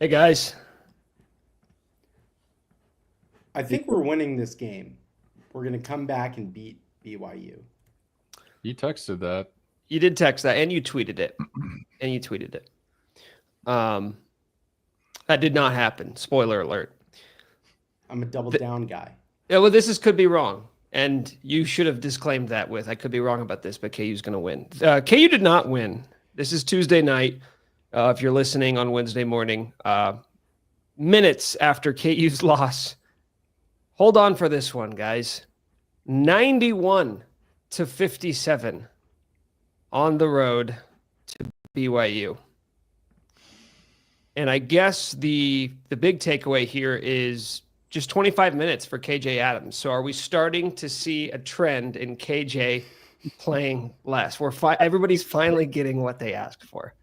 Hey guys, I think we're winning this game. We're going to come back and beat BYU. You texted that. you did text that and you tweeted it. Um, that did not happen. Spoiler alert. I'm a double down guy. Yeah, well, could be wrong, and you should have disclaimed that with I could be wrong about this, but KU's going to win. KU did not win. This is Tuesday night. If you're listening on Wednesday morning, minutes after KU's loss. Hold on for this one, guys. 91-57 on the road to BYU. And I guess the big takeaway here is just 25 minutes for KJ Adams. So are we starting to see a trend in KJ playing less? Everybody's finally getting what they asked for.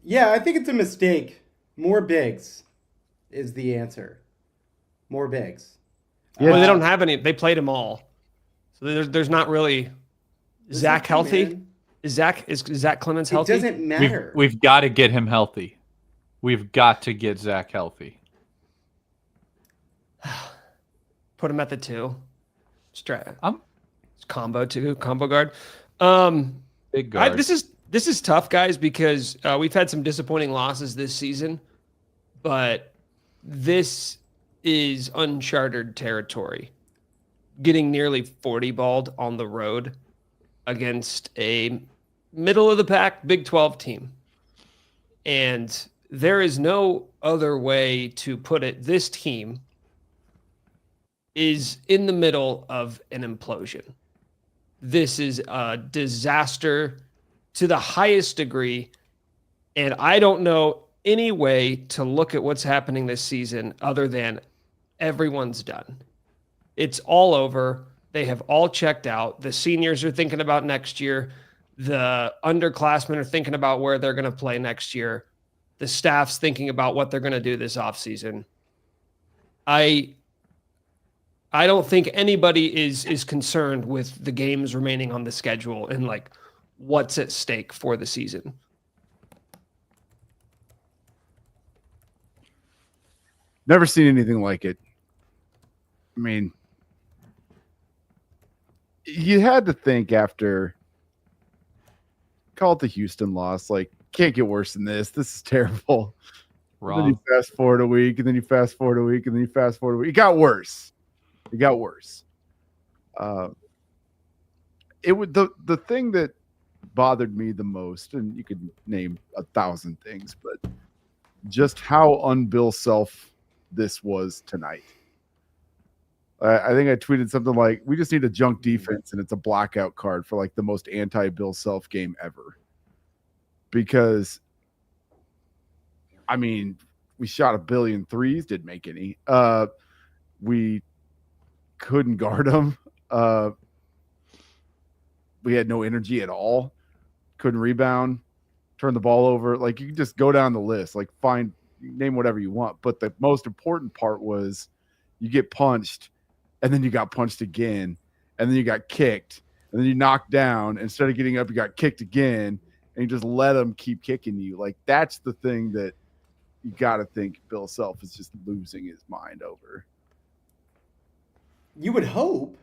Yeah, I think it's a mistake. More bigs is the answer. More bigs. Yeah, well, they don't have any. They played them all. So there's not really. Zach healthy? Man. Is Zach Clemens healthy? It doesn't matter. We've got to get him healthy. We've got to get Zach healthy. Put him at the 2. Combo guard. Big guard. This is tough, guys, because we've had some disappointing losses this season, but this is uncharted territory. Getting nearly 40 balled on the road against a middle of the pack Big 12 team. And there is no other way to put it. This team is in the middle of an implosion. This is a disaster to the highest degree. And I don't know any way to look at what's happening this season other than everyone's done. It's all over. They have all checked out. The seniors are thinking about next year. The underclassmen are thinking about where they're going to play next year. The staff's thinking about what they're going to do this offseason. I don't think anybody is concerned with the games remaining on the schedule and like what's at stake for the season. Never seen anything like it. I mean, you had to think after call it the Houston loss, like can't get worse than this. This is terrible. Wrong. Then you fast forward a week, and then you fast forward a week, and then you fast forward a week. It got worse. It would the thing that bothered me the most, and you could name 1,000 things, but just how un-Bill Self this was tonight. I think I tweeted something like, we just need a junk defense and it's a blackout card for like the most anti-Bill Self game ever. Because, I mean, we shot 1 billion threes, didn't make any. We couldn't guard them. We had no energy at all. Couldn't rebound, turn the ball over. Like, you can just go down the list, like name whatever you want. But the most important part was you get punched, and then you got punched again, and then you got kicked, and then you knocked down. Instead of getting up, you got kicked again, and you just let them keep kicking you. Like, that's the thing that you got to think Bill Self is just losing his mind over. You would hope,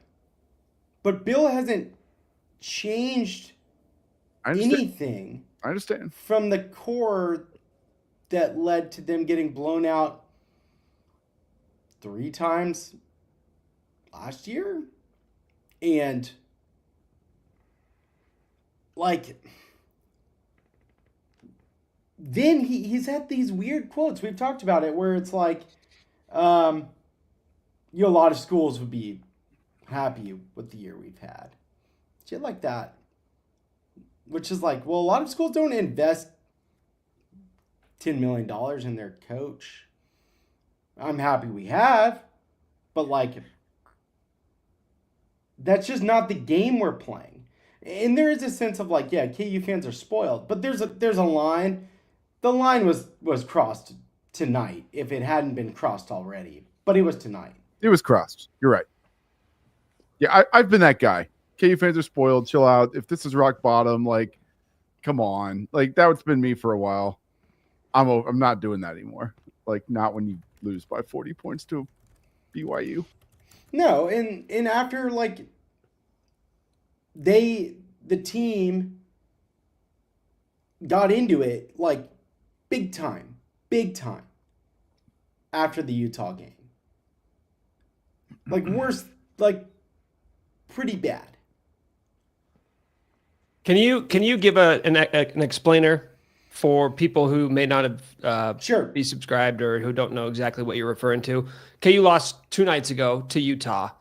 but Bill hasn't changed anything. I understand. From the core that led to them getting blown out 3 times last year. And like, then he's had these weird quotes. We've talked about it where it's like, a lot of schools would be happy with the year we've had. Shit like that. Which is like, well, a lot of schools don't invest $10 million in their coach. I'm happy we have, but like, that's just not the game we're playing. And there is a sense of like, yeah, KU fans are spoiled, but there's a line. The line was crossed tonight if it hadn't been crossed already, but it was tonight. It was crossed. You're right. Yeah, I've been that guy. KU fans are spoiled. Chill out. If this is rock bottom, like, come on. Like, that's been me for a while. I'm not doing that anymore. Like, not when you lose by 40 points to BYU. No, and after like the team got into it like big time after the Utah game. Like worse, like pretty bad. Can you give an explainer for people who may not have Sure. be subscribed or who don't know exactly what you're referring to? KU lost 2 nights ago to Utah,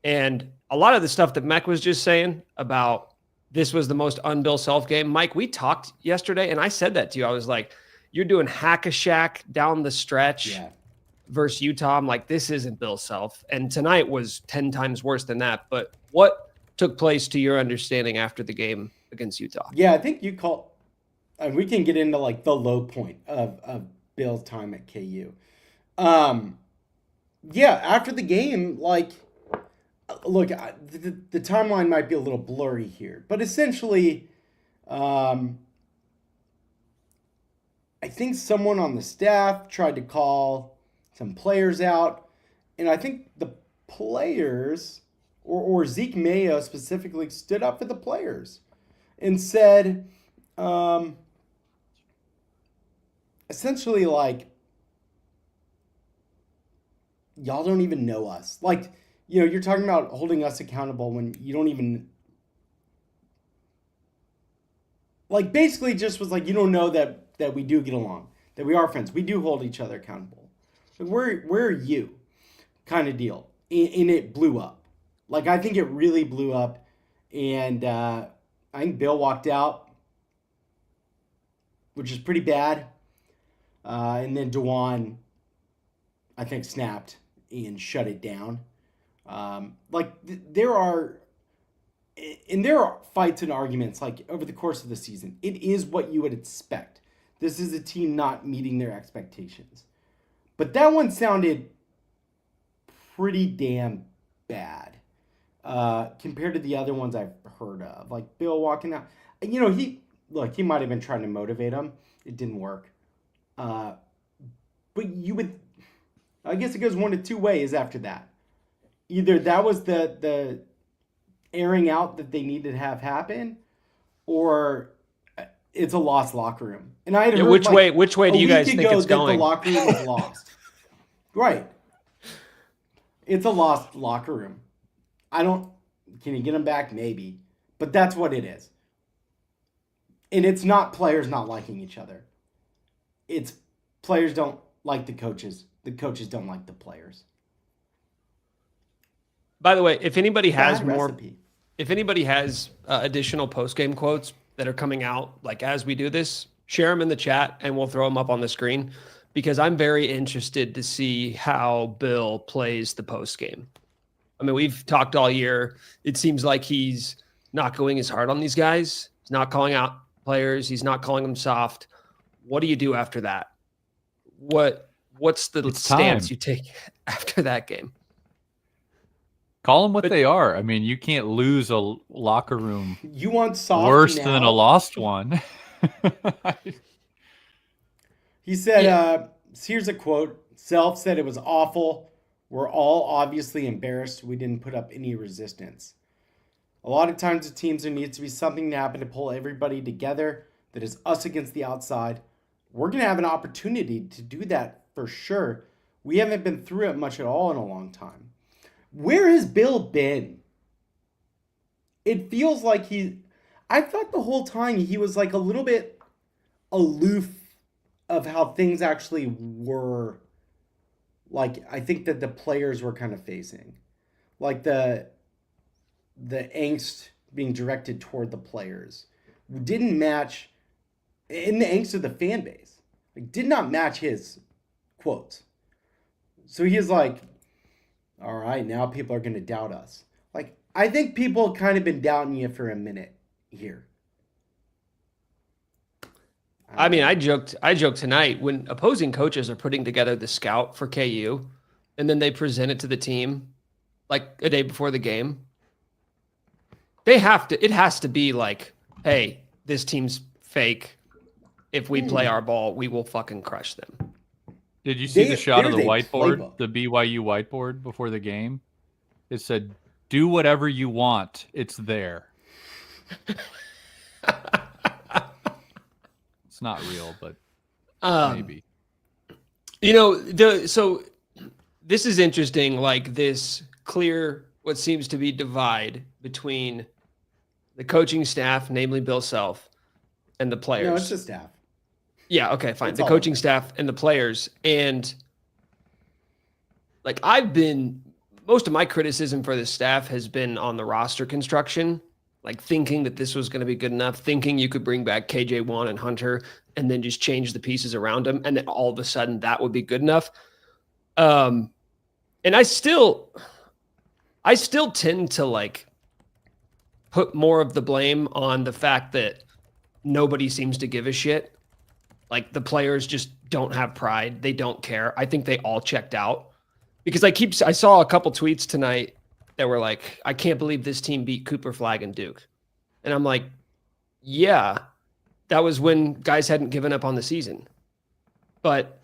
and a lot of the stuff that Mech was just saying about this was the most un-Bill Self game. Mike, we talked yesterday, and I said that to you. I was like, "You're doing hack-a-shack down the stretch." Yeah. Versus Utah, I'm like, this isn't Bill Self. And tonight was 10 times worse than that. But what took place to your understanding after the game against Utah? Yeah, I think you call, and we can get into like the low point of Bill's time at KU. Yeah, after the game, like, look, the timeline might be a little blurry here, but essentially, I think someone on the staff tried to call some players out, and I think the players, or Zeke Mayo specifically, stood up for the players and said, essentially, like, y'all don't even know us. Like, you know, you're talking about holding us accountable when you don't even, like, basically just was like, you don't know that we do get along, that we are friends, we do hold each other accountable. Like, where are you? Kind of deal. And it blew up. Like, I think it really blew up. And I think Bill walked out, which is pretty bad. And then DeJuan, I think, snapped and shut it down. There are fights and arguments, like, over the course of the season. It is what you would expect. This is a team not meeting their expectations. But that one sounded pretty damn bad compared to the other ones I've heard of. Like Bill walking out. You know, he might have been trying to motivate him. It didn't work. But you would, I guess it goes one of two ways after that. Either that was the airing out that they needed to have happen, or it's a lost locker room. And I had heard, which way do you guys think it's going? The locker room is lost. Right. It's a lost locker room. Can you get them back? Maybe. But that's what it is. And it's not players not liking each other. It's players don't like the coaches. The coaches don't like the players. By the way, if anybody has Bad more, recipe. if anybody has additional post-game quotes that are coming out, like as we do this, share them in the chat and we'll throw them up on the screen, because I'm very interested to see how Bill plays the post-game. I mean, we've talked all year. It seems like he's not going as hard on these guys. He's not calling out players. He's not calling them soft. What do you do after that? What's the stance you take after that game? Call them what they are. I mean, you can't lose a locker room You want soft worse now. than a lost one. He said, here's a quote. Self said it was awful. We're all obviously embarrassed. We didn't put up any resistance. A lot of times the teams, there needs to be something to happen to pull everybody together that is us against the outside. We're going to have an opportunity to do that for sure. We haven't been through it much at all in a long time. Where has Bill been? It feels like I thought the whole time he was like a little bit aloof of how things actually were. Like, I think that the players were kind of facing. Like the angst being directed toward the players didn't match, in the angst of the fan base, like, did not match his quotes. So he's like, all right, now people are going to doubt us. Like, I think people kind of been doubting you for a minute here. I mean, I joked tonight when opposing coaches are putting together the scout for KU and then they present it to the team like a day before the game. It has to be like, hey, this team's fake. if we play our ball, we will fucking crush them. Did you see the shot of the there's a whiteboard, playbook. the BYU whiteboard before the game? It said, "Do whatever you want. It's there." It's not real, but maybe. So this is interesting, like this clear, what seems to be divide between the coaching staff, namely Bill Self, and the players. No, it's the staff. Yeah, okay, fine. It's the all coaching of it. staff and the players. And like most of my criticism for the staff has been on the roster construction, like thinking that this was going to be good enough, thinking you could bring back KJ1 and Hunter and then just change the pieces around them. And then all of a sudden that would be good enough. And I still tend to like put more of the blame on the fact that nobody seems to give a shit. Like the players just don't have pride. They don't care. I think they all checked out because I saw a couple tweets tonight that were like, I can't believe this team beat Cooper Flag and Duke. And I'm like, yeah, that was when guys hadn't given up on the season. But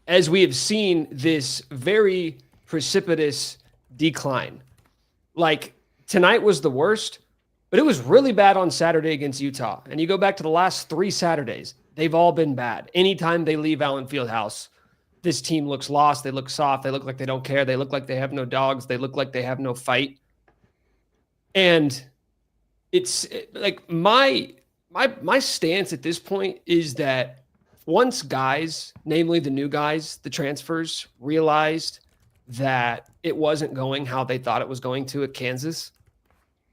as we have seen this very precipitous decline, like tonight was the worst, but it was really bad on Saturday against Utah. And you go back to the last 3 Saturdays, they've all been bad. Anytime they leave Allen Fieldhouse, this team looks lost. They look soft. They look like they don't care. They look like they have no dogs. They look like they have no fight. And it's like my stance at this point is that once guys, namely the new guys, the transfers, realized that it wasn't going how they thought it was going to at Kansas,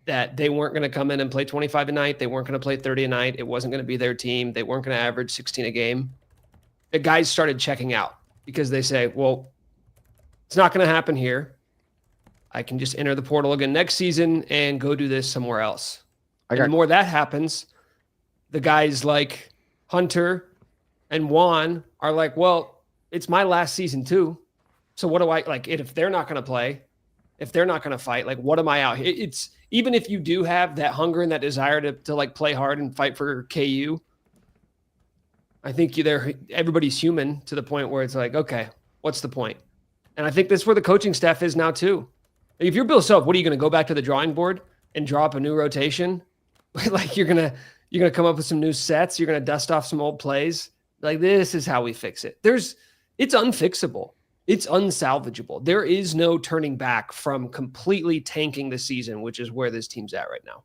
that they weren't going to come in and play 25 a night. They weren't going to play 30 a night. It wasn't going to be their team. They weren't going to average 16 a game. The guys started checking out because they say, well, it's not going to happen here. I can just enter the portal again next season and go do this somewhere else. And the more that happens, the guys like Hunter and Juan are like, well, it's my last season too. So what do I like if they're not going to play, if they're not going to fight, like what am I out here? It's even if you do have that hunger and that desire to like play hard and fight for KU, I think everybody's human to the point where it's like, okay, what's the point? And I think that's where the coaching staff is now too. If you're Bill Self, what are you going to go back to the drawing board and draw up a new rotation? Like you're going to come up with some new sets. You're going to dust off some old plays. Like this is how we fix it. It's unfixable. It's unsalvageable. There is no turning back from completely tanking the season, which is where this team's at right now.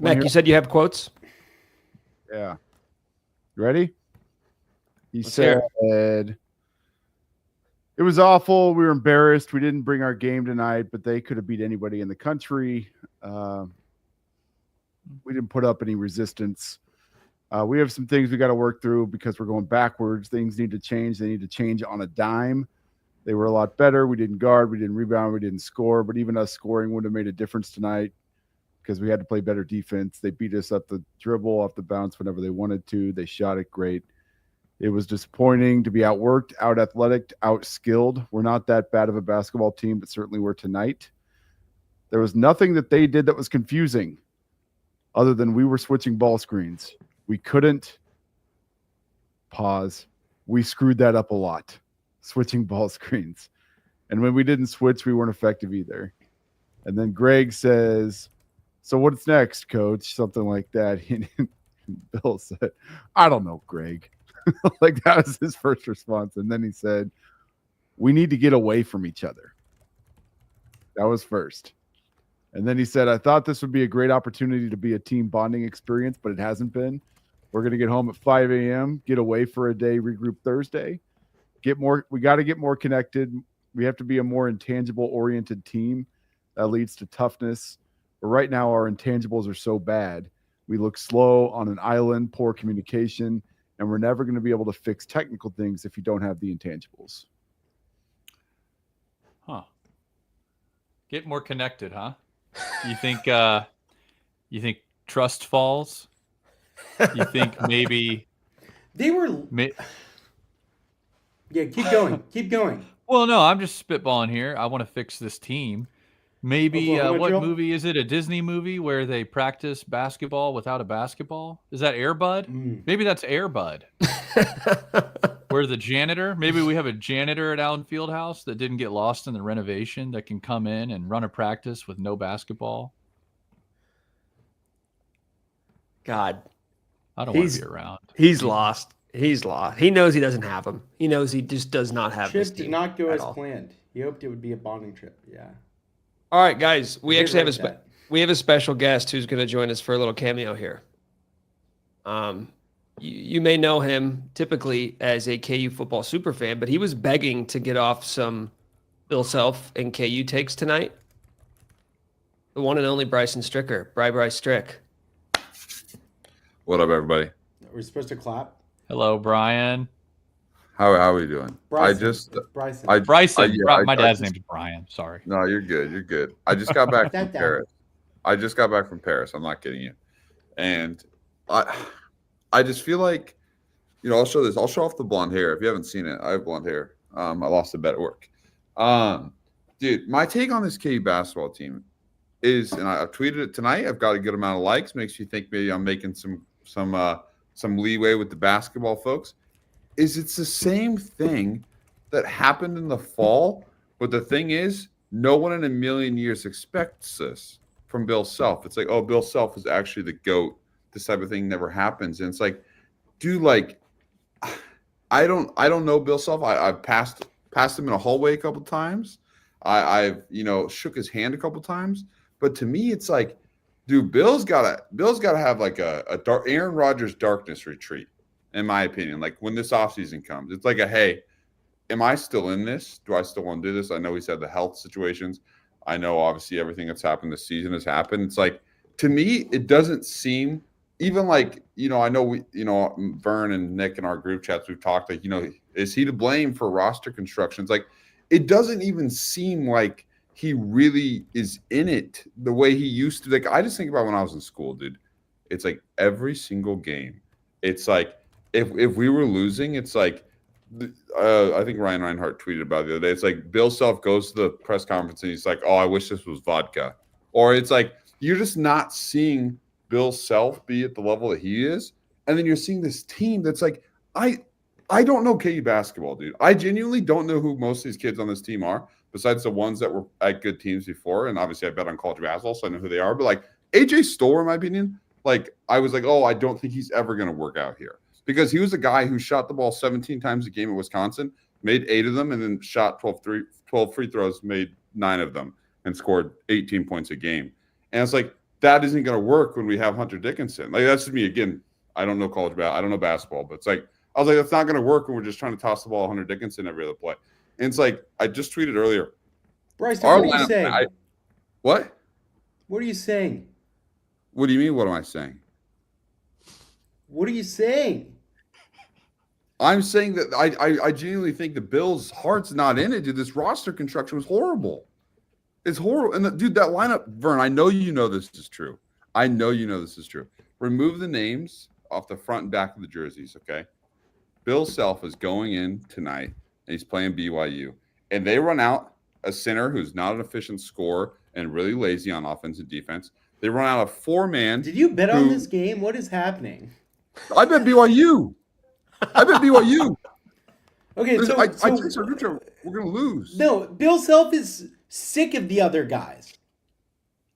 Mac, you said you have quotes? Yeah. You ready? Let's said, hear it was awful. We were embarrassed. We didn't bring our game tonight, but they could have beat anybody in the country. We didn't put up any resistance. We have some things we got to work through because we're going backwards. Things need to change. They need to change on a dime. They were a lot better. We didn't guard. We didn't rebound. We didn't score. But even us scoring would have made a difference tonight because we had to play better defense. They beat us up the dribble, off the bounce whenever they wanted to. They shot it great. It was disappointing to be outworked, out-athletic, out-skilled. We're not that bad of a basketball team, but certainly we're tonight. There was nothing that they did that was confusing other than we were switching ball screens. We couldn't pause. We screwed that up a lot, switching ball screens. And when we didn't switch, we weren't effective either. And then Greg says, so what's next, coach? Something like that. And Bill said, I don't know, Greg. Like that was his first response. And then he said, we need to get away from each other. That was first. And then he said, I thought this would be a great opportunity to be a team bonding experience, but it hasn't been. We're going to get home at 5 a.m., get away for a day, regroup Thursday. We got to get more connected. We have to be a more intangible oriented team that leads to toughness. But right now our intangibles are so bad. We look slow on an island, poor communication, and we're never going to be able to fix technical things if you don't have the intangibles. Huh. Get more connected, huh? You think trust falls? You think maybe they were Yeah, keep going. Keep going. Well, no, I'm just spitballing here. I want to fix this team. Maybe Oklahoma what drill? movie is it? A Disney movie where they practice basketball without a basketball? Is that Air Bud? Maybe that's Air Bud. Where the janitor? Maybe we have a janitor at Allen Fieldhouse that didn't get lost in the renovation that can come in and run a practice with no basketball. God, I don't want to be around. He's lost. He's lost. He knows he doesn't have him. He knows he just does not have this Trip team did not go at as all. planned. He hoped it would be a bonding trip. Yeah. All right, guys, we I did actually like have that. we have a special guest who's going to join us for a little cameo here. You may know him typically as a KU football super fan, but he was begging to get off some Bill Self and KU takes tonight. The one and only Bryson Stricker, Bryce Strick. What up, everybody? We're supposed to clap. Hello, Brian. How are we doing? Bryson. Bryson. Bryson. yeah, My dad's just- name's Brian. Sorry. No, you're good. You're good. I just got back from Dun-dun. Paris. I just got back from Paris. I'm not kidding you. And I just feel like, I'll show this. I'll show off the blonde hair. If you haven't seen it, I have blonde hair. I lost a bet at work. Dude, my take on this KU basketball team is, and I've tweeted it tonight. I've got a good amount of likes. Makes you think maybe I'm making some leeway with the basketball folks. It's the same thing that happened in the fall, but the thing is, no one in a million years expects this from Bill Self. It's like, oh, Bill Self is actually the GOAT. This type of thing never happens. And it's like, dude, like, I don't know Bill Self. I've passed him in a hallway a couple times. I've shook his hand a couple times. But to me, it's like, dude, Bill's gotta have like a dark Aaron Rodgers darkness retreat, in my opinion. Like when this offseason comes, it's like hey, am I still in this? Do I still want to do this? I know he's had the health situations. I know obviously everything that's happened this season has happened. It's like, to me, it doesn't seem even like, I know we, Vern and Nick in our group chats, we've talked like, is he to blame for roster construction? It's like, it doesn't even seem like he really is in it the way he used to. Like, I just think about when I was in school, dude. It's like every single game. It's like if we were losing, it's like I think Ryan Reinhart tweeted about it the other day. It's like Bill Self goes to the press conference and he's like, "Oh, I wish this was vodka," or it's like you're just not seeing Bill Self be at the level that he is, and then you're seeing this team that's like, I don't know KU basketball, dude. I genuinely don't know who most of these kids on this team are, besides the ones that were at good teams before. And obviously I bet on college basketball, so I know who they are. But like AJ Stoller, in my opinion, like I was like, oh, I don't think he's ever going to work out here. Because he was a guy who shot the ball 17 times a game at Wisconsin, made 8 of them, and then shot 12 free throws, made 9 of them, and scored 18 points a game. And it's like, that isn't going to work when we have Hunter Dickinson. Like, that's just me. Again, I don't know college basketball. I don't know basketball. But it's like, I was like, that's not going to work when we're just trying to toss the ball to Hunter Dickinson every other play. And it's like, I just tweeted earlier. Bryson, what are you saying? What? What are you saying? What do you mean, what am I saying? What are you saying? I'm saying that I genuinely think the Bills' heart's not in it, dude. This roster construction was horrible. It's horrible. And, dude, that lineup, Vern, I know you know this is true. I know you know this is true. Remove the names off the front and back of the jerseys, okay? Bill Self is going in tonight, and he's playing BYU. And they run out a center who's not an efficient scorer and really lazy on offense and defense. They run out a 4-man. Did you bet on this game? What is happening? I bet BYU. I bet BYU. Okay, so I text our group chat, we're going to lose. No, Bill Self is sick of the other guys.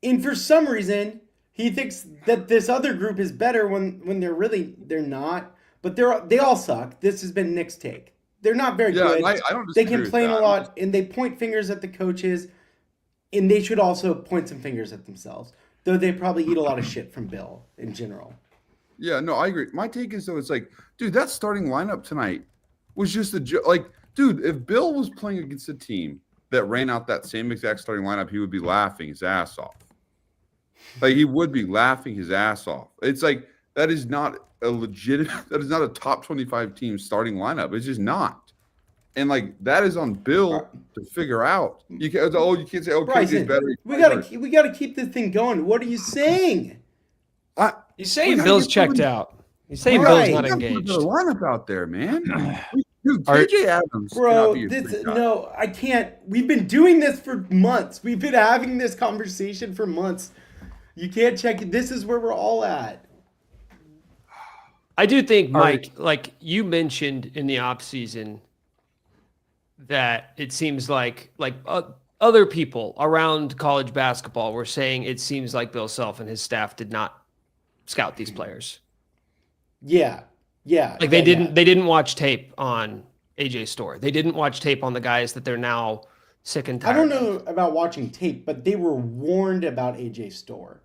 And for some reason, he thinks that this other group is better when they're not. But they all suck. This has been Nick's take. They're not very good. I don't they disagree complain with a that. lot, and they point fingers at the coaches, and they should also point some fingers at themselves. Though they probably eat a lot of shit from Bill in general. Yeah, no, I agree. My take is, though, it's like, dude, that starting lineup tonight was just a joke. Like, dude, if Bill was playing against a team that ran out that same exact starting lineup, he would be laughing his ass off. Like, he would be laughing his ass off. It's like, that is not a top 25 team starting lineup. It's just not. And like, that is on Bill to figure out. You can't say, oh, KJ's better. We gotta keep this thing going. What are you saying? He's saying Bill's checked out. He's saying Right. Bill's not We gotta put engaged. a lineup out there, man. Dude, KJ Adams cannot Bro, be a this free guy. no, I can't. We've been doing this for months. We've been having this conversation for months. You can't check it. This is where we're all at. I do think, All right. Mike, like you mentioned in the offseason, that it seems like other people around college basketball were saying it seems like Bill Self and his staff did not scout these players. Yeah. Like they didn't watch tape on AJ Storr. They didn't watch tape on the guys that they're now sick and I tired don't know of. about watching tape, but they were warned about AJ Storr.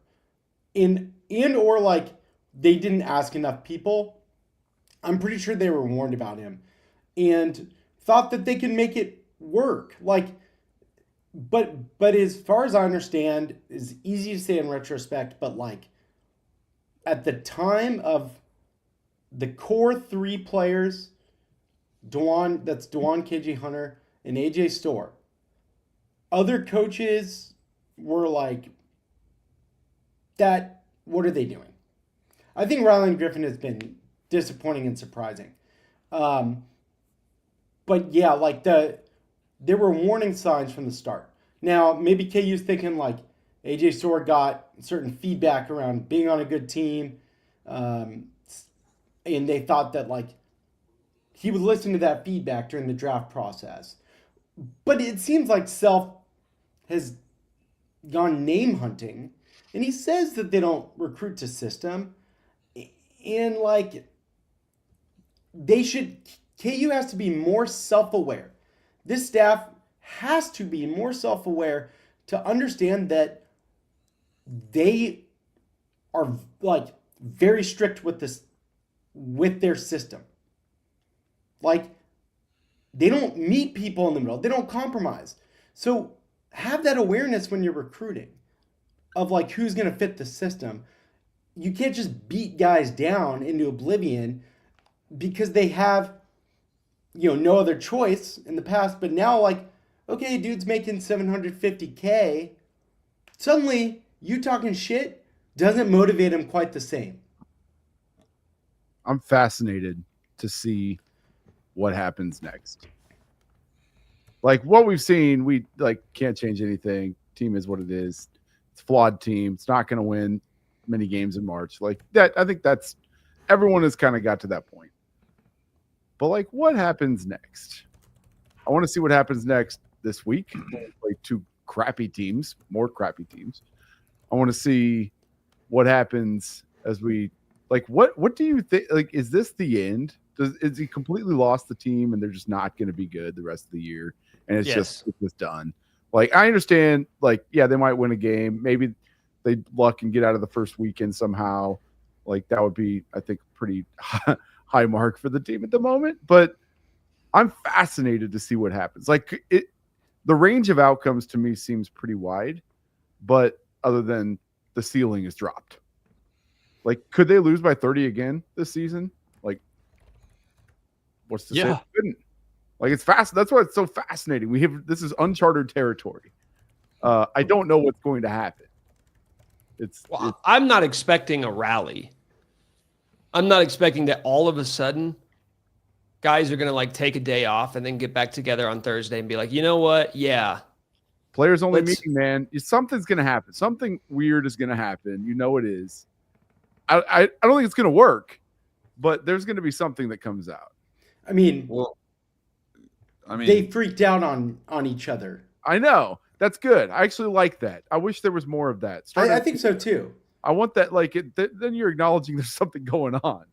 Or like they didn't ask enough people. I'm pretty sure they were warned about him and thought that they could make it work. Like, but as far as I understand, it's easy to say in retrospect, but like at the time of the core 3 players, DeJuan, KJ Hunter, and AJ Storr, other coaches were like, that, what are they doing? I think Ryland Griffin has been disappointing and surprising. But yeah, like there were warning signs from the start. Now, maybe KU's thinking like AJ Storr got certain feedback around being on a good team. And they thought that like he would listen to that feedback during the draft process. But it seems like Self has gone name hunting, and he says that they don't recruit to system. And like KU has to be more self-aware. This staff has to be more self-aware to understand that they are like very strict with their system. Like they don't meet people in the middle. They don't compromise. So have that awareness when you're recruiting of like who's going to fit the system. You can't just beat guys down into oblivion because they have, no other choice in the past. But now, like, okay, dude's making $750K. Suddenly, you talking shit doesn't motivate him quite the same. I'm fascinated to see what happens next. Like what we've seen, we like can't change anything. Team is what it is. It's a flawed team. It's not going to win many games in March. Like that, I think that's everyone has kind of got to that point. But like, what happens next? I want to see what happens next this week. Like 2 crappy teams, more crappy teams. I want to see what happens as we like. What do you think? Like, is this the end? Is he completely lost the team and they're just not going to be good the rest of the year? And it's just done. Like, I understand, like, yeah, they might win a game. Maybe they luck and get out of the first weekend somehow. Like, that would be, I think, pretty high mark for the team at the moment. But I'm fascinated to see what happens. Like, the range of outcomes to me seems pretty wide. But other than the ceiling is dropped. Like, could they lose by 30 again this season? Like, what's to say they couldn't? Like, it's fast. That's why it's so fascinating. This is uncharted territory. I don't know what's going to happen. I'm not expecting a rally. I'm not expecting that all of a sudden guys are going to like take a day off and then get back together on Thursday and be like, you know what? Yeah. Players only meeting, man. Something's going to happen. Something weird is going to happen. You know it is. I don't think it's going to work, but there's going to be something that comes out. I mean, they freaked out on each other. I know. That's good. I actually like that. I wish there was more of that. I think so too. I want that. Like, then you're acknowledging there's something going on.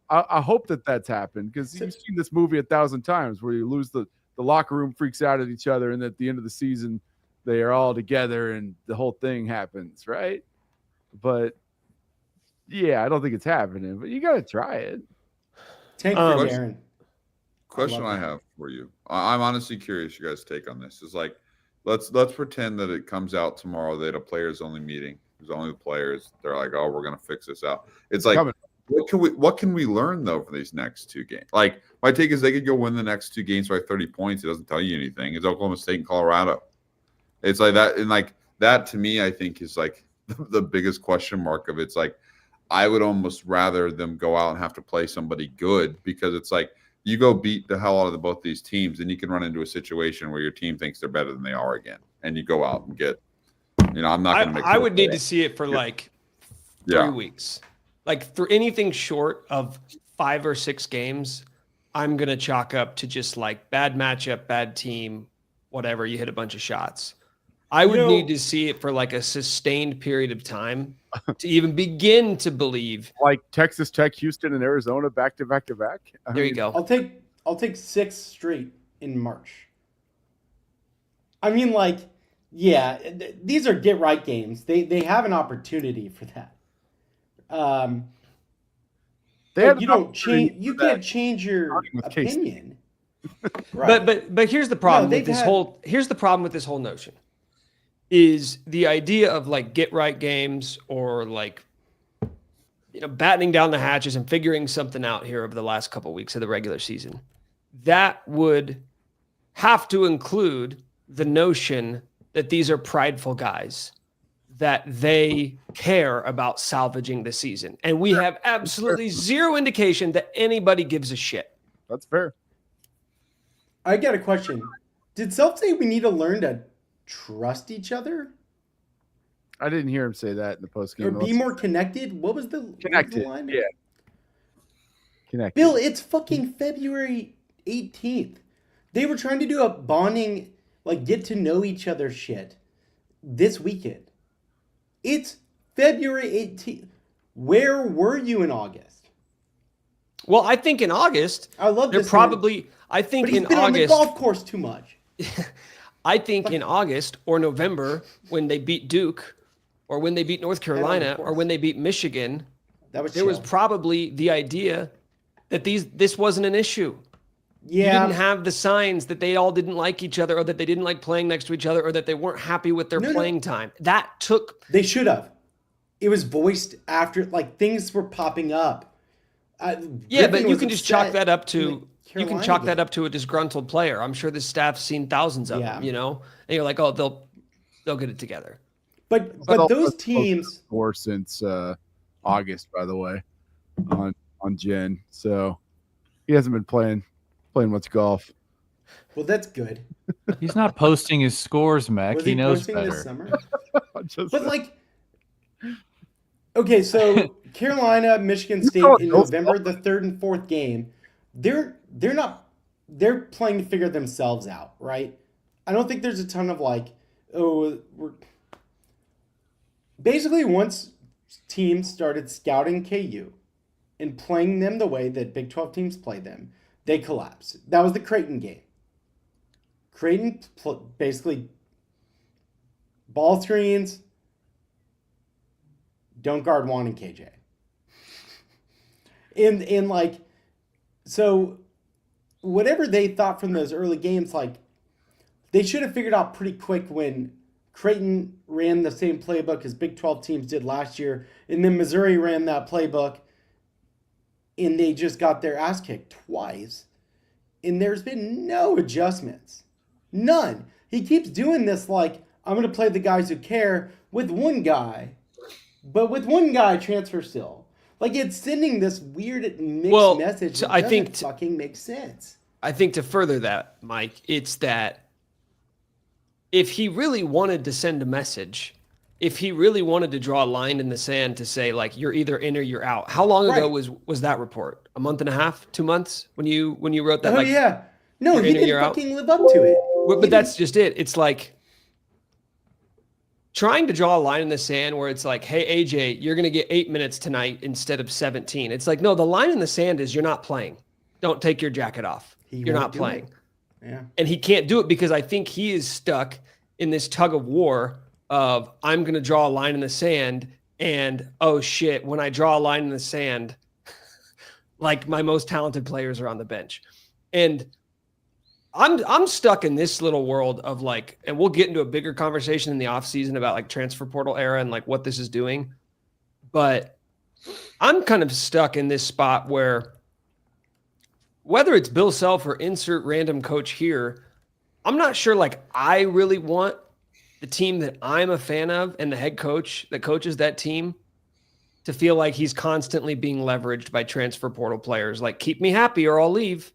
I hope that's happened because you've seen this movie 1,000 times where you lose the locker room freaks out at each other, and at the end of the season they are all together and the whole thing happens, right? But yeah, I don't think it's happening. But you got to try it. Tank for Darren. Question I have for you. I'm honestly curious your guys' take on this. Is like, let's pretend that it comes out tomorrow that a players only meeting. There's only the players. They're like, oh, we're gonna fix this out. It's like, what can we learn though from these next 2 games? Like, my take is they could go win the next 2 games by 30 points. It doesn't tell you anything. It's Oklahoma State and Colorado. It's like that, and like that to me, I think is like the biggest question mark of it. It's like I would almost rather them go out and have to play somebody good because it's like you go beat the hell out of both these teams, and you can run into a situation where your team thinks they're better than they are again, and you go out and get. I'm not going to make. I would need to see it for like 3 weeks. Like for anything short of 5 or 6 games, I'm going to chalk up to just like bad matchup, bad team, whatever. You hit a bunch of shots. I would need to see it for like a sustained period of time to even begin to believe. Like Texas Tech, Houston, and Arizona back to back to back. There you go. I'll take 6 straight in March. I mean, like, yeah, these are get right games. They have an opportunity for that. You don't change. You can't change your opinion. Right. But here's the problem with this whole. Here's the problem with this whole notion. Is the idea of like get right games or like, battening down the hatches and figuring something out here over the last couple of weeks of the regular season. That would have to include the notion that these are prideful guys, that they care about salvaging the season. And we have absolutely zero indication that anybody gives a shit. That's fair. I got a question. Did Self say we need to learn to trust each other? I didn't hear him say that in the postgame. Or be more connected? What was the line? Yeah. Connected. Bill, it's fucking February 18th. They were trying to do a bonding, like get to know each other shit this weekend. It's February 18th. Where were you in August? Well, I think in August, I love they're this probably. I think but he's in been August, on the golf course too much. I think in August or November when they beat Duke, or when they beat North Carolina, or when they beat Michigan, there was probably the idea that this wasn't an issue. Yeah. You didn't have the signs that they all didn't like each other, or that they didn't like playing next to each other, or that they weren't happy with their playing time. That took. They should have. It was voiced after, like, things were popping up. Yeah, but you can just chalk that up to. You can chalk that up to a disgruntled player. I'm sure the staff's seen thousands of them, and you're like, oh, they'll get it together. But those teams more since August, by the way, on Jen. So he hasn't been playing much golf. Well, that's good. He's not posting his scores, Mac. He knows better. This summer? But like, okay, so Carolina, Michigan State in November, the 3rd and 4th game, they're playing to figure themselves out, right? I don't think there's a ton of like, basically once teams started scouting KU and playing them the way that Big 12 teams play them, they collapsed. That was the Creighton game. Creighton basically ball screens, don't guard Juan and KJ. And like, so whatever they thought from those early games, like they should have figured out pretty quick when Creighton ran the same playbook as Big 12 teams did last year, and then Missouri ran that playbook, and they just got their ass kicked twice. And there's been no adjustments. None. He keeps doing this like, I'm going to play the guys who care with one guy, but with one guy transfer still. Like, it's sending this weird mixed message that doesn't fucking make sense. I think to further that, Mike, it's that if he really wanted to send a message, if he really wanted to draw a line in the sand to say, like, you're either in or you're out. How long ago was that report? A month and a half? 2 months? When you wrote that? Oh, yeah. No, he didn't fucking live up to it. But that's just it. It's like trying to draw a line in the sand where it's like, hey, AJ, you're going to get 8 minutes tonight instead of 17. It's like, no, the line in the sand is you're not playing. Don't take your jacket off. You're not playing. Yeah. And he can't do it because I think he is stuck in this tug of war of I'm going to draw a line in the sand and, oh shit, when I draw a line in the sand, like my most talented players are on the bench. And I'm stuck in this little world of like, and we'll get into a bigger conversation in the offseason about like transfer portal era and like what this is doing. But I'm kind of stuck in this spot where whether it's Bill Self or insert random coach here, I'm not sure like I really want the team that I'm a fan of and the head coach that coaches that team to feel like he's constantly being leveraged by transfer portal players. Like, keep me happy or I'll leave.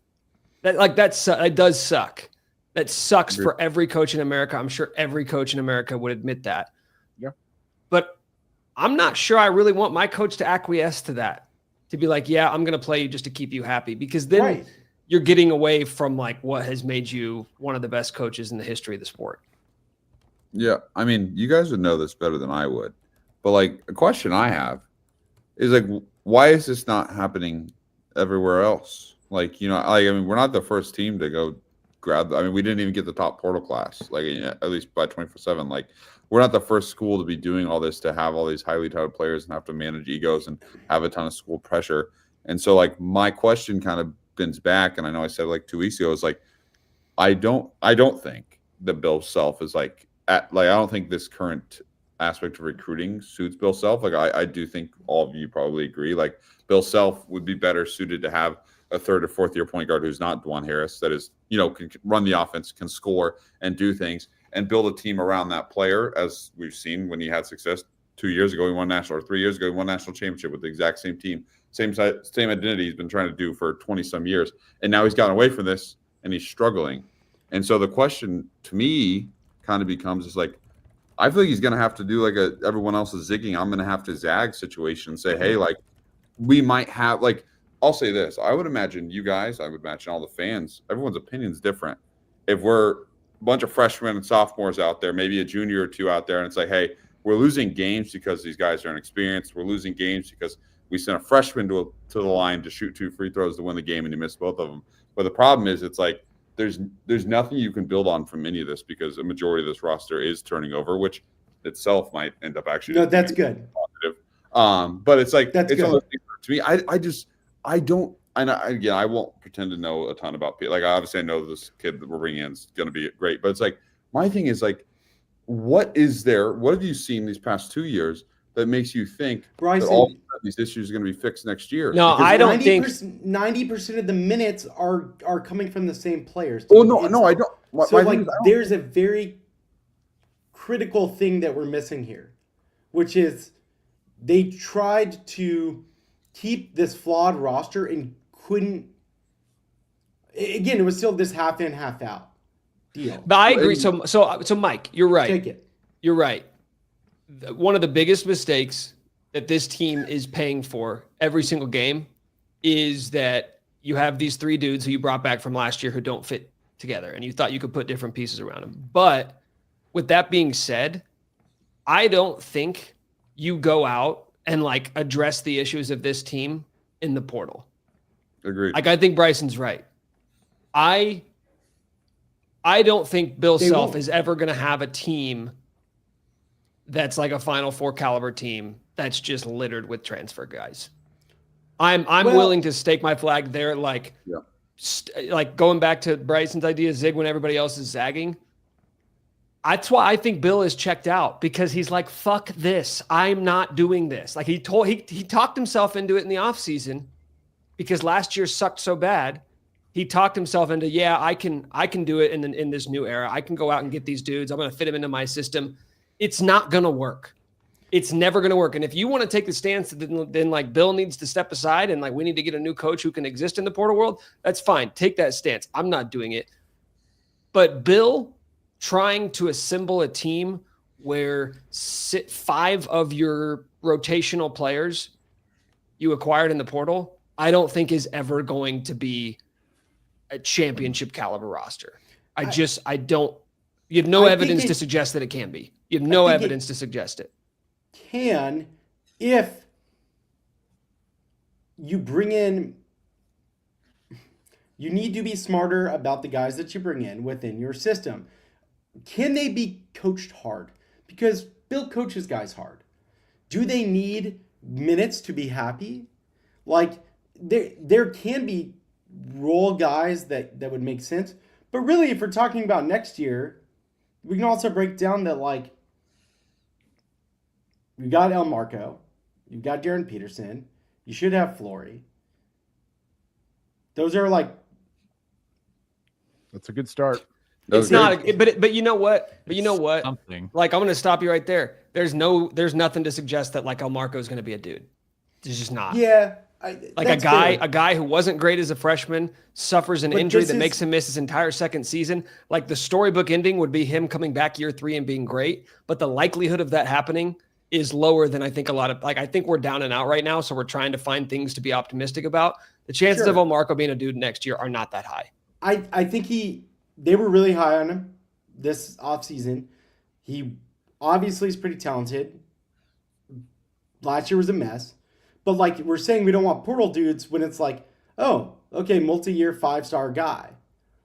That does suck. That sucks for every coach in America. I'm sure every coach in America would admit that. Yeah. But I'm not sure I really want my coach to acquiesce to that, to be like, yeah, I'm going to play you just to keep you happy, because then you're getting away from like what has made you one of the best coaches in the history of the sport. Yeah. I mean, you guys would know this better than I would. But like a question I have is like, why is this not happening everywhere else? Like, you know, I mean, we're not the first team to go grab. I mean, we didn't even get the top portal class, like at least by 24/7. Like, we're not the first school to be doing all this, to have all these highly touted players and have to manage egos and have a ton of school pressure. And so, like, my question kind of bends back, and I know I said like 2 weeks ago, is like, I don't think that Bill Self is I don't think this current aspect of recruiting suits Bill Self. Like, I do think all of you probably agree. Like, Bill Self would be better suited to have a third or fourth year point guard who's not Dwan Harris, that is, you know, can run the offense, can score and do things, and build a team around that player. As we've seen when he had success 2 years ago, he won national, or 3 years ago, he won national championship with the exact same team, same identity he's been trying to do for 20 some years. And now he's gotten away from this and he's struggling. And so the question to me kind of becomes, is like, I feel like he's going to have to do like everyone else is zigging, I'm going to have to zag situation and say, hey, like, we might have, like, I'll say this. I would imagine you guys, I would imagine all the fans, everyone's opinion is different. If we're a bunch of freshmen and sophomores out there, maybe a junior or two out there, and it's like, hey, we're losing games because these guys are inexperienced. We're losing games because we sent a freshman to the line to shoot 2 free throws to win the game, and he missed both of them. But the problem is, it's like, there's nothing you can build on from any of this, because a majority of this roster is turning over, which itself might end up actually. No, that's good. Positive. But it's like, that's it's good. one of those things to me. I don't, and again, I won't pretend to know a ton about people. Like, obviously I know this kid that we're bringing in is going to be great, but it's like, my thing is like, what have you seen these past 2 years that makes you think Bryson, that all of these issues are going to be fixed next year? No, Because I don't think 90% of the minutes are coming from the same players. Oh, no, I don't. So like, there's a very critical thing that we're missing here, which is they tried to keep this flawed roster and couldn't. Again, it was still this half in, half out deal. But I agree. So Mike, you're right. Take it. You're right. One of the biggest mistakes that this team is paying for every single game is that you have these 3 dudes who you brought back from last year who don't fit together, and you thought you could put different pieces around them. But with that being said, I don't think you go out and like address the issues of this team in the portal. Agreed. Like, I think Bryson's right. I don't think Bill Self is ever going to have a team that's like a Final Four caliber team that's just littered with transfer guys. I'm willing to stake my flag there. Like, like going back to Bryson's idea, zig when everybody else is zagging. That's why I think Bill is checked out, because he's like, fuck this. I'm not doing this. Like, he talked himself into it in the offseason, because last year sucked so bad. He talked himself into, yeah, I can do it in this new era. I can go out and get these dudes. I'm going to fit them into my system. It's not going to work. It's never going to work. And if you want to take the stance that then like Bill needs to step aside and like we need to get a new coach who can exist in the portal world, that's fine. Take that stance. I'm not doing it. But Bill trying to assemble a team where 5 of your rotational players you acquired in the portal, I don't think is ever going to be a championship caliber roster. I don't. You have no evidence to suggest that it can be. You have no evidence to suggest it. Can, if you bring in, you need to be smarter about the guys that you bring in within your system. Can they be coached hard? Because Bill coaches guys hard. Do they need minutes to be happy? Like, there can be role guys that would make sense. But really, if we're talking about next year, we can also break down that, like, you got El Marco, you've got Darren Peterson, you should have Flory. Those are like. That's a good start. It's not, but you know what? But you know what? Something. Like, I'm going to stop you right there. There's nothing to suggest that like El Marco is going to be a dude. It's just not. Yeah, Like a guy who wasn't great as a freshman suffers an But injury this that is- makes him miss his entire second season. Like the storybook ending would be him coming back year 3 and being great, but the likelihood of that happening is lower than I think a lot of, like, I think we're down and out right now, so we're trying to find things to be optimistic about. The chances of Omarco being a dude next year are not that high. I think they were really high on him this offseason. He obviously is pretty talented. Last year was a mess. But like we're saying we don't want portal dudes when it's like, oh, okay, multi-year 5-star guy.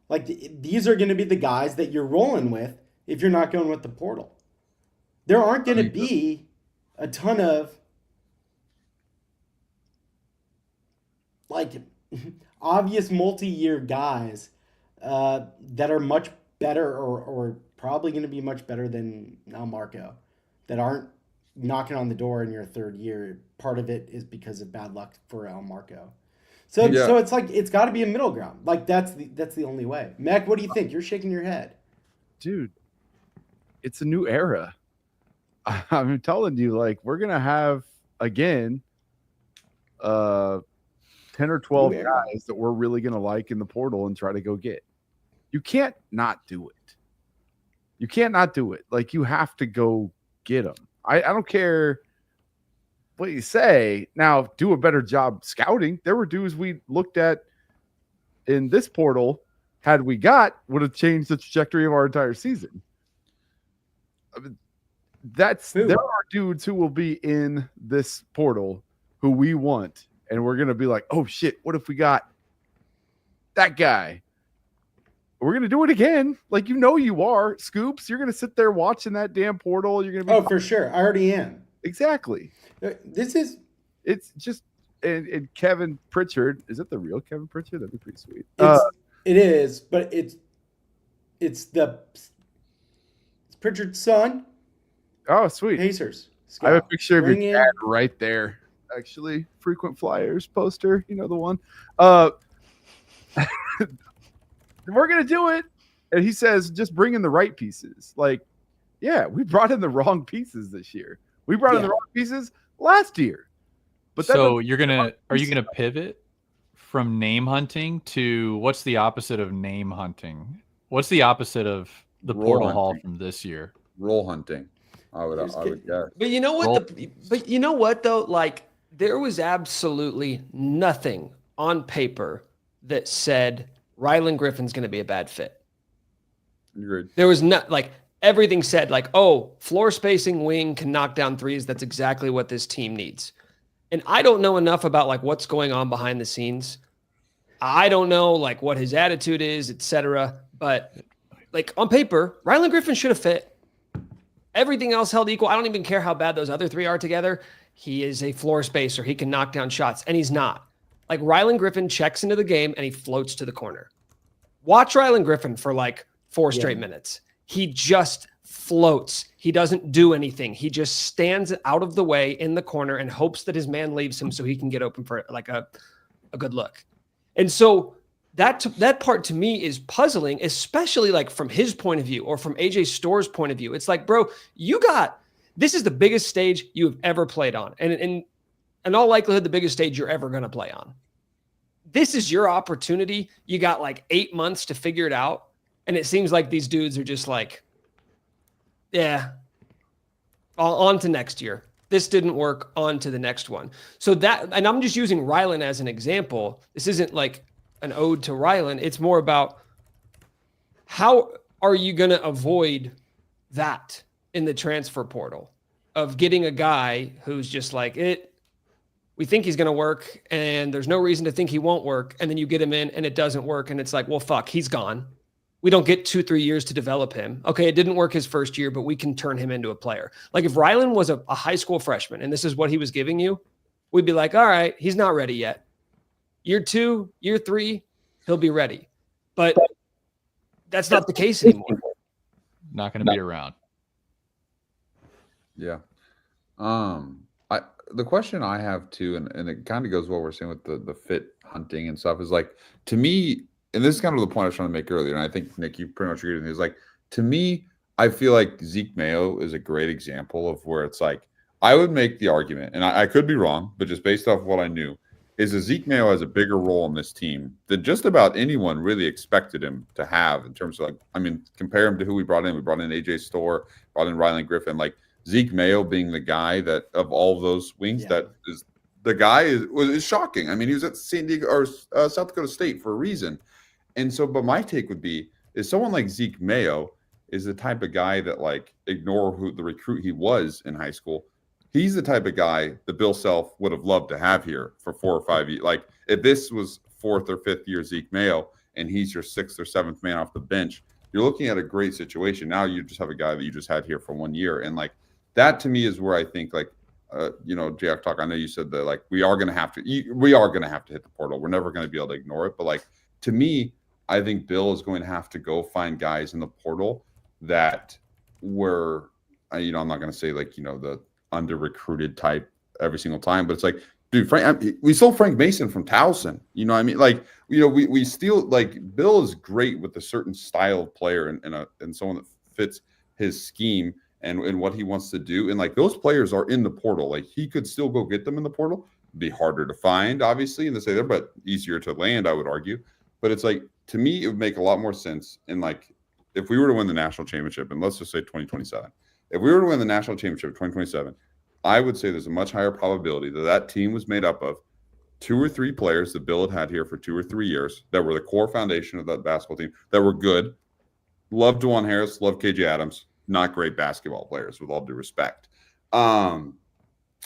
Like these are going to be the guys that you're rolling with if you're not going with the portal. There aren't going to be a ton of like obvious multi-year guys that are much better or probably going to be much better than Marco that aren't knocking on the door in your third year. Part of it is because of bad luck for Marco. So it's like it's got to be a middle ground. Like that's the only way. Mac, what do you think? You're shaking your head. Dude, it's a new era. I'm telling you, like we're gonna have again 10 or 12 guys that we're really gonna like in the portal and try to go get. You can't not do it. You can't not do it. Like you have to go get them. I don't care what you say. Now, do a better job scouting. There were dudes we looked at in this portal, had we would have changed the trajectory of our entire season. I mean, there are dudes who will be in this portal who we want, and we're gonna be like, oh shit, what if we got that guy? We're gonna do it again. Like you are, Scoops. You're gonna sit there watching that damn portal. You're gonna be for sure. I already am. Exactly. It's just and Kevin Pritchard. Is it the real Kevin Pritchard? That'd be pretty sweet. It is, but it's Pritchard's son. Oh, sweet. Pacers. I have a picture of your dad right there. Actually, frequent flyers poster. You know the one. We're gonna do it, and he says just bring in the right pieces. Like, yeah, we brought in the wrong pieces this year. We brought in the wrong pieces last year. But so are you gonna pivot from name hunting to what's the opposite of name hunting? What's the opposite of the portal haul from this year? Role hunting. I would guess. But you know what? But you know what though? Like there was absolutely nothing on paper that said Rylan Griffin's going to be a bad fit. Agreed. There was not like everything said like, oh, floor spacing wing can knock down threes. That's exactly what this team needs. And I don't know enough about like what's going on behind the scenes. I don't know like what his attitude is, etc. But like on paper, Rylan Griffin should have fit. Everything else held equal. I don't even care how bad those other three are together. He is a floor spacer. He can knock down shots, and he's not. Like Rylan Griffin checks into the game and he floats to the corner. Watch Rylan Griffin for like 4 straight minutes. He just floats. He doesn't do anything. He just stands out of the way in the corner and hopes that his man leaves him so he can get open for like a good look. And so that part to me is puzzling, especially like from his point of view or from AJ Store's point of view. It's like, bro, this is the biggest stage you have ever played on. And in all likelihood, the biggest stage you're ever going to play on. This is your opportunity. You got like 8 months to figure it out. And it seems like these dudes are just like, yeah, on to next year. This didn't work, on to the next one. So and I'm just using Rylan as an example. This isn't like an ode to Rylan. It's more about how are you going to avoid that in the transfer portal of getting a guy who's just like we think he's going to work and there's no reason to think he won't work. And then you get him in and it doesn't work. And it's like, well, fuck, he's gone. We don't get 2-3 years to develop him. Okay, it didn't work his first year, but we can turn him into a player. Like if Rylan was a high school freshman and this is what he was giving you, we'd be like, all right, he's not ready yet. Year 2, year 3, he'll be ready. But that's not the case anymore. Not going to be around. Yeah. The question I have too, and it kind of goes what we're saying with the fit hunting and stuff, is like, to me, and this is kind of the point I was trying to make earlier, and I think, Nick, you pretty much agreed with me, is like, to me, I feel like Zeke Mayo is a great example of where it's like, I would make the argument, and I could be wrong, but just based off what I knew, is that Zeke Mayo has a bigger role in this team than just about anyone really expected him to have in terms of, like, I mean, compare him to who we brought in. We brought in AJ Storr, brought in Ryland Griffin. Like, Zeke Mayo being the guy that of all of those wings, that is the guy is shocking. I mean, he was at San Diego or South Dakota State for a reason. And so, but my take would be, is someone like Zeke Mayo is the type of guy that, like, ignore who the recruit he was in high school. He's the type of guy that Bill Self would have loved to have here for 4 or 5 years. Like, if this was 4th or 5th year Zeke Mayo and he's your 6th or 7th man off the bench, you're looking at a great situation. Now you just have a guy that you just had here for 1 year. And, like, that to me is where I think, like, Jack Talk, I know you said that, like, we are going to have to hit the portal. We're never going to be able to ignore it. But, like, to me, I think Bill is going to have to go find guys in the portal that were, I'm not going to say, like, the under recruited type every single time, but it's like, dude, we stole Frank Mason from Towson. You know what I mean? Like, we steal, like, Bill is great with a certain style of player and someone that fits his scheme and what he wants to do. And, like, those players are in the portal. Like, he could still go get them in the portal. It'd be harder to find, obviously, in the state there, but easier to land, I would argue. But it's like, to me, it would make a lot more sense. And, like, if we were to win the national championship, and let's just say 2027, if we were to win the national championship 2027, I would say there's a much higher probability that team was made up of 2 or 3 players that Bill had here for 2 or 3 years that were the core foundation of that basketball team, that were good. Love DeJuan Harris, love KJ Adams, not great basketball players, with all due respect. But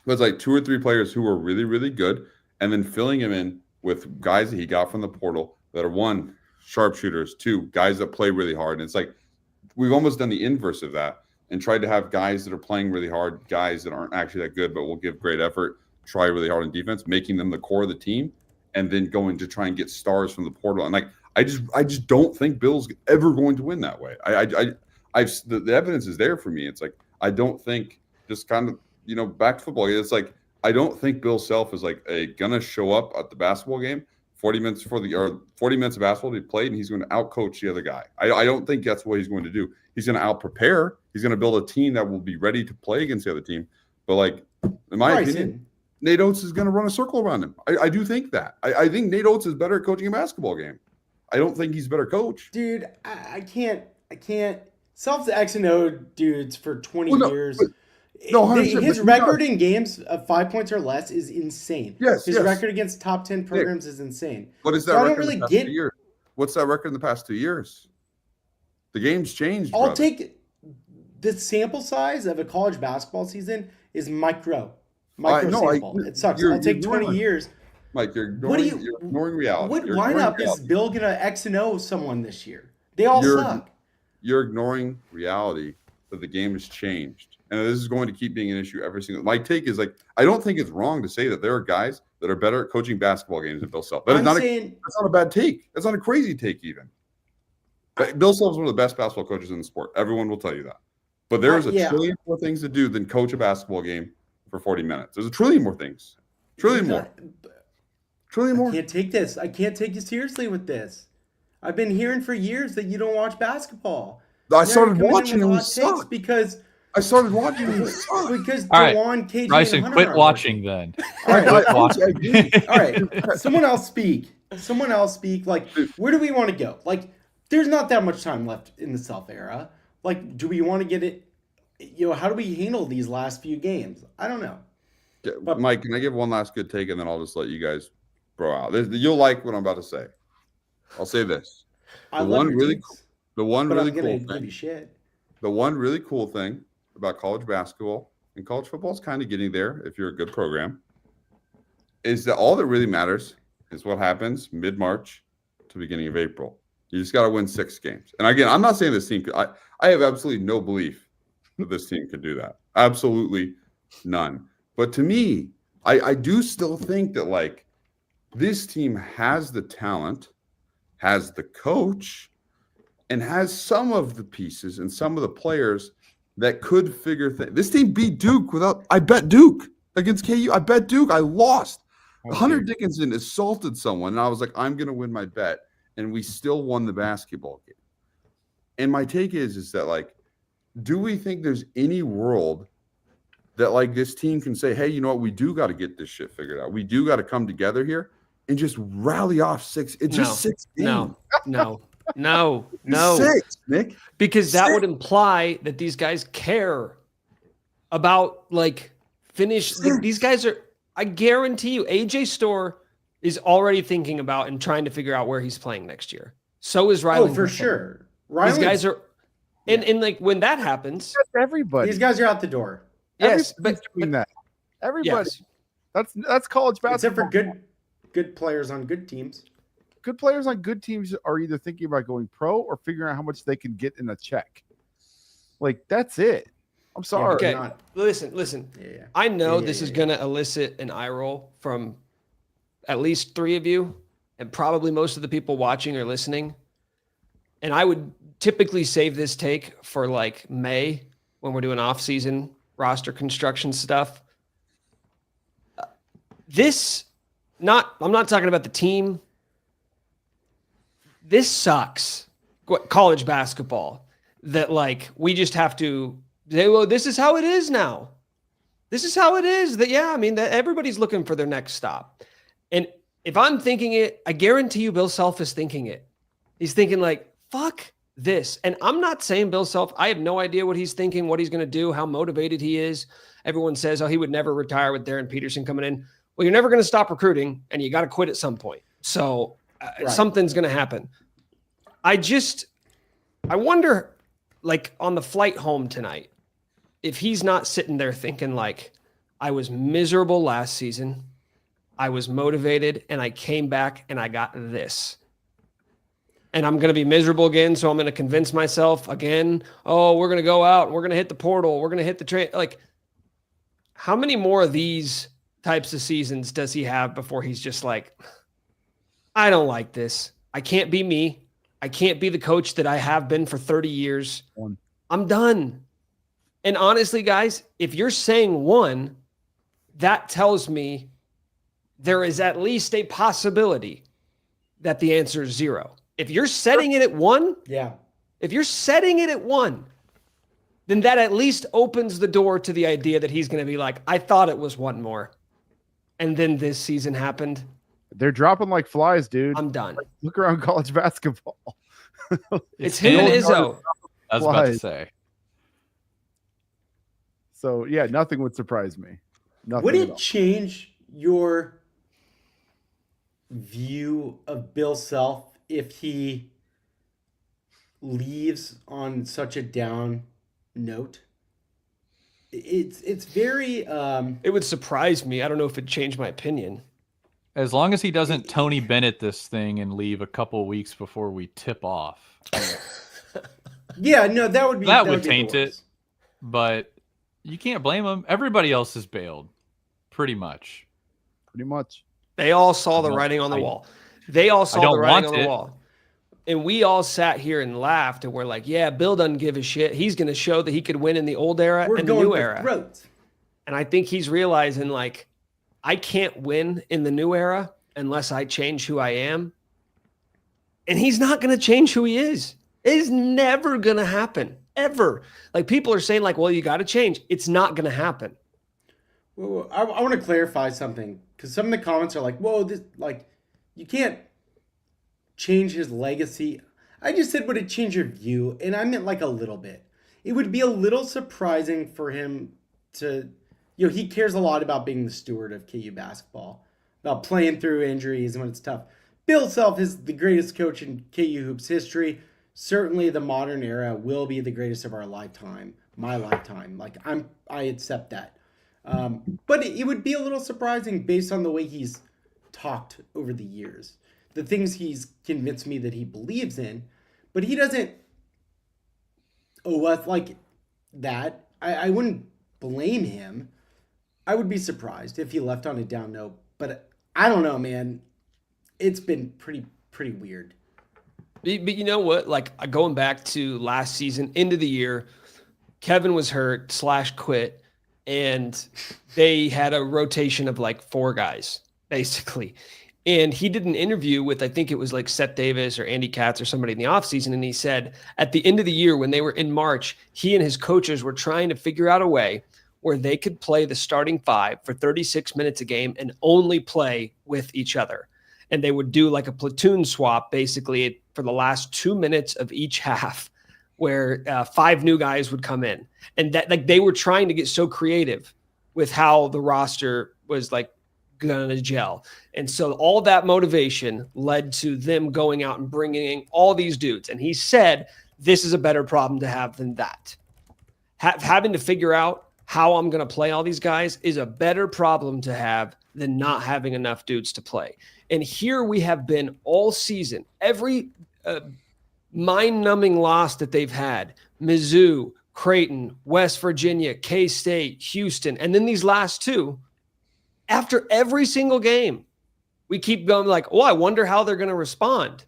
it's like 2 or 3 players who were really, really good, and then filling him in with guys that he got from the portal that are, 1, sharpshooters, 2, guys that play really hard. And it's like, we've almost done the inverse of that and tried to have guys that are playing really hard, guys that aren't actually that good but will give great effort, try really hard in defense, making them the core of the team, and then going to try and get stars from the portal. And, like, I just don't think Bill's ever going to win that way. The evidence is there for me. It's like, I don't think, just kind of, back to football, it's like, I don't think Bill Self is, like, gonna show up at the basketball game 40 minutes of basketball to be played, and he's going to outcoach the other guy. I don't think that's what he's going to do. He's going to out-prepare. He's going to build a team that will be ready to play against the other team. But, like, in my opinion, Nate Oates is going to run a circle around him. I do think that. I think Nate Oates is better at coaching a basketball game. I don't think he's a better coach. Dude, I can't. Self's X and O dudes for 20 years. No, his record in games of 5 points or less is insane. Yes, his record against top 10 programs is insane. What is that? So record I don't really in the past get. 2 years? What's that record in the past 2 years? The game's changed. I'll take the sample size of a college basketball season is micro sample. It sucks. I'll take 20 years. Mike, you're ignoring reality. What lineup is Bill gonna X and O someone this year? They all suck. You're ignoring reality that the game has changed. And this is going to keep being an issue every single. My take is, like, I don't think it's wrong to say that there are guys that are better at coaching basketball games than Bill Self. That's not a bad take. That's not a crazy take even. But Bill Self is one of the best basketball coaches in the sport. Everyone will tell you that. But there's a trillion more things to do than coach a basketball game for 40 minutes. There's a trillion more things. Trillion more. I can't take this. I can't take you seriously with this. I've been hearing for years that you don't watch basketball. I started watching and we suck. Because DeJuan, KJ, Bryson, and quit Hunter watching then. All right, All right. Someone else speak. Like, where do we want to go? Like, there's not that much time left in the Self era. Like, do we want to get it? How do we handle these last few games? I don't know. But Mike, can I give one last good take, and then I'll just let you guys bro out. You'll like what I'm about to say. I'll say this: the one really cool thing about college basketball and college football is kind of getting there if you're a good program, is that all that really matters is what happens mid-March to beginning of April. You just got to win 6 games. And again, I'm not saying this team could, I have absolutely no belief that this team could do that. Absolutely none. But to me, I do still think that, like, this team has the talent, has the coach, and has some of the pieces and some of the players that could figure things. This team beat Duke I bet Duke against KU. I bet Duke. I lost. Okay. Hunter Dickinson assaulted someone, and I was like, I'm going to win my bet. And we still won the basketball game. And my take is that, like, do we think there's any world that like this team can say, hey, you know what? We do got to get this shit figured out. We do got to come together here and just rally off 6. It's just 6 games. No. Six, Nick. Because that would imply that these guys care about like finish. These guys are, I guarantee you, AJ Storr is already thinking about and trying to figure out where he's playing next year. So is Riley. Oh, for sure. These guys are, and like when that happens, everybody. These guys are out the door. Yes, Everybody's doing that. Everybody. yes. That's college basketball. Except for good players on good teams. Good players on good teams are either thinking about going pro or figuring out how much they can get in a check. Like, that's it. I'm sorry. Okay, Not- listen. Yeah. I know this is going to elicit an eye roll from at least 3 of you and probably most of the people watching or listening. And I would typically save this take for like May when we're doing off-season roster construction stuff. I'm not talking about the team. This sucks. College basketball. That like we just have to say, well, this is how it is now. This is how it is. That that everybody's looking for their next stop. And if I'm thinking it, I guarantee you Bill Self is thinking it. He's thinking like, fuck this. And I'm not saying Bill Self, I have no idea what he's thinking, what he's going to do, how motivated he is. Everyone says, oh, he would never retire with Darren Peterson coming in. Well, you're never going to stop recruiting and you got to quit at some point. So something's going to happen. I wonder, like on the flight home tonight, if he's not sitting there thinking like, I was miserable last season, I was motivated, and I came back and I got this. And I'm going to be miserable again, so I'm going to convince myself again, oh, we're going to go out, we're going to hit the portal, we're going to hit the trade. Like, how many more of these types of seasons does he have before he's just like, I don't like this. I can't be me. I can't be the coach that I have been for 30 years. I'm done. And honestly, guys, if you're saying 1, that tells me there is at least a possibility that the answer is 0. If you're setting it at 1, if you're setting it at 1, then that at least opens the door to the idea that he's going to be like, I thought it was 1 more. And then this season happened. They're dropping like flies, dude. I'm done. Look around college basketball. It's him and Izzo. I was about to say. So, yeah, nothing would surprise me. Nothing Would at it all. change your view of Bill Self if he leaves on such a down note? It's very It would surprise me. I don't know if it'd change my opinion. As long as he doesn't Tony Bennett this thing and leave a couple weeks before we tip off. yeah, no, that would be That would be the taint it. worst. But you can't blame him. Everybody else has bailed, pretty much. Pretty much. They all saw the writing on the wall. They all saw the writing on the it. wall. And we all sat here and laughed and we're like, yeah, Bill doesn't give a shit. He's going to show that he could win in the old era We're and the going new for era. throats. And I think he's realizing like, I can't win in the new era unless I change who I am. And he's not going to change who he is. It is never going to happen, ever. Like people are saying like, well, you got to change. It's not going to happen. Well, I want to clarify something because some of the comments are like, whoa, this like you can't change his legacy. I just said, would it change your view? And I meant like a little bit. It would be a little surprising for him to, he cares a lot about being the steward of KU basketball, about playing through injuries and when it's tough. Bill Self is the greatest coach in KU hoops history. Certainly the modern era will be the greatest of our lifetime, my lifetime. Like I accept that. But it would be a little surprising based on the way he's talked over the years. The things he's convinced me that he believes in, but he doesn't owe us like that. I wouldn't blame him. I would be surprised if he left on a down note, but I don't know, man. It's been pretty weird. But you know what? Like going back to last season, end of the year, Kevin was hurt / quit, and they had a rotation of like 4 guys, basically. And he did an interview with, I think it was like Seth Davis or Andy Katz or somebody in the offseason. And he said at the end of the year, when they were in March, he and his coaches were trying to figure out a way where they could play the starting five for 36 minutes a game and only play with each other. And they would do like a platoon swap basically for the last 2 minutes of each half, where 5 new guys would come in. And that, like, they were trying to get so creative with how the roster was like gonna gel. And so all that motivation led to them going out and bringing in all these dudes. And he said, this is a better problem to have than that. Having to figure out how I'm going to play all these guys is a better problem to have than not having enough dudes to play. And here we have been all season, every mind-numbing loss that they've had, Mizzou, Creighton, West Virginia, K-State, Houston, and then these last 2, after every single game, we keep going like, oh, I wonder how they're going to respond.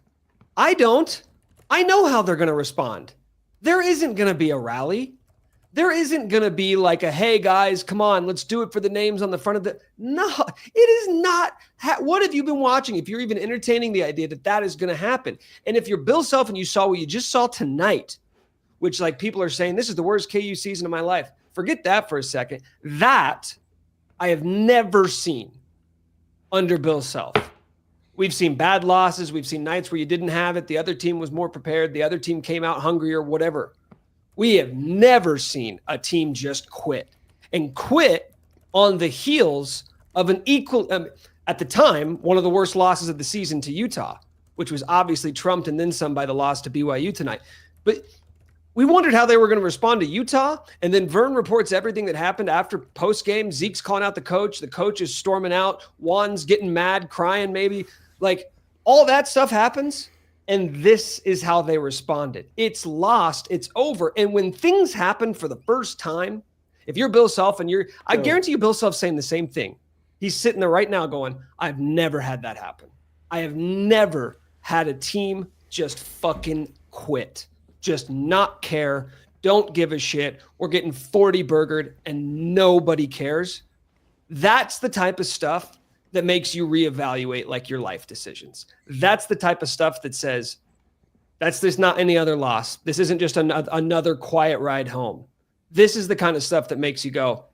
I don't. I know how they're going to respond. There isn't going to be a rally. There isn't going to be like a, hey, guys, come on, let's do it for the names on the front of the. No, it is not. What have you been watching if you're even entertaining the idea that that is going to happen? And if you're Bill Self and you saw what you just saw tonight, which like people are saying, this is the worst KU season of my life. Forget that for a second. That I have never seen under Bill Self. We've seen bad losses. We've seen nights where you didn't have it. The other team was more prepared. The other team came out hungry or whatever. We have never seen a team just quit and quit on the heels of an equal, at the time, one of the worst losses of the season to Utah, which was obviously trumped and then some by the loss to BYU tonight. But we wondered how they were going to respond to Utah. And then Vern reports everything that happened after post-game. Zeke's calling out the coach. The coach is storming out. Juan's getting mad, crying maybe. Like, all that stuff happens. And this is how they responded. It's lost. It's over. And when things happen for the first time, if you're Bill Self and I guarantee you Bill Self's saying the same thing. He's sitting there right now going, I've never had that happen. I have never had a team just fucking quit. Just not care, don't give a shit. We're getting 40 burgered and nobody cares. That's the type of stuff that makes you reevaluate like your life decisions. That's the type of stuff that says, that's just not any other loss. This isn't just another quiet ride home. This is the kind of stuff that makes you go,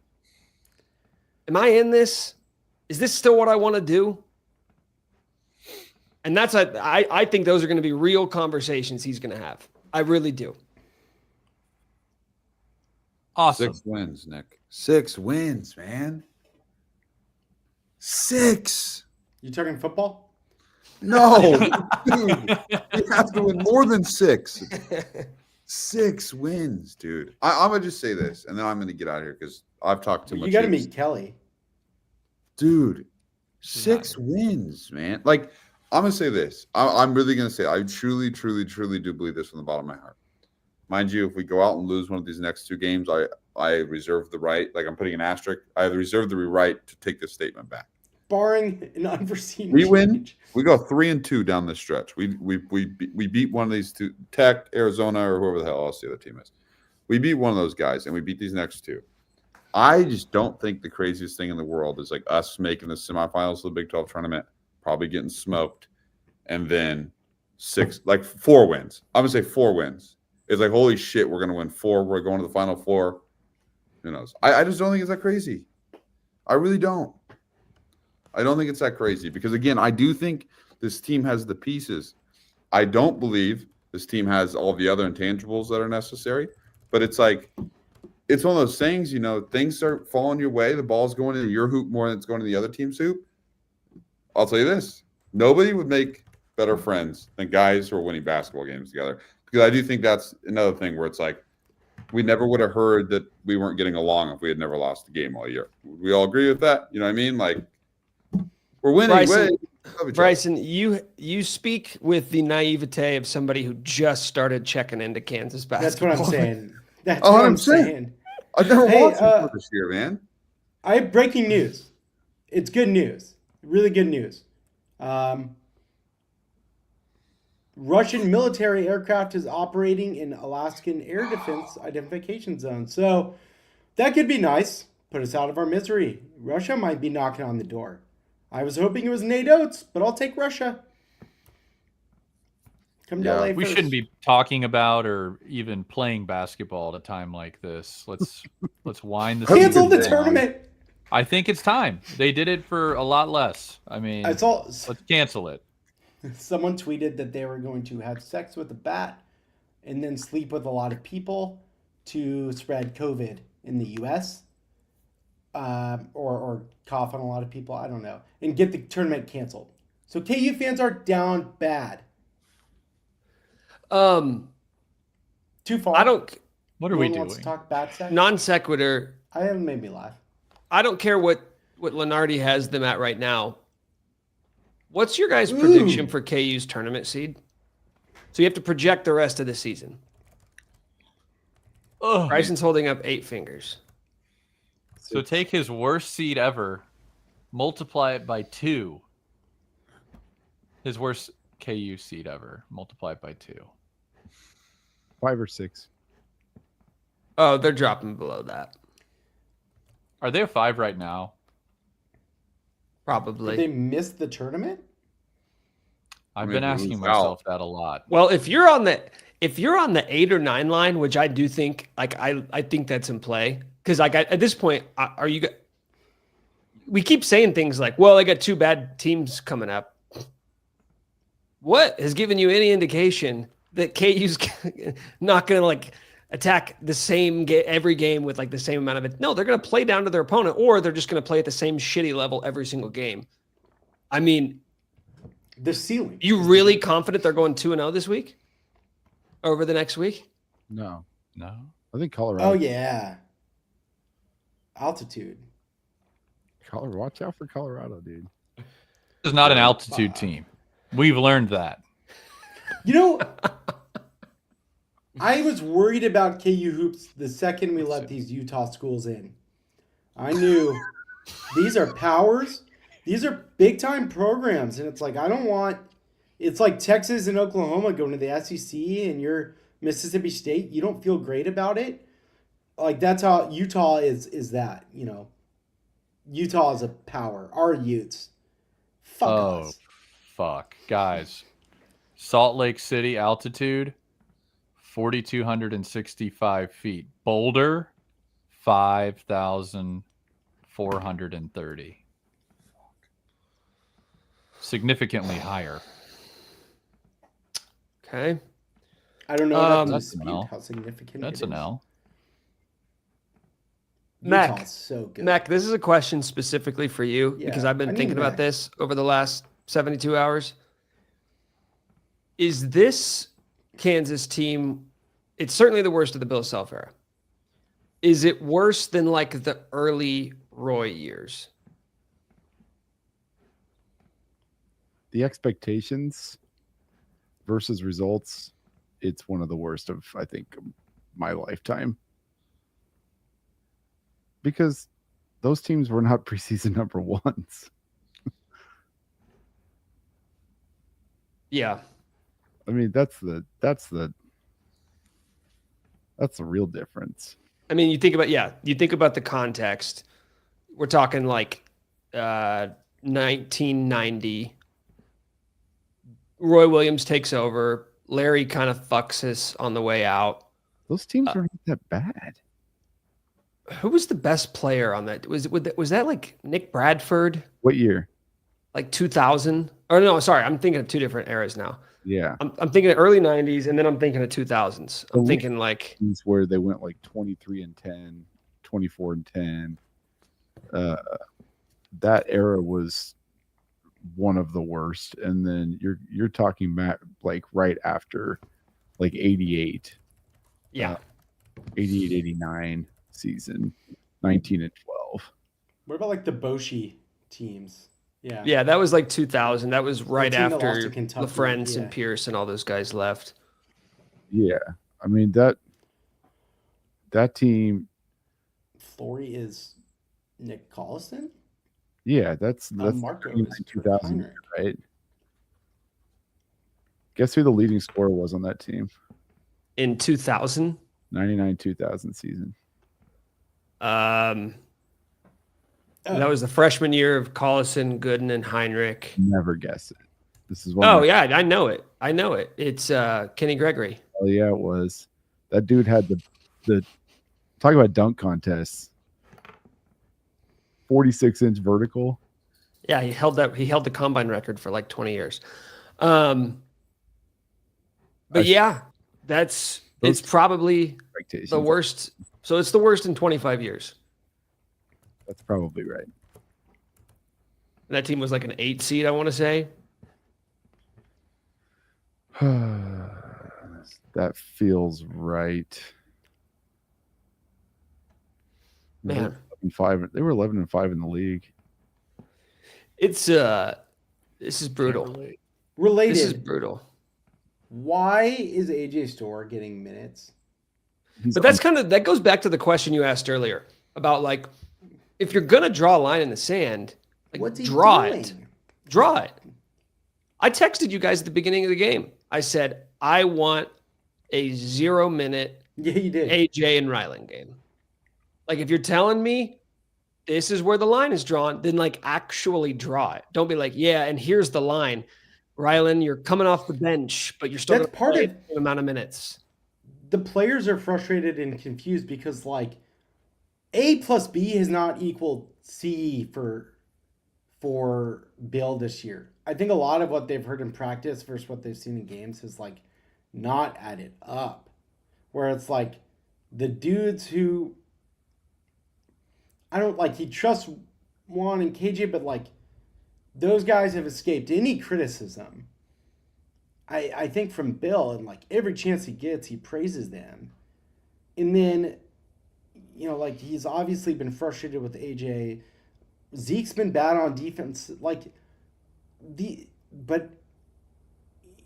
am I in this? Is this still what I want to do? And that's, I think those are going to be real conversations he's going to have. I really do. Awesome. 6 wins, Nick. 6 wins, man. 6. You talking football? No, dude. You have to win more than 6. 6 wins, dude. I'm going to just say this, and then I'm going to get out of here because I've talked too much. You got to meet Kelly. Dude, 6 wins, man. Like, I'm going to say this. I'm really going to say I truly, truly, truly do believe this from the bottom of my heart. Mind you, if we go out and lose one of these next 2 games, I reserve the right, like I'm putting an asterisk, I reserve the right to take this statement back. Barring an unforeseen We change. win. We go 3-2 down the stretch. We beat one of these 2, Tech, Arizona, or whoever the hell else the other team is. We beat one of those guys, and we beat these next 2. I just don't think the craziest thing in the world is like us making the semifinals of the Big 12 tournament, probably getting smoked, and then 4 wins. I'm gonna say 4 wins. It's like, holy shit, we're gonna win 4. We're going to the Final Four. Who knows? I just don't think it's that crazy. I really don't. I don't think it's that crazy because, again, I do think this team has the pieces. I don't believe this team has all the other intangibles that are necessary, but it's like, it's one of those things, things start falling your way. The ball's going into your hoop more than it's going to the other team's hoop. I'll tell you this. Nobody would make better friends than guys who are winning basketball games together. Because I do think that's another thing where it's like, we never would have heard that we weren't getting along if we had never lost a game all year. We all agree with that? You know what I mean? Like, we're winning. Bryson, you speak with the naivete of somebody who just started checking into Kansas basketball. That's what I'm saying. That's what I'm saying. I've never watched it this year, man. I have breaking news. It's good news. Really good news. Russian military aircraft is operating in Alaskan air defense identification zone. So that could be nice. Put us out of our misery. Russia might be knocking on the door. I was hoping it was Nate Oates, but I'll take Russia. Come to Yeah. LA We first. shouldn't be talking about or even playing basketball at a time like this. Let's wind the Cancel season the down. tournament. I think it's time. They did it for a lot less. I mean, I saw let's cancel it. someone tweeted that they were going to have sex with a bat and then sleep with a lot of people to spread COVID in the U.S. Or cough on a lot of people. I don't know, and get the tournament canceled. So KU fans are down bad. Too far. I don't What No are we one wants to doing? talk bat sex. non sequitur. I haven't made me laugh. I don't care what Lenardi has them at right now. What's your guys' prediction for KU's tournament seed? So you have to project the rest of the season. Oh, Bryson's holding up 8 fingers. so take his worst seed ever, multiply it by 2. His worst KU seed ever, multiply it by 2. 5 or 6. Oh, they're dropping below that. Are they a 5 right now? Probably. Did they miss the tournament? I've mean, been asking who's myself that a lot. Well, if you're on the 8 or 9 line, which I do think, like I think that's in play, because like at this point, are you? We keep saying things like, "Well, I got 2 bad teams coming up." What has given you any indication that KU's not going to like attack the same every game with like the same amount of it? No, they're going to play down to their opponent, or they're just going to play at the same shitty level every single game. I mean, The ceiling. you really confident they're going 2-0 this week? Over the next week? No, No. I think Colorado. Oh yeah. Altitude. Colorado. Watch out for Colorado, dude. This is not an Yeah, altitude five. team. We've learned that. You know, I was worried about KU hoops the second we let these Utah schools in. I knew these are powers. These are big time programs, and it's like I don't want. It's like Texas and Oklahoma going to the SEC, and you're Mississippi State. You don't feel great about it. Like that's how Utah is. That you know, Utah is a power. Our Utes. Fuck us. Fuck. Guys, Salt Lake City altitude, 4,265 feet. Boulder, 5,430. Significantly higher. Okay. I don't know enough to That's an dispute L. how significant That's it an is. L. Mac. Utah's so good. Mac, this is a question specifically for you because Yeah, I've I been need thinking about Mac. this over the last 72 hours. Is this Kansas team, it's certainly the worst of the Bill Self era. Is it worse than like the early Roy years? The expectations versus results, it's one of the worst of, I think, my lifetime. Because those teams were not preseason number ones. Yeah. I mean, that's the real difference. I mean, you think about the context. We're talking like 1990. Roy Williams takes over. Larry kind of fucks us on the way out. Those teams were not that bad. Who was the best player on that? Was that like Nick Bradford? What year? Like 2000? Or no, sorry, I'm thinking of 2 different eras now. Yeah. I'm thinking of early 90s, and then I'm thinking of 2000s. I'm The thinking like where they went like 23-10, 24-10. That era was one of the worst. And then you're talking Matt like right after like 88. yeah. 88, 89 season, 19 and 12. What about like the Boshi teams? Yeah. Yeah, that was like 2000. That was right team that lost after to Kentucky, LaFrance yeah. and Pierce and all those guys left. Yeah. I mean that team, Flory is Nick Collison? yeah, that's Marco is 2000, Heinrich. right? Guess who the leading scorer was on that team? In 2000, 99-2000 season. that was the freshman year of Collison, Gooden, and Heinrich. Never guess it. This is one. Oh yeah, I know it. It's Kenny Gregory. Oh yeah, it was. That dude had the talk about dunk contests. 46-inch vertical. Yeah, he held the combine record for like 20 years. But yeah, it's probably the worst. So it's the worst in 25 years. That's probably right. And that team was like an 8 seed, I want to say. That feels right. Man, 5. They were 11-5 in the league. It's this is brutal. Related. This is brutal. Why is AJ Storr getting minutes? But that goes back to the question you asked earlier about like if you're gonna draw a line in the sand, like What's he draw doing? it. Draw it. I texted you guys at the beginning of the game. I said I want a 0-minute Yeah, you did. AJ and Rylan game. Like if you're telling me this is where the line is drawn, then like actually draw it. Don't be like, yeah, and here's the line. Rylan, you're coming off the bench, but you're still That's gonna part play of the same amount of minutes. the players are frustrated and confused because like A plus B has not equaled C for Bill this year. I think a lot of what they've heard in practice versus what they've seen in games has like not added up. Where it's like the dudes who I don't like he trusts Juan and KJ, but like those guys have escaped any criticism. I think from Bill, and like every chance he gets, he praises them. And then, you know, like he's obviously been frustrated with AJ. Zeke's been bad on defense. But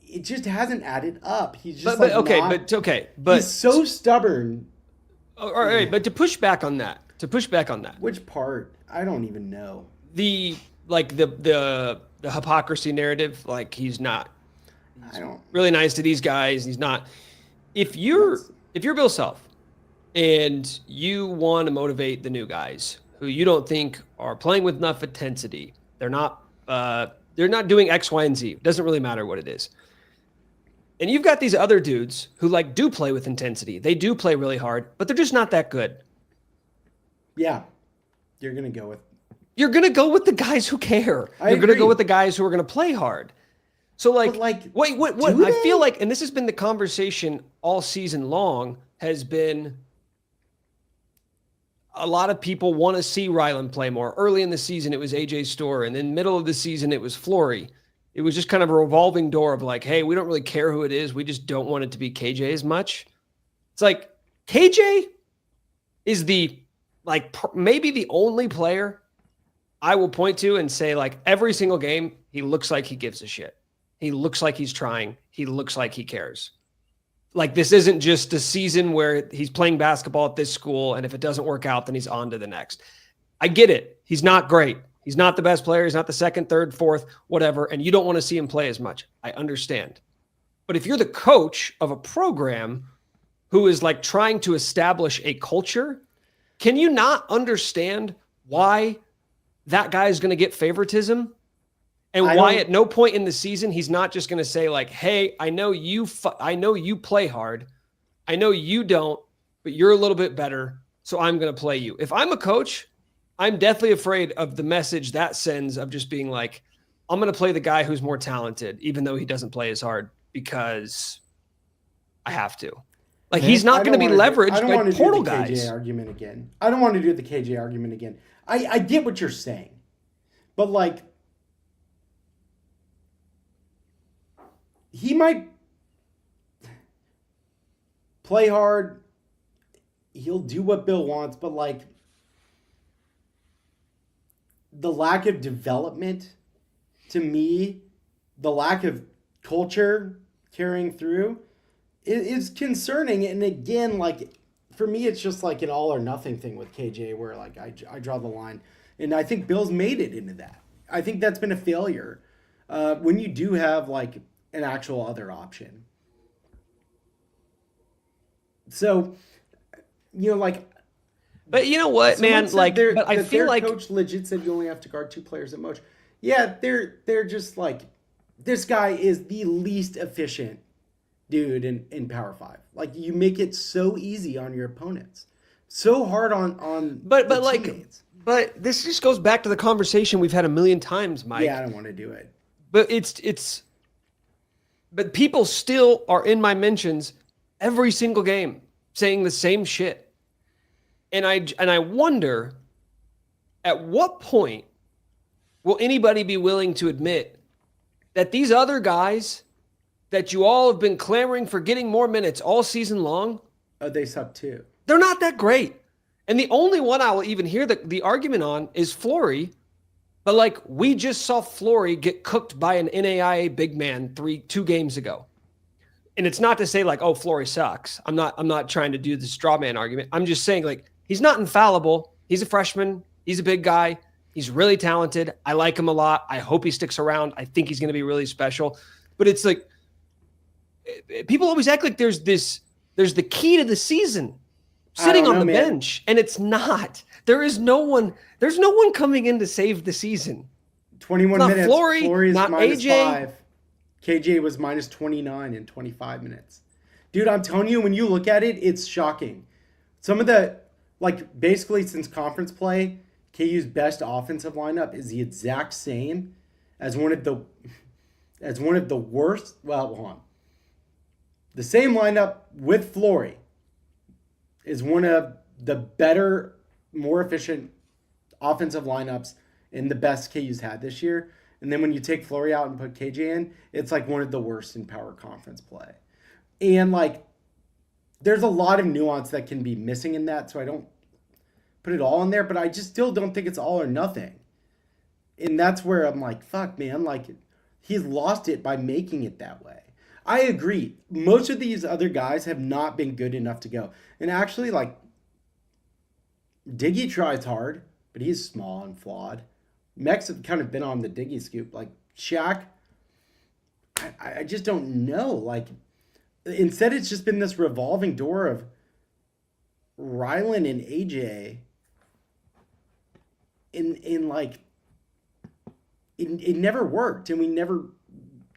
it just hasn't added up. He's just But he's so stubborn. All right, but to push back on that. Which part? I don't even know. The hypocrisy narrative, like he's not. I don't Really nice to these guys. He's not. If you're Bill Self and you want to motivate the new guys who you don't think are playing with enough intensity, they're not doing X, Y, and Z. It doesn't really matter what it is. And you've got these other dudes who like do play with intensity. They do play really hard, but they're just not that good. Yeah. You're gonna go with the guys who care. You're gonna go with the guys who are gonna play hard. So what? I feel like, and this has been the conversation all season long, has been a lot of people want to see Rylan play more. Early in the season, it was AJ Storr, and then middle of the season, it was Flory. It was just kind of a revolving door of like, hey, we don't really care who it is. We just don't want it to be KJ as much. It's like KJ is maybe the only player I will point to and say like every single game, he looks like he gives a shit. He looks like he's trying. He looks like he cares. Like this isn't just a season where he's playing basketball at this school, and if it doesn't work out, then he's on to the next. I get it. He's not great. He's not the best player. He's not the second, third, fourth, whatever, and you don't want to see him play as much. I understand. But if you're the coach of a program who is like trying to establish a culture, can you not understand why that guy is going to get favoritism? And why at no point in the season he's not just going to say like, "Hey, I know you play hard. I know you don't, but you're a little bit better, so I'm going to play you." If I'm a coach, I'm deathly afraid of the message that sends of just being like, "I'm going to play the guy who's more talented even though he doesn't play as hard because I have to." Like he's not going to be leveraged by portal guys. I don't want to do the KJ argument again. I get what you're saying. But like he might play hard. He'll do what Bill wants, but like the lack of development to me, the lack of culture carrying through is concerning. And again, like for me, it's just like an all or nothing thing with KJ where like I draw the line. And I think Bill's made it into that. I think that's been a failure when you do have like an actual other option. So, you know, like, but you know what, man? Like, but I feel like coach legit said you only have to guard 2 players at most. Yeah, they're just like this guy is the least efficient dude in Power 5. Like, you make it so easy on your opponents. So hard on But the like, teammates. but this just goes back to the conversation we've had a million times, Mike. Yeah, I don't want to do it. But but people still are in my mentions every single game saying the same shit. And I wonder, at what point will anybody be willing to admit that these other guys that you all have been clamoring for getting more minutes all season long, Oh, they suck too. they're not that great. And the only one I will even hear the argument on is Flory. But like, we just saw Flory get cooked by an NAIA big man 2 games ago. And it's not to say like, oh, Flory sucks. I'm not trying to do the straw man argument. I'm just saying, like, he's not infallible. He's a freshman. He's a big guy. He's really talented. I like him a lot. I hope he sticks around. I think he's going to be really special. But it's like, people always act like there's the key to the season sitting on the bench, and it's not. There's no one coming in to save the season. 21 not minutes. Flory, is not minus AJ. 5. KJ was minus 29 in 25 minutes. Dude, I'm telling you, when you look at it, it's shocking. Some of the, like, basically since conference play, KU's best offensive lineup is the exact same as one of the worst. Well, hold on. The same lineup with Flory is one of the better, more efficient offensive lineups and the best KU's had this year. And then when you take Flory out and put KJ in, it's like one of the worst in power conference play. And like, there's a lot of nuance that can be missing in that, so I don't put it all in there, but I just still don't think it's all or nothing. And that's where I'm like, fuck, man, like, he's lost it by making it that way. I agree. Most of these other guys have not been good enough to go. And actually, like, Diggy tries hard, but he's small and flawed. Mex have kind of been on the Diggy scoop. Like, Shaq, I just don't know. Like, instead, it's just been this revolving door of Rylan and AJ. In like, it never worked. And we never,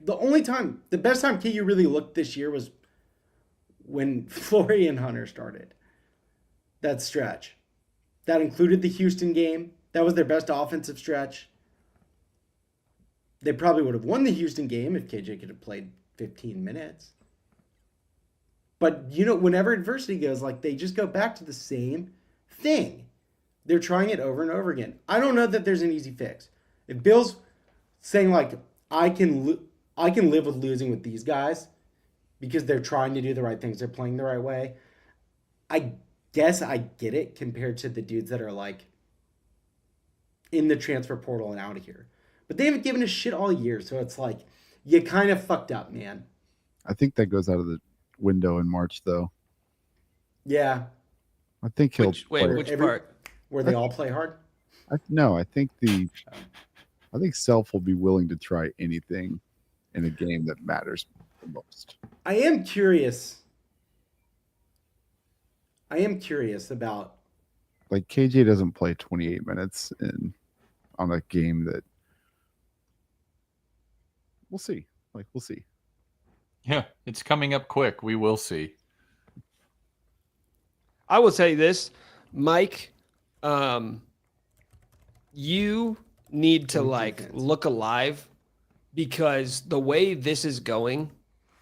the best time KU really looked this year was when Flory and Hunter started. That stretch. That included the Houston game. That was their best offensive stretch. They probably would have won the Houston game if KJ could have played 15 minutes. But, you know, whenever adversity goes, like, they just go back to the same thing. They're trying it over and over again. I don't know that there's an easy fix. If Bill's saying, like, I can live with losing with these guys because they're trying to do the right things, they're playing the right way, I guess I get it compared to the dudes that are, like, in the transfer portal and out of here. But they haven't given a shit all year, so it's like, you kind of fucked up, man. I think that goes out of the window in March, though. Yeah. I think he'll Which part? Where they all play hard? I think Self will be willing to try anything in a game that matters the most. I am curious about, like, KJ doesn't play 28 minutes on a game that we'll see. We'll see. Yeah, it's coming up quick. We will see. I will say this, Mike, you need to look alive, because the way this is going,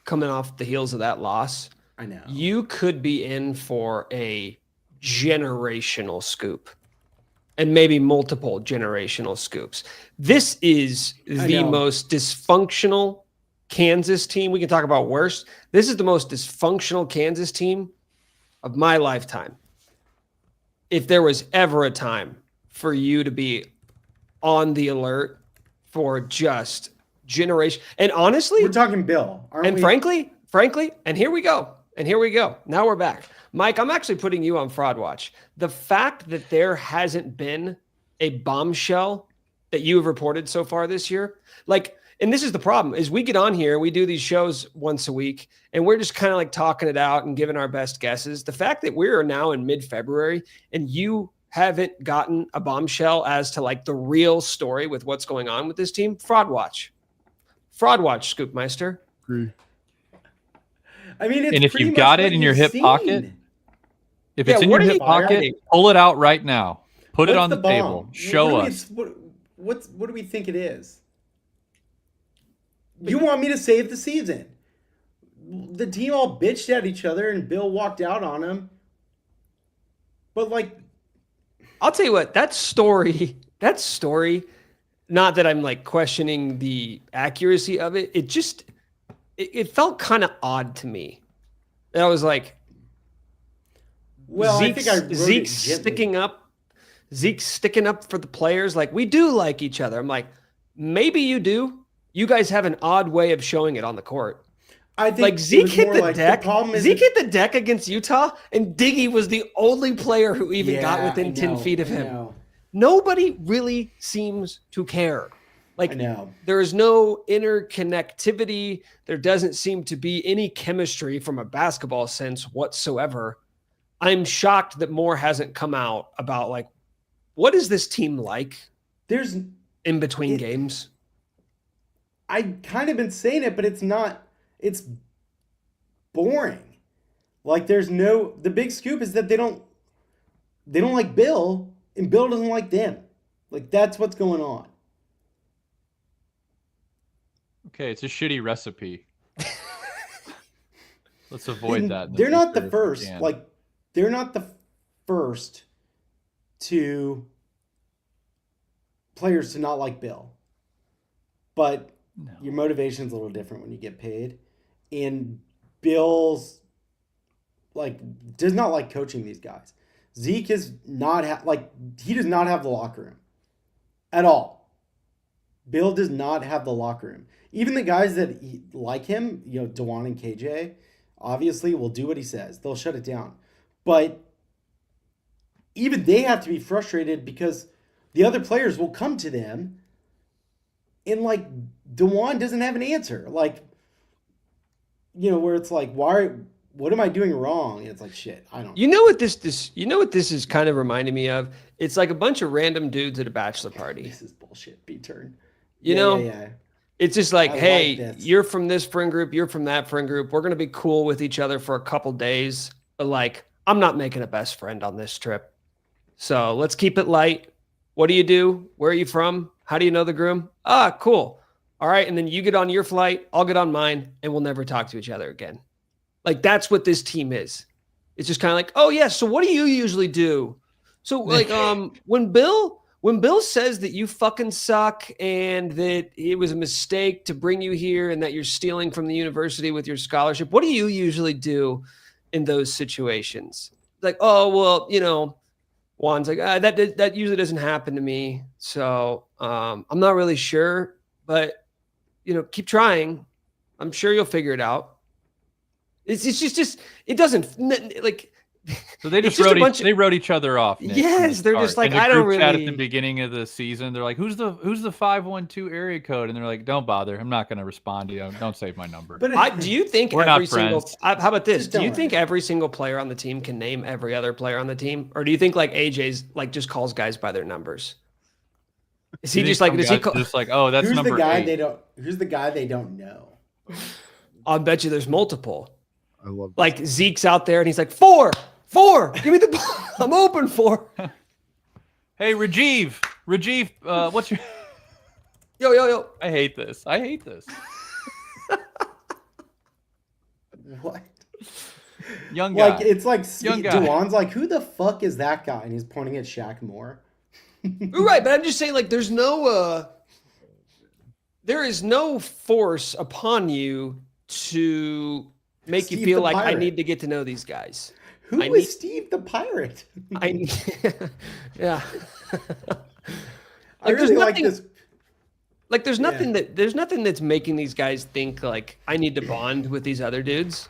coming off the heels of that loss, I know, you could be in for a generational scoop, and maybe multiple generational scoops. This is the most dysfunctional Kansas team. We can talk about worse. This is the most dysfunctional Kansas team of my lifetime. If there was ever a time for you to be on the alert for just generation, and honestly, we're talking Bill, aren't we? Frankly, and here we go. Now we're back. Mike, I'm actually putting you on fraud watch. The fact that there hasn't been a bombshell that you have reported so far this year, like, and this is the problem, is we get on here, we do these shows once a week, and we're just kind of like talking it out and giving our best guesses. The fact that we are now in mid-February and you haven't gotten a bombshell as to like the real story with what's going on with this team, fraud watch. Fraud watch, Scoopmeister. Agree. I mean, it's And if pretty you've much got what it in your you've hip pocket, seen. if Yeah, it's in what your are hip you pocket, hiding? pull it out right now. Put it What's on the table. bomb? Show What do us. what do we think it is? You want me to save the season? The team all bitched at each other, and Bill walked out on him. But like, I'll tell you what, that story, not that I'm like questioning the accuracy of it, it felt kind of odd to me. And I was like, well, I think I wrote Zeke's it gently. Zeke's sticking up for the players. Like, we do like each other. I'm like, maybe you do. You guys have an odd way of showing it on the court. I think Like it Zeke was hit more the like deck. problem is Zeke hit the deck against Utah, and Diggy was the only player who even got Yeah, within I 10 know, feet of I him. know. Nobody really seems to care. Like, I know. there is no interconnectivity. There doesn't seem to be any chemistry from a basketball sense whatsoever. I'm shocked that more hasn't come out about, like, what is this team like There's in between It- games? I kind of been saying it, but it's not. It's boring. Like the big scoop is that they don't like Bill, and Bill doesn't like them. Like that's what's going on. Okay, it's a shitty recipe. Let's avoid And that. In they're not the future if we first. can. Like they're not the first to players to not like Bill. But No. your motivation's a little different when you get paid. And Bill's like does not like coaching these guys. Zeke is not he does not have the locker room at all. Bill does not have the locker room. Even the guys that like him, Dewan and KJ, obviously will do what he says. They'll shut it down. But even they have to be frustrated because the other players will come to them and like Dewan doesn't have an answer. Like, where it's like, what am I doing wrong? And it's like, shit, I don't know. You know what this is kind of reminding me of? It's like a bunch of random dudes at a bachelor party. This is bullshit, B-turn. Yeah. It's just like, I hey, like this. you're from this friend group, you're from that friend group. We're going to be cool with each other for a couple days. But like, I'm not making a best friend on this trip. So let's keep it light. What do you do? Where are you from? How do you know the groom? Ah, cool. All right. And then you get on your flight, I'll get on mine, and we'll never talk to each other again. Like, that's what this team is. It's just kind of like, oh yeah, so what do you usually do? So like, when Bill says that you fucking suck and that it was a mistake to bring you here and that you're stealing from the university with your scholarship, what do you usually do in those situations? Like, oh, well, Juan's like, that usually doesn't happen to me. So I'm not really sure, but keep trying. I'm sure you'll figure it out. It's just it doesn't like. So they just wrote each other off. Nick, yes, they're just like, in the I don't group chat really. at the beginning of the season, they're like, who's the 512 area code? And they're like, don't bother. I'm not going to respond to you. Don't save my number. But Do you think We're every not single? friends. How about this? Just Do you don't think worry. every single player on the team can name every other player on the team, or do you think like AJ's like just calls guys by their numbers? Is he You just think like? Does some he? guy's just like, oh, that's who's number the guy 8. Who's the guy they don't know? I'll bet you there's multiple. I love this. Like Zeke's out there and he's like, four, give me the ball. I'm open for. Hey, Rajiv, what's your? Yo. I hate this. What? Young guy. Like it's like Young guy. Dewan's like, who the fuck is that guy? And he's pointing at Shaq Moore. Right, but I'm just saying, like, there is no force upon you to make you Steve feel the like I Pirate. need to get to know these guys. Who I is need- Steve the Pirate? Yeah. I really like this. Like, there's nothing that's making these guys think like I need to bond with these other dudes,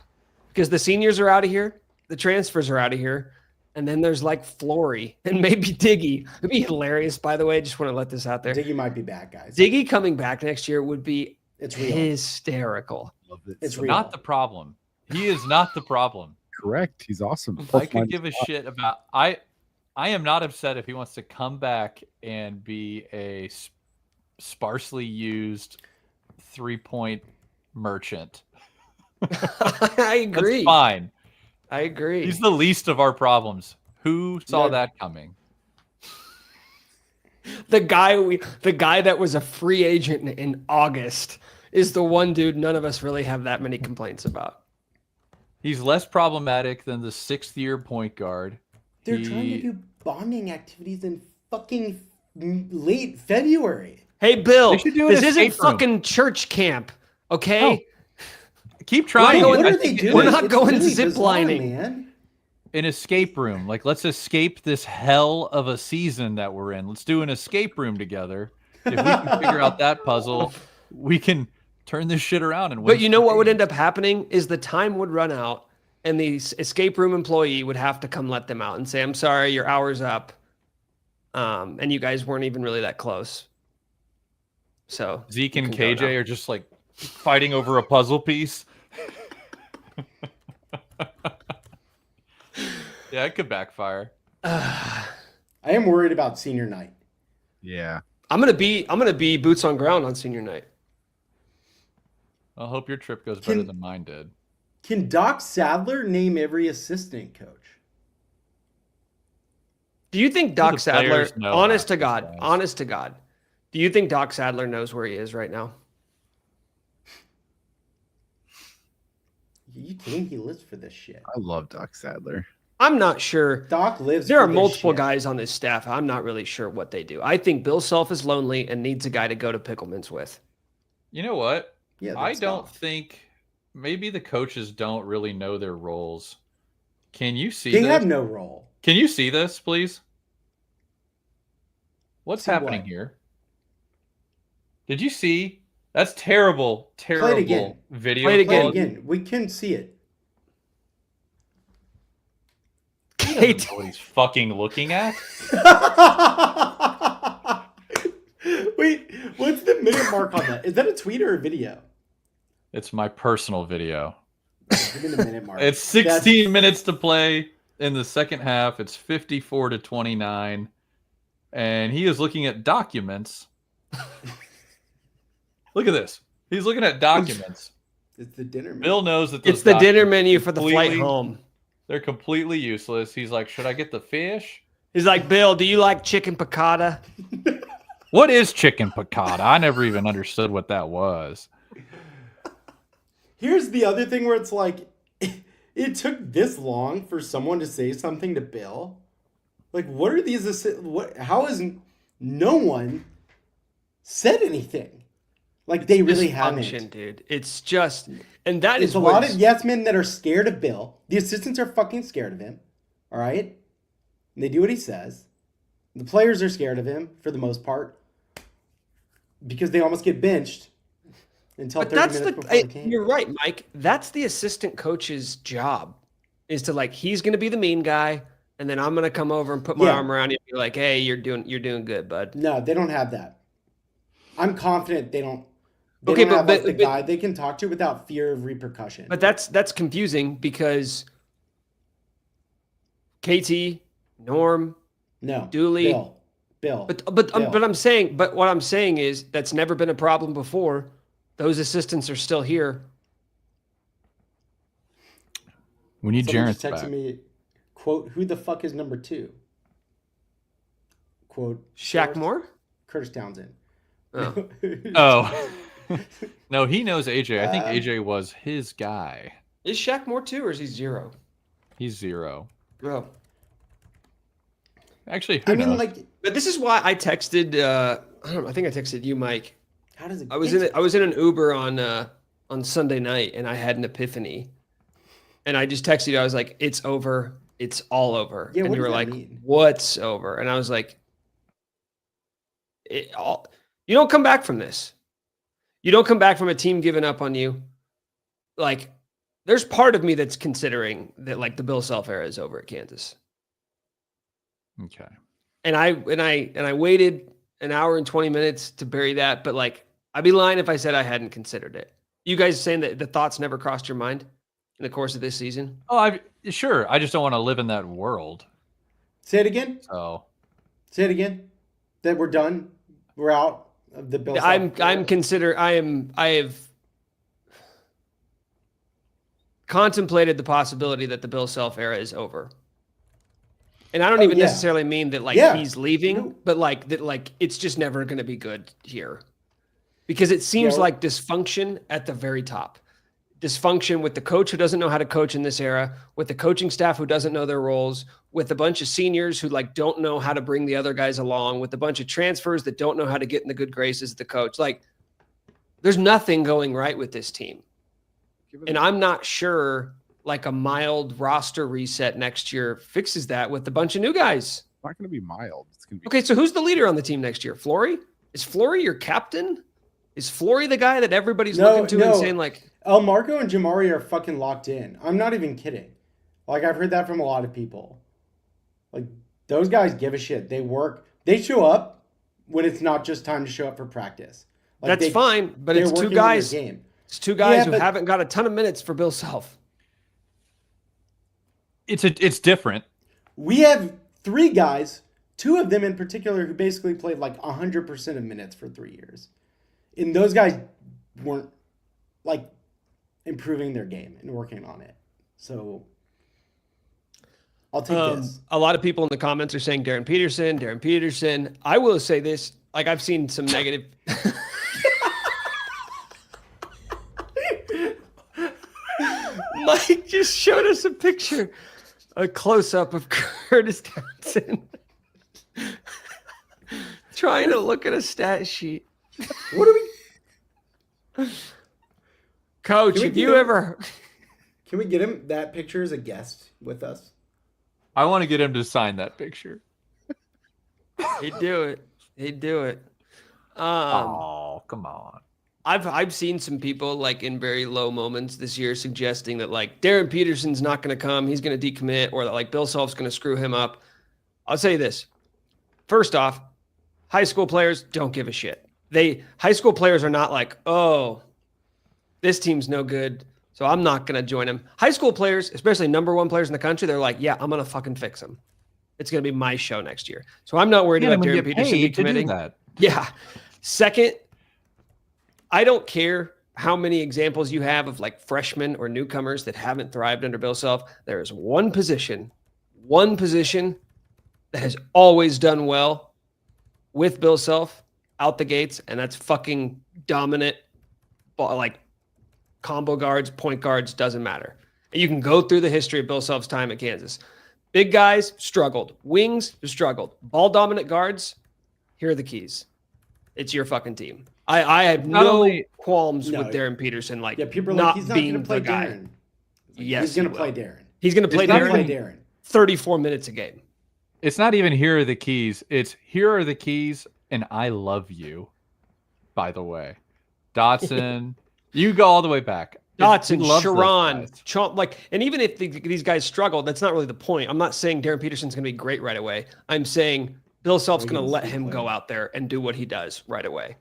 because the seniors are out of here, the transfers are out of here, and then there's like Flory and maybe Diggy. It'd be hilarious, by the way. Just want to let this out there. Diggy might be back, guys. Diggy coming back next year would be It's real. hysterical. Love it. It's So real. Not the problem. He is not the problem. correct. He's awesome. I Plus could minus give a five. shit about. I am not upset if he wants to come back and be a sparsely used 3-point merchant. I agree. That's fine. I agree. He's the least of our problems. Who saw No. that coming? The guy that was a free agent in August is the one dude none of us really have that many complaints about. He's less problematic than the 6th-year point guard. They're trying to do bonding activities in fucking late February. Hey, Bill, They should do an this isn't escape room. fucking church camp, okay? Keep trying. going- What I are they think doing? we're not It's going really zip bizarre, lining. man. An escape room. Like, let's escape this hell of a season that we're in. Let's do an escape room together. If we can figure out that puzzle, we can turn this shit around and win. But you know what would end up happening is the time would run out and the escape room employee would have to come let them out and say, I'm sorry, your hour's up. And you guys weren't even really that close. So Zeke you and can go KJ now. are just like fighting over a puzzle piece. Yeah, it could backfire. I am worried about senior night. Yeah. I'm gonna be boots on ground on senior night. I hope your trip goes better Can- than mine did. Can Doc Sadler name every assistant coach? Do you think Doc the Sadler, players know honest half to God, these guys. honest to God, do you think Doc Sadler knows where he is right now? Are you kidding? He lives for this shit. I love Doc Sadler. I'm not sure. Doc lives There for are this multiple shit. guys on this staff. I'm not really sure what they do. I think Bill Self is lonely and needs a guy to go to Pickleman's with. You know what? Yeah, I that's don't Doc. think maybe the coaches don't really know their roles. Can you see They this? have no role. Can you see this, please? What's See happening what? here? Did you see? That's terrible, terrible again. video. Play it Play it quality. again. We can see it. He doesn't Kate, know what he's fucking looking at. Wait, what's the minute mark on that? Is that a tweet or a video? It's my personal video. Give me the minute mark. It's 16 minutes to play in the second half. It's 54-29. And he is looking at documents. Look at this. He's looking at documents. It's the dinner. Minute. Bill knows that those it's the dinner documents menu for the flight completely- home. They're completely useless. He's like, should I get the fish? He's like, Bill, do you like chicken piccata? What is chicken piccata? I never even understood what that was. Here's the other thing where it's like, it took this long for someone to say something to Bill. Like, what are these? How has no one said anything? Like they really Dysfunction, haven't. dude. It's just, and that It's is a lot what's- of yes men that are scared of Bill. The assistants are fucking scared of him. All right, and they do what he says. The players are scared of him for the most part because they almost get benched until But 30 that's minutes before the game. you're right, Mike. That's the assistant coach's job, is to like he's gonna be the mean guy, and then I'm gonna come over and put my Yeah. arm around you and be like, hey, you're doing good, bud. No, they don't have that. I'm confident they don't. They Okay, don't have but- like, the but- guy they can talk to without fear of repercussion. But that's confusing because KT, Norm, no, Dooley- Bill. but Bill. what I'm saying is that's never been a problem before. Those assistants are still here. We need Someone Jarrett's just texted back. me, quote, "Who the fuck is number 2?" Quote, Shaq source, Moore? Curtis Townsend. Oh. Oh. No, he knows AJ. I think Uh, AJ was his guy. Is Shaq Moore 2 or is he 0? He's 0. Oh. Actually, who I mean, knows? like, But this is why I texted I don't know, I think I texted you, Mike. how does it? I was in an Uber on Sunday night and I had an epiphany. And I just texted you. I was like, "It's over. It's all over." Yeah, and what you were does that like, mean? "What's over?" And I was like, you don't come back from this. You don't come back from a team giving up on you. Like, there's part of me that's considering that like the Bill Self era is over at Kansas. Okay. And I waited an hour and 20 minutes to bury that, but like I'd be lying if I said I hadn't considered it. You guys saying that the thoughts never crossed your mind in the course of this season? Oh, sure. I just don't want to live in that world. Say it again. So Say it again. That we're done. We're out. of the Bill. I have contemplated the possibility that the Bill Self era is over. And I don't even necessarily mean that he's leaving, but that it's just never going to be good here. Because it seems like dysfunction at the very top. Dysfunction with the coach who doesn't know how to coach in this era, with the coaching staff who doesn't know their roles, with a bunch of seniors who don't know how to bring the other guys along, with a bunch of transfers that don't know how to get in the good graces of the coach. There's nothing going right with this team. And I'm not sure a mild roster reset next year fixes that with a bunch of new guys. It's not going to be mild. It's going to be okay. So who's the leader on the team next year? Flory? Is Flory your captain? Is Flory the guy that everybody's looking to and saying El Marco and Jamari are fucking locked in? I'm not even kidding. I've heard that from a lot of people. Those guys give a shit. They work. They show up when it's not just time to show up for practice. That's fine, but it's two guys. It's two guys who haven't got a ton of minutes for Bill Self. It's different. We have 3 guys, 2 of them in particular, who basically played 100% of minutes for 3 years. And those guys weren't improving their game and working on it. So I'll take this. A lot of people in the comments are saying Darren Peterson. I will say this, I've seen some negative. Mike just showed us a close-up of Curtis Townsend trying to look at a stat sheet. What are we? Coach, have you ever... Can we get him that picture as a guest with us? I want to get him to sign that picture. He'd do it. Oh, come on. I've seen some people in very low moments this year suggesting that Darren Peterson's not going to come, he's going to decommit, or that Bill Self's going to screw him up. I'll say this. First off, high school players don't give a shit. High school players are not oh, this team's no good, so I'm not going to join him. High school players, especially number 1 players in the country, they're yeah, I'm going to fucking fix him. It's going to be my show next year. So I'm not worried about Darren Peterson decommitting. That. Yeah. Second, I don't care how many examples you have of freshmen or newcomers that haven't thrived under Bill Self. There is one position that has always done well with Bill Self out the gates, and that's fucking dominant, combo guards, point guards, doesn't matter. And you can go through the history of Bill Self's time at Kansas. Big guys struggled. Wings struggled. Ball dominant guards, here are the keys. It's your fucking team. I have no qualms with Darren Peterson. People are not he's not being going to play the guy. Darren. Yes, he's going to play Darren. He's going to play Darren. 34 minutes a game. It's not even here are the keys. It's here are the keys, and I love you. By the way, Dotson, you go all the way back. Dotson, Sharon, Chomp, and even if these guys struggle, that's not really the point. I'm not saying Darren Peterson's going to be great right away. I'm saying Bill Self's going to let him go out there and do what he does right away.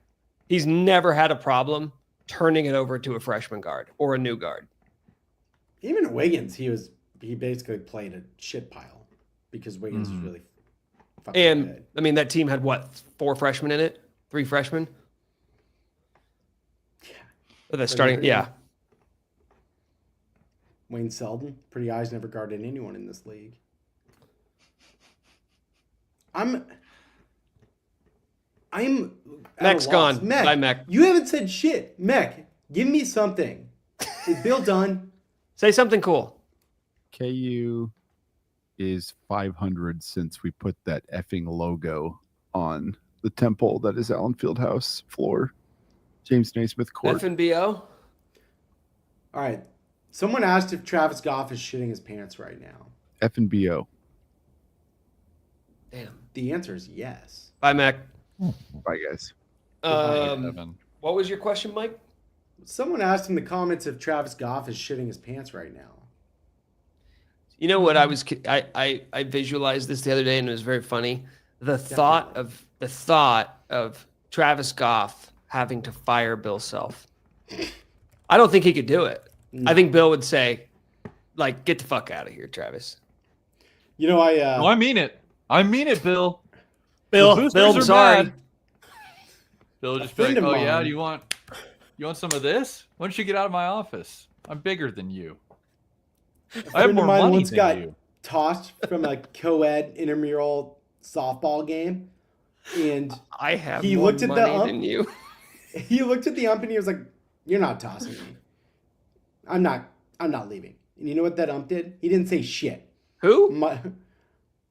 He's never had a problem turning it over to a freshman guard or a new guard. Even at Wiggins, he basically played a shit pile because Wiggins was really fucking good. I mean, that team had 4 freshmen in it? 3 freshmen? Yeah. That's starting, yeah. Wayne Selden, pretty eyes never guarded anyone in this league. Mech's gone. Mech, bye, Mech. you haven't said shit. Mech, give me something. Is Bill done? Say something cool. KU is 500 since we put that effing logo on the temple that is Allen Fieldhouse floor. James Naismith Court. FNBO? All right. Someone asked if Travis Goff is shitting his pants right now. FNBO. Damn. The answer is yes. Bye, Mech. Bye, guys. What was your question, Mike? Someone asked in the comments if Travis Goff is shitting his pants right now. You know what? I visualized this the other day and it was very funny. The thought of Travis Goff having to fire Bill Self. I don't think he could do it. No. I think Bill would say, get the fuck out of here, Travis. You know, No, I mean it. I mean it, Bill. Bill, I'm sorry. They'll A just be like, friend of "Oh yeah, mine- do you want some of this? Why don't you get out of my office? I'm bigger than you. I have friend of more mine money once than got you." tossed from a co-ed intramural softball game, and I have he more looked at the money ump. than you. He looked at the ump and he was like, "You're not tossing me. I'm not leaving." And you know what that ump did? He didn't say shit. Who?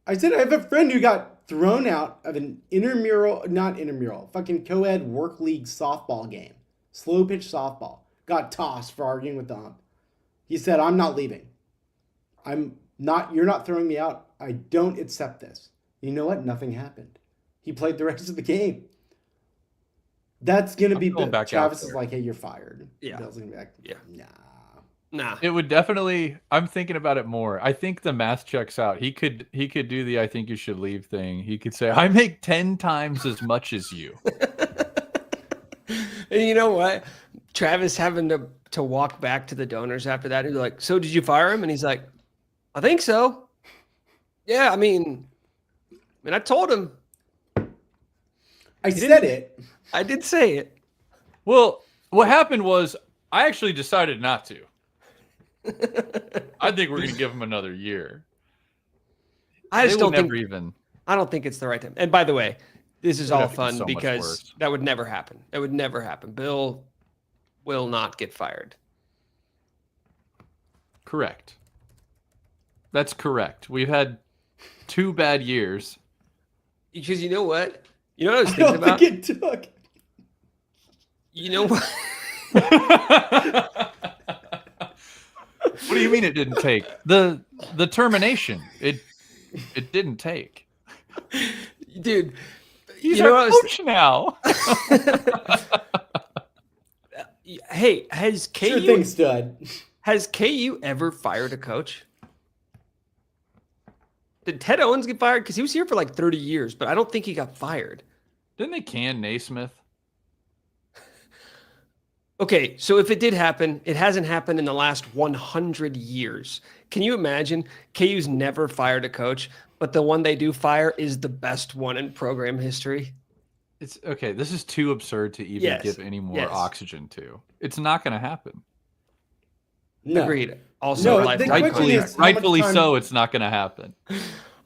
I said I have a friend who got thrown out of an not intramural, fucking co-ed work league softball game, slow pitch softball. Got tossed for arguing with the ump. He said, "I'm not leaving. You're not throwing me out. I don't accept this." You know what? Nothing happened. He played the rest of the game. That's gonna be going back out Travis is there. like, "Hey, you're fired." Yeah. Bill's gonna be like, Yeah. Nah. It would definitely. I'm thinking about it more. I think the math checks out. He could do the "I think you should leave" thing. He could say, "I make 10 times as much as you." And you know what? Travis having to walk back to the donors after that. He's like, "So did you fire him?" And he's like, "I think so. Yeah, I mean, I told him. I said it. I did say it." Well, what happened was I actually decided not to. I think we're going to give him another year. I just They would don't think. never even. I don't think it's the right time. And by the way, this is It would all have to be fun so much because worse. that would never happen. It would never happen. Bill will not get fired. Correct. That's correct. We've had 2 bad years. Because you know what? You know what I was I thinking don't about? think it took. You know what? What do you mean it didn't take? The termination. It didn't take. Dude, He's you know our what I was coach now. Hey, has Sure thing, stud. KU ever fired a coach? Did Ted Owens get fired? Because he was here for like 30 years, but I don't think he got fired. Didn't they can Naismith? Okay, so if it did happen, it hasn't happened in the last 100 years. Can you imagine? KU's never fired a coach, but the one they do fire is the best one in program history. It's okay. This is too absurd to even Yes, give any more yes. oxygen to. It's not going to happen. No. Agreed. Also, No, the lifetime question Rightfully, is, contract. how much rightfully time- so. It's not going to happen.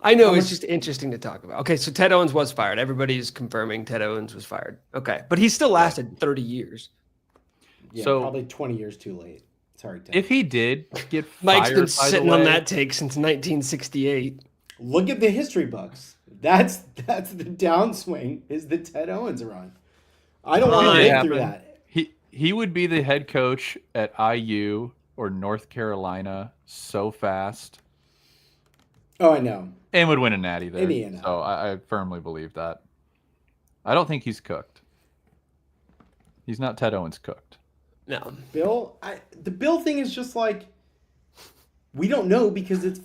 I know how it's much- just interesting to talk about. Okay, so Ted Owens was fired. Everybody's confirming Ted Owens was fired. Okay, but he still lasted 30 years. Yeah, So- probably 20 years too late. Sorry, Ted. If he did get Mike's fired, been by the sitting on way, that take since 1968. Look at the history books. That's the downswing is the Ted Owens run. I don't want to Fine. live through Happen. that. he would be the head coach at IU or North Carolina so fast Oh, I know. and would win a natty there. Indiana. So I firmly believe that. I don't think he's cooked. He's not Ted Owens cooked. No. Bill, the Bill thing is just like we don't know because it's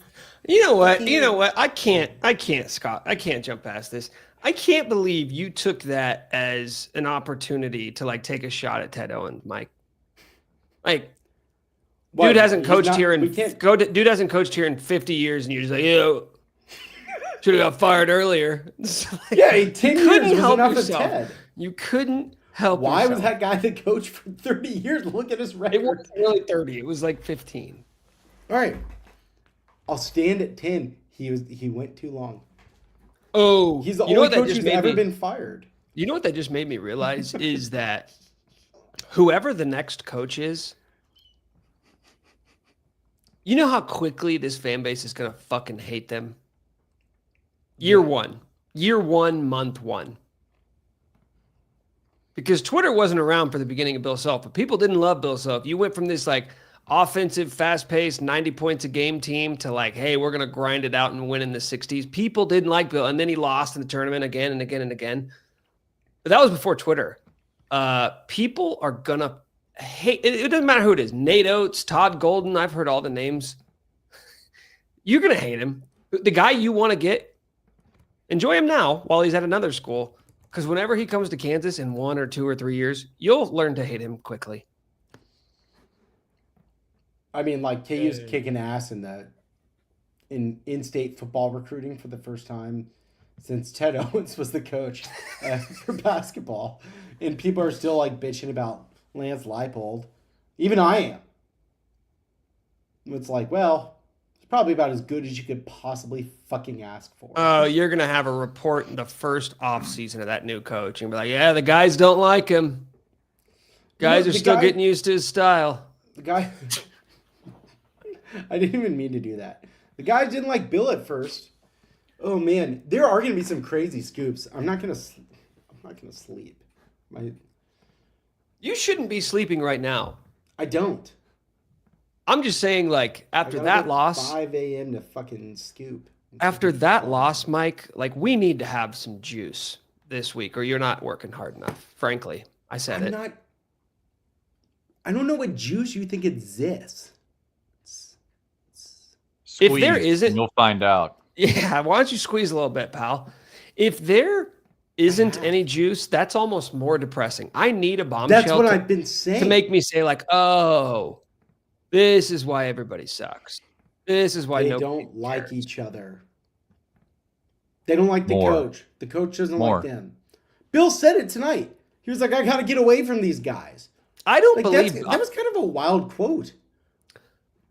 You know what? Fucking- You know what? I can't, Scott. I can't jump past this. I can't believe you took that as an opportunity to like take a shot at Ted Owens, Mike. Like, what, dude hasn't he's coached not- here we can't- dude hasn't coached here in 50 years, and you're just like, should have got fired earlier. It's like, Yeah, 10 you couldn't years was help enough yourself. of Ted. You couldn't help. Why was yourself. that guy the coach for 30 years? Look at his It record. wasn't really 30. It was like 15. All right, I'll stand at 10. He went too long. Oh, He's the you know only what that coach just who's made ever me- been fired. You know what that just made me realize is that whoever the next coach is, you know how quickly this fan base is going to fucking hate them? Year one, month one. Because Twitter wasn't around for the beginning of Bill Self, but people didn't love Bill Self. You went from this like offensive, fast-paced, 90 points a game team to like, hey, we're going to grind it out and win in the 60s. People didn't like Bill, and then he lost in the tournament again and again and again. But that was before Twitter. People are going to hate it. It doesn't matter who it is. Nate Oates, Todd Golden. I've heard all the names. You're going to hate him. The guy you want to get, enjoy him now while he's at another school. Because whenever he comes to Kansas in 1 or 2 or 3 years, you'll learn to hate him quickly. I mean, like KU's kicking ass in in-state football recruiting for the first time since Ted Owens was the coach for basketball. And people are still like bitching about Lance Leipold. Even I am. It's like, well, it's probably about as good as you could possibly fucking ask for. Oh, you're going to have a report in the first offseason of that new coach and be like, yeah, the guys don't like him. Guys are still getting used to his style. The guy... I didn't even mean to do that. The guys didn't like Bill at first. Oh, man. There are going to be some crazy scoops. I'm not going to sleep. You shouldn't be sleeping right now. I don't. I'm just saying, like, after that loss, 5 a.m. to fucking scoop. After that loss, Mike, like, we need to have some juice this week, or you're not working hard enough. Frankly, I said it. I don't know what juice you think exists. Squeeze, if there isn't, you'll find out. Yeah, why don't you squeeze a little bit, pal? If there isn't any juice, that's almost more depressing. I need a bombshell. That's what I've been saying to make me say, like, oh. This is why everybody sucks. This is why they nobody don't like each other. They don't like the coach. The coach doesn't like them. Bill said it tonight. He was like, I got to get away from these guys. I don't believe that was kind of a wild quote.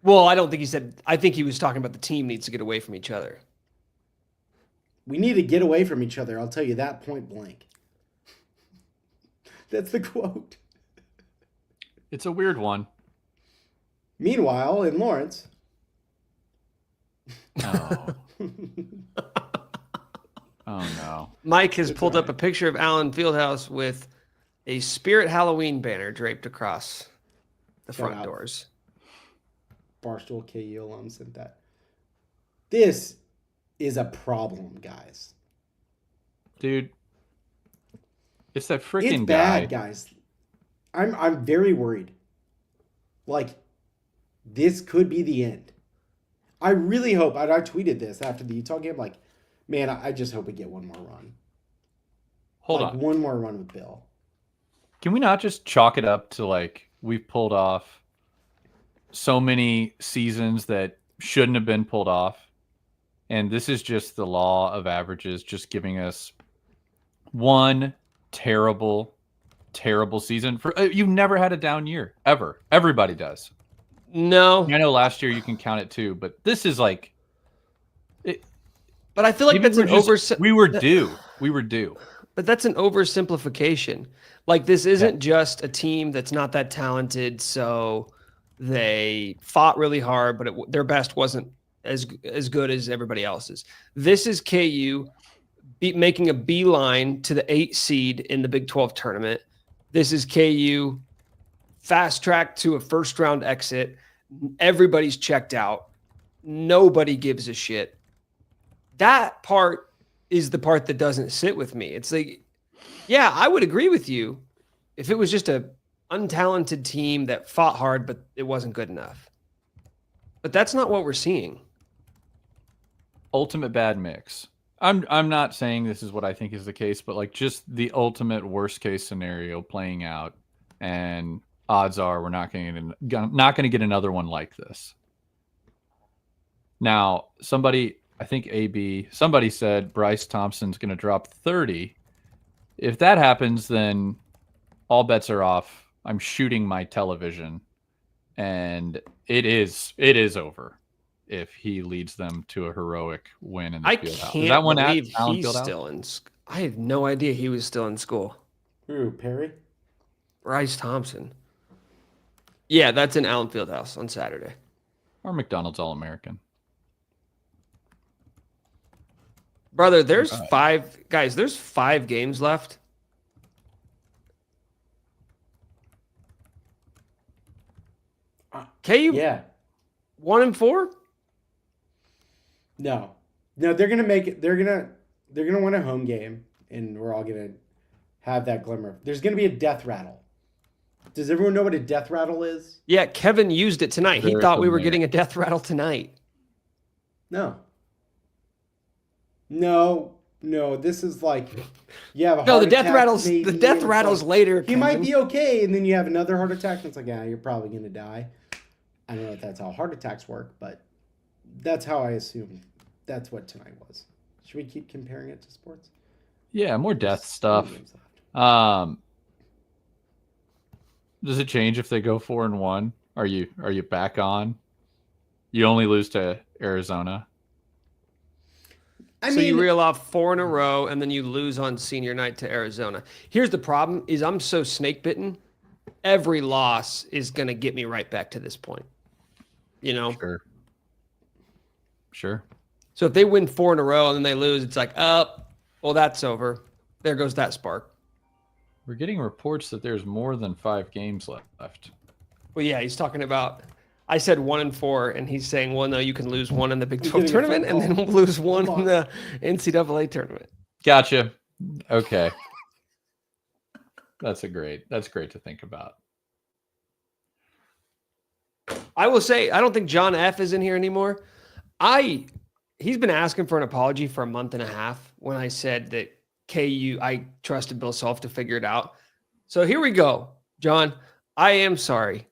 Well, I don't think he said, I think he was talking about the team needs to get away from each other. We need to get away from each other. I'll tell you that point blank. That's the quote. It's a weird one. Meanwhile, in Lawrence. Oh. Oh, no. Mike has pulled up a picture of Allen Fieldhouse with a Spirit Halloween banner draped across the front doors. Barstool KU alum sent that. This is a problem, guys. Dude. It's that freaking guy. It's bad, guys. I'm very worried. Like, this could be the end. I really hope, and I tweeted this after the Utah game, like, man, I just hope we get one more run. Hold on. One more run with Bill. Can we not just chalk it up to, like, we've pulled off so many seasons that shouldn't have been pulled off, and this is just the law of averages just giving us one terrible season. You've never had a down year, ever. Everybody does. No. I know last year you can count it too, but this is like... But I feel like that's an We were due. But that's an oversimplification. Like, this isn't just a team that's not that talented, so they fought really hard, but their best wasn't as good as everybody else's. This is KU making a beeline to the 8 seed in the Big 12 tournament. This is KU fast track to a first round exit. Everybody's checked out. Nobody gives a shit. That part is the part that doesn't sit with me. It's like, yeah, I would agree with you if it was just a untalented team that fought hard, but it wasn't good enough. But that's not what we're seeing. Ultimate bad mix. I'm not saying this is what I think is the case, but like just the ultimate worst case scenario playing out, and odds are we're not going to get another one like this. Now, somebody said Bryce Thompson's going to drop 30. If that happens, then all bets are off. I'm shooting my television, and it is over if he leads them to a heroic win in the field house. Is that one believe he's still in. I have no idea he was still in school. Who, Perry? Bryce Thompson. Yeah, that's in Allen Fieldhouse on Saturday. Or McDonald's All-American. Brother, there's 5 guys. There's 5 games left. KU, 1-4. No, they're gonna make it. They're gonna win a home game, and we're all gonna have that glimmer. There's gonna be a death rattle. Does everyone know what a death rattle is? Yeah, Kevin used it tonight. He thought we were getting a death rattle tonight. No. This is like you have a no. heart The death attack, rattles. maybe, The death rattles like, later. He might be okay, and then you have another heart attack. And it's like, you're probably gonna die. I don't know if that's how heart attacks work, but that's how I assume that's what tonight was. Should we keep comparing it to sports? Yeah, more death stuff. Does it change if they go 4-1? Are you back on? You only lose to Arizona. So you reel off 4 in a row, and then you lose on senior night to Arizona. Here's the problem: is I'm so snake bitten. Every loss is going to get me right back to this point. You know. Sure. So if they win 4 in a row and then they lose, it's like, oh, well, that's over. There goes that spark. We're getting reports that there's more than 5 games left. Well, yeah, he's talking about. I said 1 and 4, and he's saying, well, no, you can lose 1 in the Big 12 tournament, and then we'll lose 1 in the NCAA tournament. Gotcha. Okay. That's great to think about. I will say, I don't think John F. is in here anymore. He's been asking for an apology for a month and a half when I said that I trusted Bill Self to figure it out. So here we go, John. I am sorry.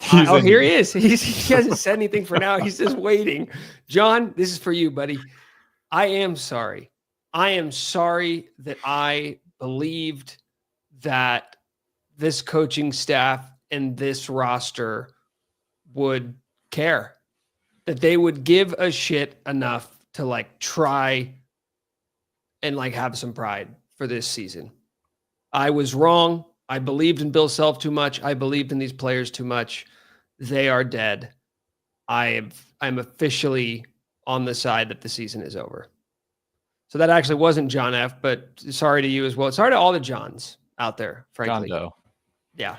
Here he is. He hasn't said anything for now. He's just waiting. John, this is for you, buddy. I am sorry. I am sorry that I believed that this coaching staff and this roster would care, that they would give a shit enough to like try and like have some pride for this season. I was wrong. I believed in Bill Self too much. I believed in these players too much. They are dead. I'm officially on the side that the season is over. So that actually wasn't John F., but sorry to you as well. Sorry to all the Johns out there, frankly. John Doe. Yeah.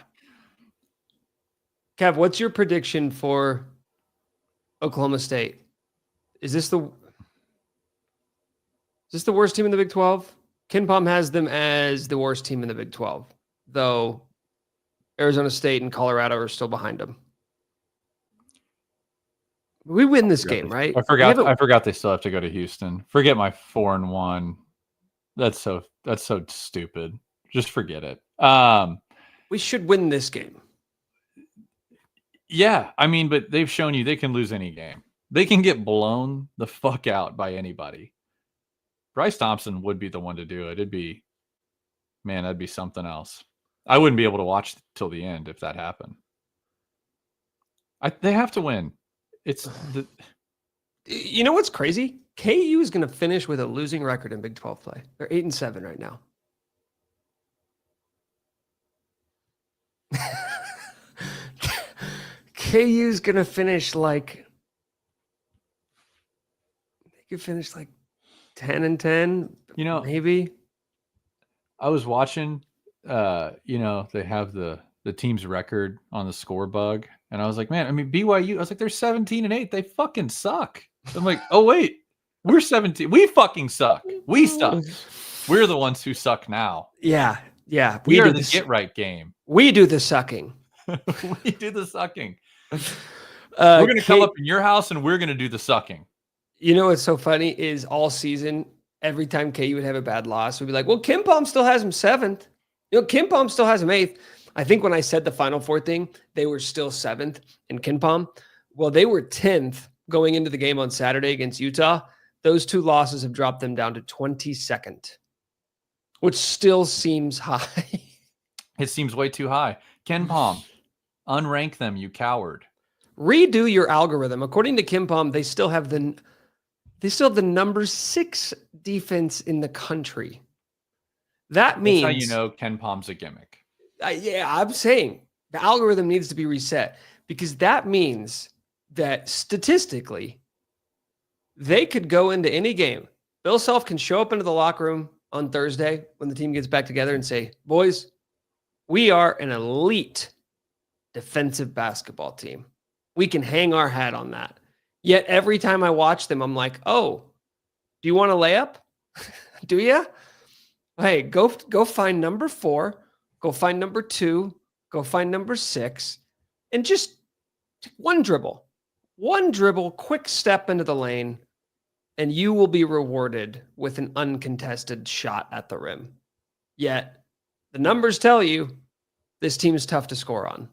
Kev, what's your prediction for Oklahoma State? Is this the worst team in the Big 12? Ken Pom has them as the worst team in the Big 12, though Arizona State and Colorado are still behind them. We win this game, right? I forgot they still have to go to Houston. Forget my 4-1. That's so stupid. Just forget it. We should win this game. Yeah, I mean, but they've shown you they can lose any game. They can get blown the fuck out by anybody. Bryce Thompson would be the one to do it. That'd be something else. I wouldn't be able to watch till the end if that happened. They have to win. You know what's crazy? KU is going to finish with a losing record in Big 12 play. They're 8-7 right now. KU's going to finish like, they could finish like 10-10, maybe. I was watching, they have the team's record on the score bug. And I was like, man, I mean, BYU, I was like, they're 17-8. They fucking suck. I'm like, oh, wait, we're 17. We fucking suck. We suck. We're the ones who suck now. Yeah. We are the get right game. We do the sucking. We do the sucking. We're going to come up in your house and we're going to do the sucking. You know what's so funny is all season, every time KU would have a bad loss, we'd be like, well, Kim Pom still has him 7th. Kim Pom still has him 8th. I think when I said the Final Four thing, they were still 7th in Ken Pom. Well, they were 10th going into the game on Saturday against Utah. Those 2 losses have dropped them down to 22nd, which still seems high. It seems way too high. Ken Pom, unrank them, you coward. Redo your algorithm. According to Ken Pom, they still have the number 6 defense in the country. That means that's how you know Ken Pom's a gimmick. I'm saying the algorithm needs to be reset because that means that statistically they could go into any game. Bill Self can show up into the locker room on Thursday when the team gets back together and say, boys, we are an elite defensive basketball team. We can hang our hat on that. Yet every time I watch them, I'm like, oh, do you want a layup? Do you? Hey, go find number 4. Go find number 2, go find number 6, and just one dribble, quick step into the lane, and you will be rewarded with an uncontested shot at the rim. Yet, the numbers tell you this team is tough to score on.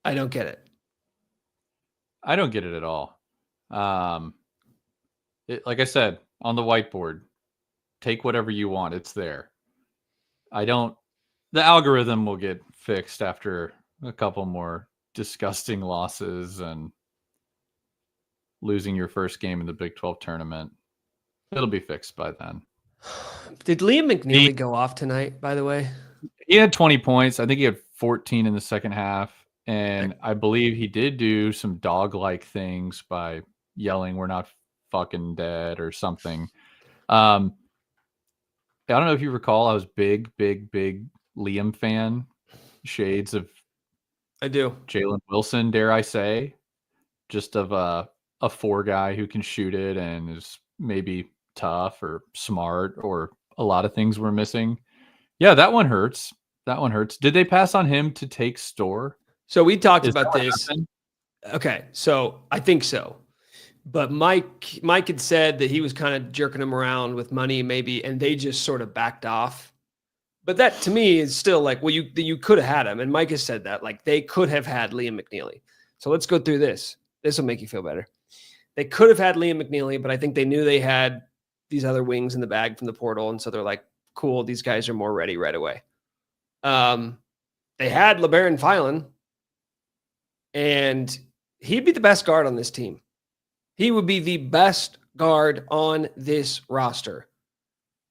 I don't get it. I don't get it at all. Like I said, on the whiteboard, take whatever you want. It's there. I don't The algorithm will get fixed after a couple more disgusting losses and losing your first game in the Big 12 tournament. It'll be fixed by then. Did Liam McNeely go off tonight, by the way? He had 20 points. I think he had 14 in the second half. And I believe he did do some dog-like things by yelling, "We're not fucking dead," or something. I don't know if you recall, I was big Liam fan. Shades of I do. Jalen Wilson, dare I say. Just of a 4 guy who can shoot it and is maybe tough or smart or a lot of things we're missing. Yeah, that one hurts. That one hurts. Did they pass on him to take Store? So we talked Is about that what this. happened? Okay, so I think so. But Mike had said that he was kind of jerking him around with money maybe, and they just sort of backed off. But that to me is still like, well, you could have had him. And Mike has said that. Like they could have had Liam McNeely. So let's go through this. This will make you feel better. They could have had Liam McNeely, but I think they knew they had these other wings in the bag from the portal. And so they're like, cool, these guys are more ready right away. They had LeBaron Filan, and he'd be the best guard on this team. He would be the best guard on this roster.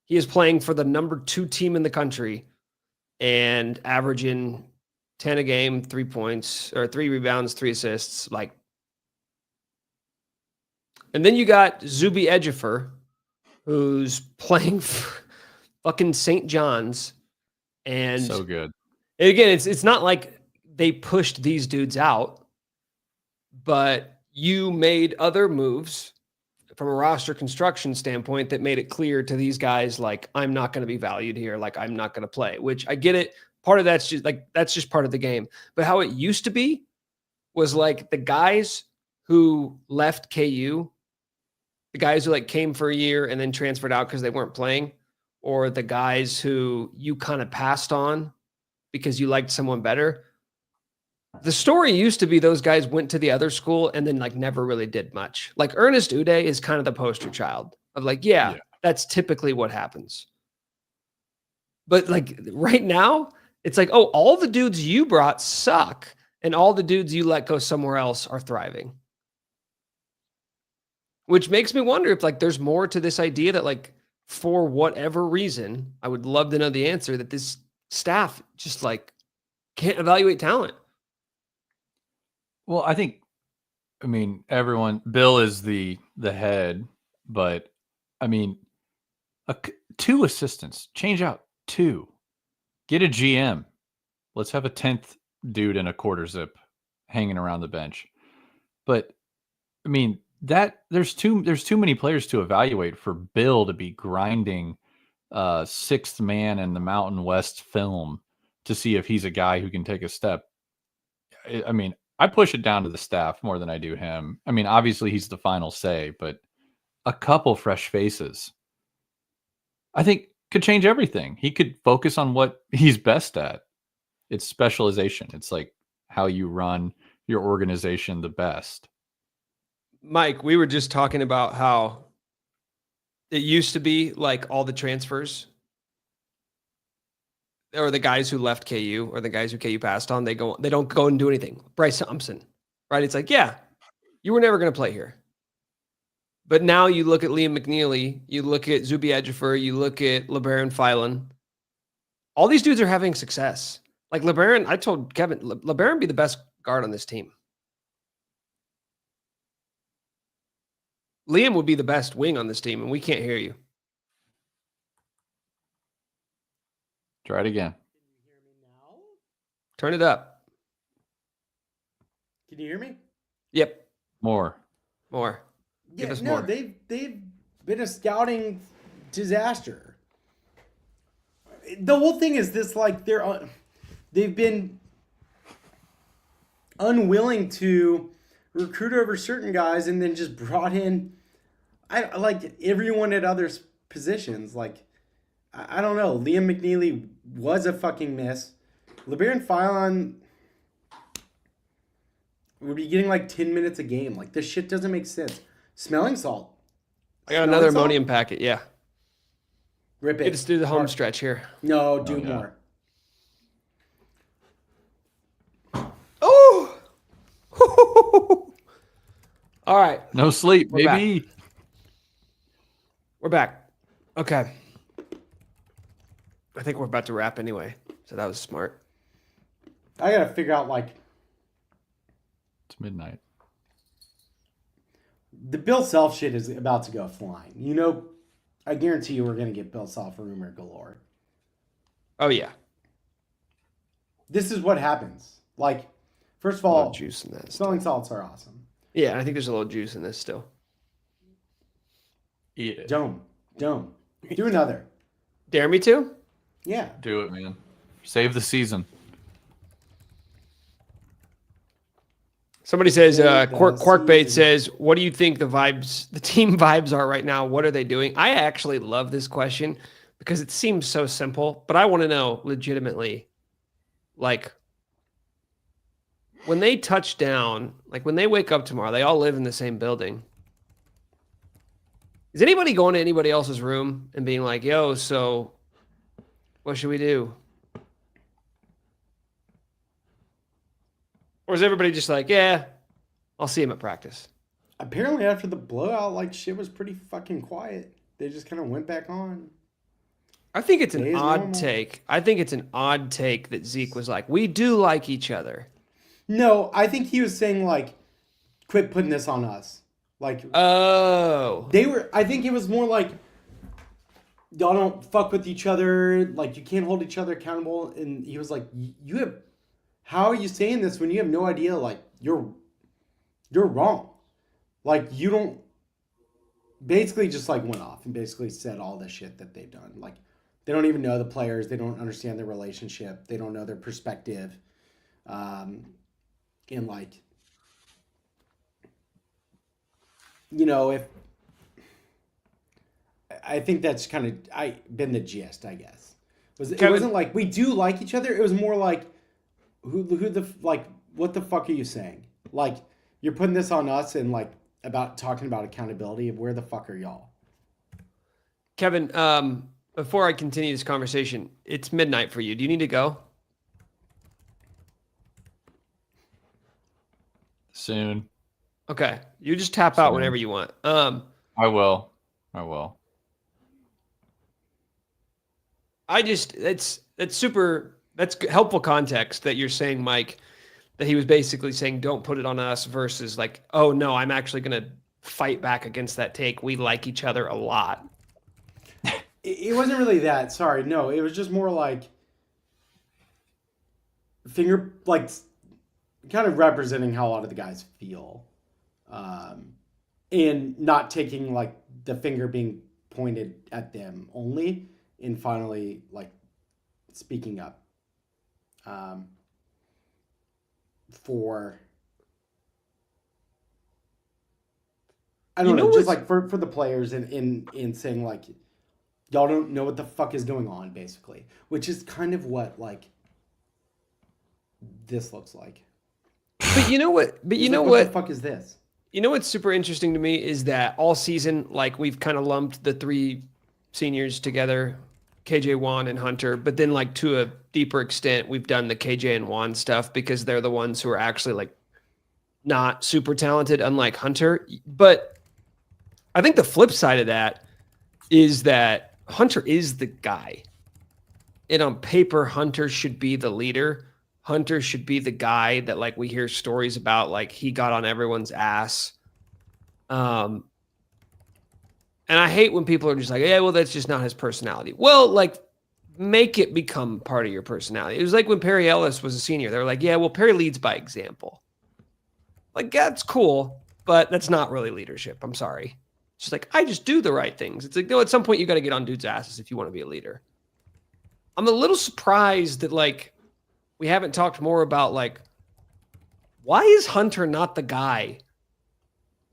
He is playing for the number 2 team in the country and averaging 10 a game, 3 points or 3 rebounds, 3 assists. And then you got Zuby Ejiofor, who's playing for fucking St. John's. And So good. again, it's not like they pushed these dudes out, but you made other moves from a roster construction standpoint that made it clear to these guys, like, I'm not going to be valued here. Like, I'm not going to play, which I get it. Part of that's just part of the game. But how it used to be was like the guys who left KU, the guys who like came for a year and then transferred out because they weren't playing, or the guys who you kind of passed on because you liked someone better. The story used to be those guys went to the other school and then like never really did much. Like Ernest Uday is kind of the poster child of like, yeah, that's typically what happens. But like right now, it's like, oh, all the dudes you brought suck, and all the dudes you let go somewhere else are thriving. Which makes me wonder if like there's more to this idea that like for whatever reason, I would love to know the answer, that this staff just like can't evaluate talent. Well, I mean, everyone, Bill is the head, but I mean, 2 assistants, change out 2, get a GM. Let's have a 10th dude in a quarter zip hanging around the bench. But I mean, that there's too many players to evaluate for Bill to be grinding 6th man in the Mountain West film to see if he's a guy who can take a step. I mean, I push it down to the staff more than I do him. I mean, obviously he's the final say, but a couple fresh faces, I think, could change everything. He could focus on what he's best at. It's specialization. It's like how you run your organization the best. Mike, we were just talking about how it used to be like all the transfers or the guys who left KU or the guys who KU passed on, they don't go and do anything. Bryce Thompson, right? It's like, yeah, you were never going to play here. But now you look at Liam McNeely, you look at Zuby Ejiofor, you look at LeBaron Filan. All these dudes are having success. Like LeBaron, I told Kevin, LeBaron be the best guard on this team. Liam would be the best wing on this team, and we can't hear you. Try it again. Can you hear me now? Turn it up. Can you hear me? Yep. More. Give us no, more. they've been a scouting disaster. The whole thing is this: like they've been unwilling to recruit over certain guys, and then just brought in, I like everyone at other positions. Like I don't know. Liam McNeely was a fucking miss. LeBaron Filan would be getting like 10 minutes a game. Like this shit doesn't make sense. Smelling salt. I got another ammonium packet. Yeah. Rip it. Let's do the home stretch here. No, do Oh, yeah. more. All right. No sleep, We're back. baby. We're back. Okay. I think we're about to wrap anyway. So that was smart. I gotta figure out like It's midnight. the Bill Self shit is about to go flying. You know, I guarantee you we're gonna get Bill Self rumor galore. Oh, yeah. This is what happens. Like, first of A little all, juice in that. smelling salts are awesome. Yeah, I think there's a little juice in this still. Eat it. Dome. Do another. Dare me to? Yeah. Do it, man. Save the season. Somebody says, Save the Quarkbait season. says, what do you think the team vibes are right now? What are they doing? I actually love this question because it seems so simple, but I want to know legitimately, like, when they touch down, like when they wake up tomorrow, they all live in the same building. Is anybody going to anybody else's room and being like, yo, so what should we do? Or is everybody just like, yeah, I'll see him at practice? Apparently, after the blowout, like shit was pretty fucking quiet. They just kind of went back on. I think it's an Today's odd normal. take. I think it's an odd take that Zeke was like, we do like each other. No, I think he was saying like, quit putting this on us. Like Oh. they were. I think it was more like y'all don't fuck with each other. Like you can't hold each other accountable. And he was like, you have. How are you saying this when you have no idea? Like you're wrong. Like you don't. Basically, just like went off and basically said all the shit that they've done. Like they don't even know the players. They don't understand their relationship. They don't know their perspective. And like, you know, if I think that's kind of been the gist, I guess. It Kevin- wasn't like we do like each other. It was more like who the like what the fuck are you saying? Like you're putting this on us and like about talking about accountability. Where the fuck are y'all? Kevin, before I continue this conversation, it's midnight for you. Do you need to go? Soon. Okay. You just tap out Soon. whenever you want. I will. That's helpful context that you're saying, Mike, that he was basically saying, don't put it on us versus like, oh no, I'm actually going to fight back against that take. We like each other a lot. It wasn't really that. Sorry, no. It was just more like kind of representing how a lot of the guys feel, and not taking like the finger being pointed at them only, and finally like speaking up for. I don't know, just like for the players and in saying like y'all don't know what the fuck is going on, basically, which is kind of what like this looks like. But you know what? What the fuck is this? You know what's super interesting to me is that all season, like we've kind of lumped the three seniors together, KJ, Juan, and Hunter. But then, like to a deeper extent, we've done the KJ and Juan stuff because they're the ones who are actually like not super talented, unlike Hunter. But I think the flip side of that is that Hunter is the guy. And on paper, Hunter should be the leader. Hunter should be the guy that like we hear stories about, like he got on everyone's ass. And I hate when people are just like, yeah, well, that's just not his personality. Well, like make it become part of your personality. It was like when Perry Ellis was a senior. They were like, yeah, well, Perry leads by example. Like that's cool, but that's not really leadership. I'm sorry. It's just like, I just do the right things. It's like, no, at some point you got to get on dudes' asses if you want to be a leader. I'm a little surprised that like, we haven't talked more about like, why is Hunter not the guy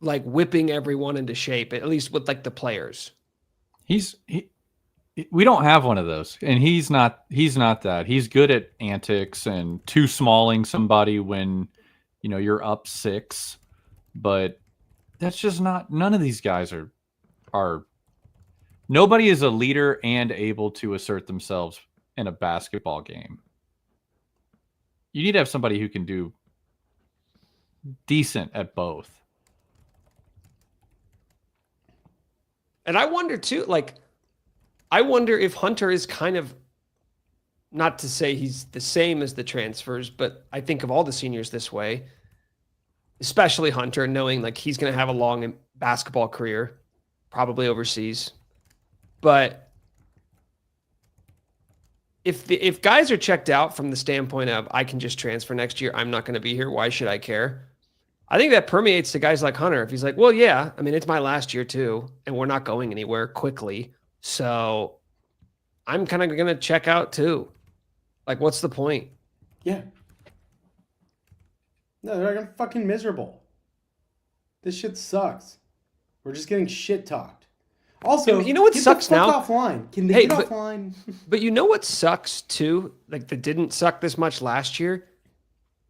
like whipping everyone into shape, at least with like the players? We don't have one of those, and he's not that. He's good at antics and too smalling somebody when you're up 6, but that's just not. None of these guys are. Nobody is a leader and able to assert themselves in a basketball game. You need to have somebody who can do decent at both. And I wonder too, like, I wonder if Hunter is kind of, not to say he's the same as the transfers, but I think of all the seniors this way, especially Hunter, knowing like he's going to have a long basketball career, probably overseas. But if guys are checked out from the standpoint of I can just transfer next year, I'm not going to be here, why should I care? I think that permeates to guys like Hunter. If he's like, well, yeah, I mean, it's my last year too, and we're not going anywhere quickly. So I'm kind of going to check out too. Like, what's the point? Yeah. No, they're fucking miserable. This shit sucks. We're just getting shit talked. Also, you know what sucks now? Offline. Can they get offline? But you know what sucks too? Like, that didn't suck this much last year.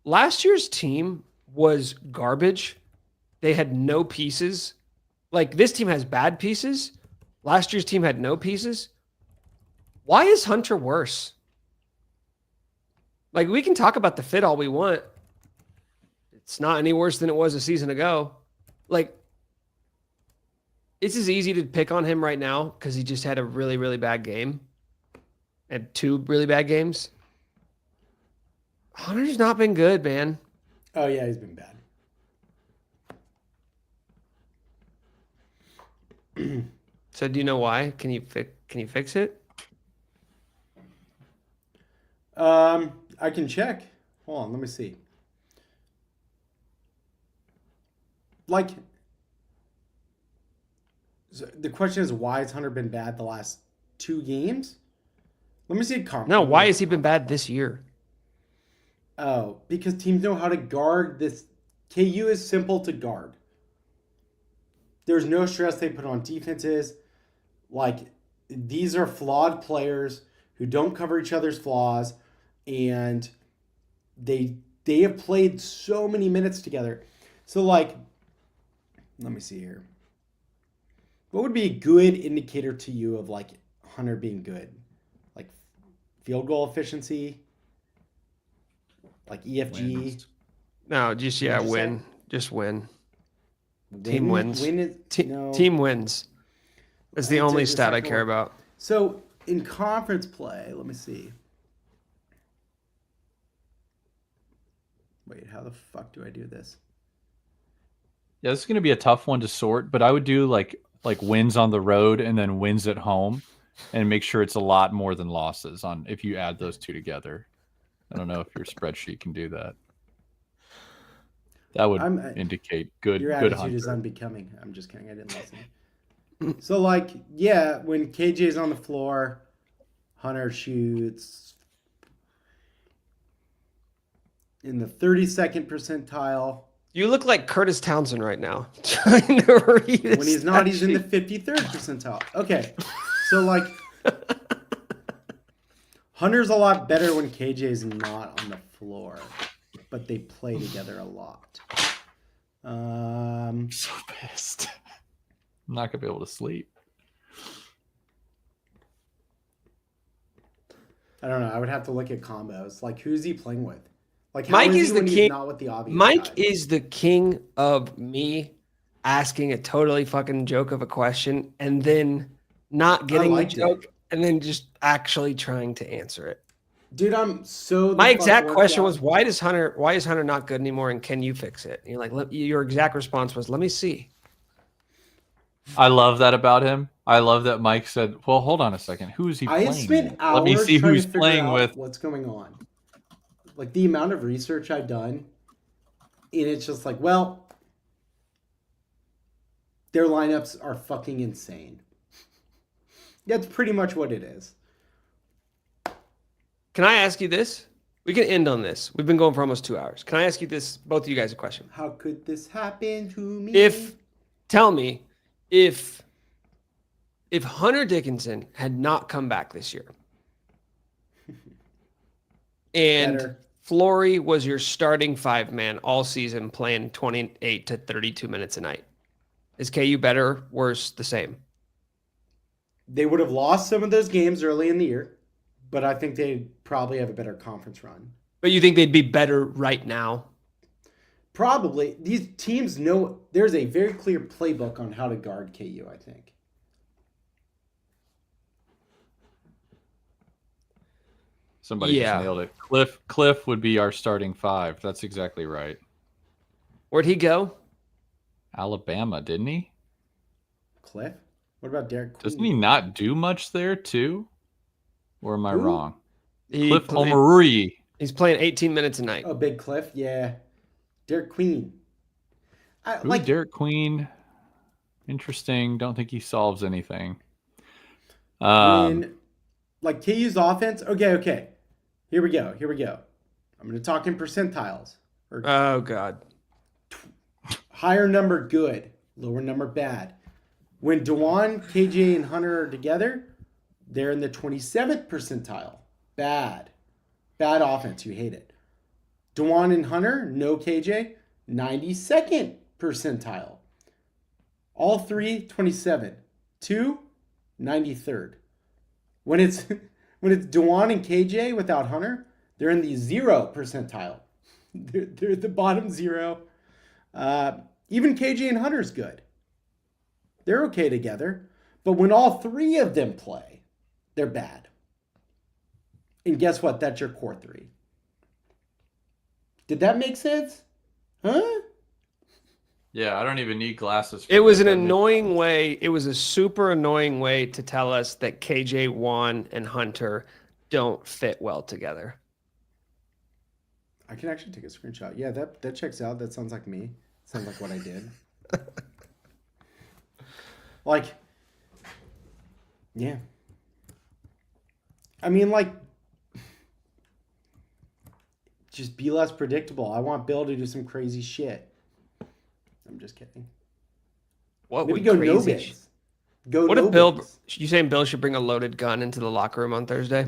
Last year's team was garbage. They had no pieces. Like, this team has bad pieces. Last year's team had no pieces. Why is Hunter worse? Like, we can talk about the fit all we want. It's not any worse than it was a season ago. Like, it's as easy to pick on him right now because he just had a really, really bad game. And 2 really bad games. Hunter's not been good, man. Oh, yeah, he's been bad. So do you know why? Can you fix it? I can check. Hold on, let me see. Like, so the question is, why has Hunter been bad the last 2 games? Let me see. No, why has he been bad this year? Oh, because teams know how to guard this. KU is simple to guard. There's no stress they put on defenses. Like, these are flawed players who don't cover each other's flaws, and they have played so many minutes together. So, like, let me see here. What would be a good indicator to you of, like, Hunter being good? Like, field goal efficiency? Like EFG? Wins. No, just, yeah, win. Just win. Team wins. Win is, no. Team wins. That's the only stat I care about. So, in conference play, let me see. Wait, how the fuck do I do this? Yeah, this is going to be a tough one to sort, but I would do like wins on the road and then wins at home and make sure it's a lot more than losses on if you add those 2 together. I don't know if your spreadsheet can do that. That would indicate good. Your good attitude Hunter. is unbecoming. I'm just kidding. I didn't listen. So, like, yeah, when KJ's on the floor, Hunter shoots in the 32nd percentile. You look like Curtis Townsend right now. Trying to read When he's not, he's in the 53rd percentile. Okay, so, like, Hunter's a lot better when KJ's not on the floor, but they play together a lot. I'm so pissed. I'm not gonna be able to sleep. I don't know. I would have to look at combos. Like, who's he playing with? Like, how Mike is is he the when he's king. not with the obvious Mike guy? is the king of me asking a totally fucking joke of a question and then not getting the liked it. joke and then just actually trying to answer it. Dude, I'm so. My exact question was, why is Hunter not good anymore, and can you fix it? And you're like, your exact response was, let me see. I love that about him. I love that Mike said, well, hold on a second. Who is he I playing have spent with? hours Let me see trying who's to figure playing out with. what's going on. Like, the amount of research I've done, and it's just like, well, their lineups are fucking insane. That's pretty much what it is. Can I ask you this? We can end on this. We've been going for almost 2 hours. Can I ask you this, both of you guys, a question? How could this happen to me? Tell me, if Hunter Dickinson had not come back this year, and Better. Flory was your starting 5-man all season, playing 28 to 32 minutes a night, is KU better, worse, the same? They would have lost some of those games early in the year, but I think they'd probably have a better conference run. But you think they'd be better right now? Probably. These teams know there's a very clear playbook on how to guard KU, I think. Somebody just Yeah. nailed it. Cliff would be our starting 5. That's exactly right. Where'd he go? Alabama, didn't he? Cliff? What about Derek Queen? Doesn't he not do much there too? Or am I Who? wrong? He Cliff played- Omarui. He's playing 18 minutes a night. Oh, Big Cliff? Yeah. Derek Queen. Who's Derek Queen? Interesting. Don't think he solves anything. When, like, KU's offense. Okay. Here we go. I'm going to talk in percentiles. Or Oh, God. higher number good, lower number bad. When Dewan, KJ, and Hunter are together, they're in the 27th percentile. Bad offense. You hate it. Dewan and Hunter, no KJ, 92nd percentile. All three, 27. 2, 93rd. When it's Dewan and KJ without Hunter, they're in the 0 percentile. They're at the bottom 0. Even KJ and Hunter's good. They're okay together. But when all 3 of them play, they're bad. And guess what? That's your core 3. Did that make sense? Huh? Yeah, I don't even need glasses. It was that. an annoying way. It was a super annoying way to tell us that KJ, Juan, and Hunter don't fit well together. I can actually take a screenshot. Yeah, that checks out. That sounds like me. Sounds like what I did. Like, yeah. I mean, like, just be less predictable. I want Bill to do some crazy shit. I'm just kidding. What Maybe would go crazy no sh- bids. Go What no if Bill? bids. You saying Bill should bring a loaded gun into the locker room on Thursday?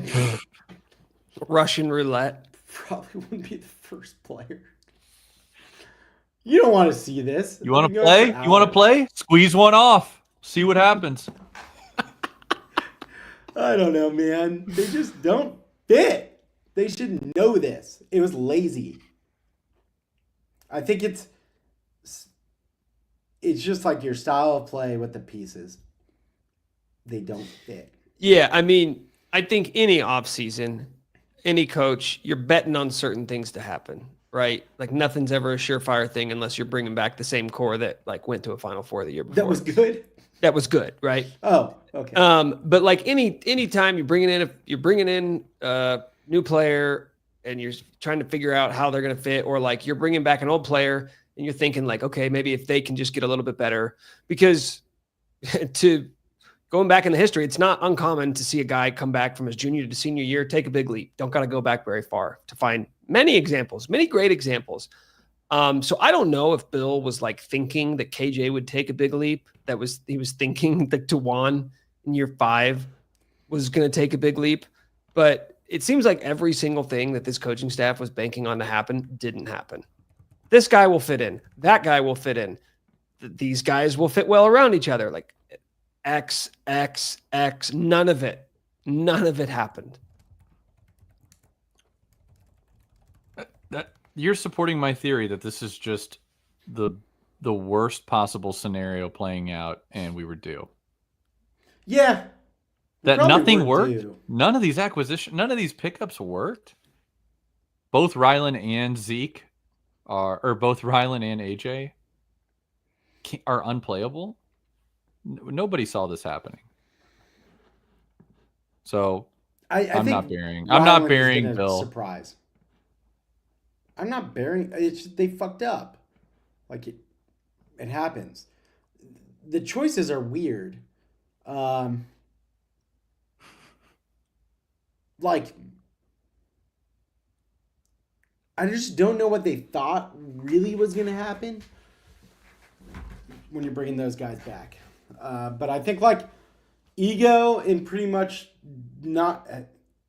Russian roulette. Probably wouldn't be the first player. You don't want to see this. You want I've to been going play? for You want to hours. play? Squeeze one off. See what happens. I don't know, man. They just don't fit. They should know this. It was lazy. I think it's just like your style of play with the pieces. They don't fit. Yeah, I mean, I think any offseason, any coach, you're betting on certain things to happen, right? Like nothing's ever a surefire thing unless you're bringing back the same core that like went to a Final Four the year before. That was good. That was good, right? Oh, okay. But like any time you're bringing in a new player and you're trying to figure out how they're going to fit, or like you're bringing back an old player and you're thinking like, okay, maybe if they can just get a little bit better, because going back in the history, it's not uncommon to see a guy come back from his junior to senior year, take a big leap. Don't got to go back very far to find many examples, many great examples. So I don't know if Bill was like thinking that KJ would take a big leap. He was thinking that Dewan in year 5 was going to take a big leap, but it seems like every single thing that this coaching staff was banking on to happen didn't happen. This guy will fit in. That guy will fit in. These guys will fit well around each other. Like X. None of it happened. You're supporting my theory that this is just the worst possible scenario playing out, and we were due. Yeah. That Probably nothing were worked. due. None of these none of these pickups worked. Both Rylan and Zeke or both Rylan and AJ are unplayable. Nobody saw this happening. So I I'm think not burying. Rylan I'm not has burying been a Bill. Surprise. I'm not burying. It's just, they fucked up. Like it happens. The choices are weird. Like I just don't know what they thought really was going to happen when you're bringing those guys back. But I think like ego and pretty much not.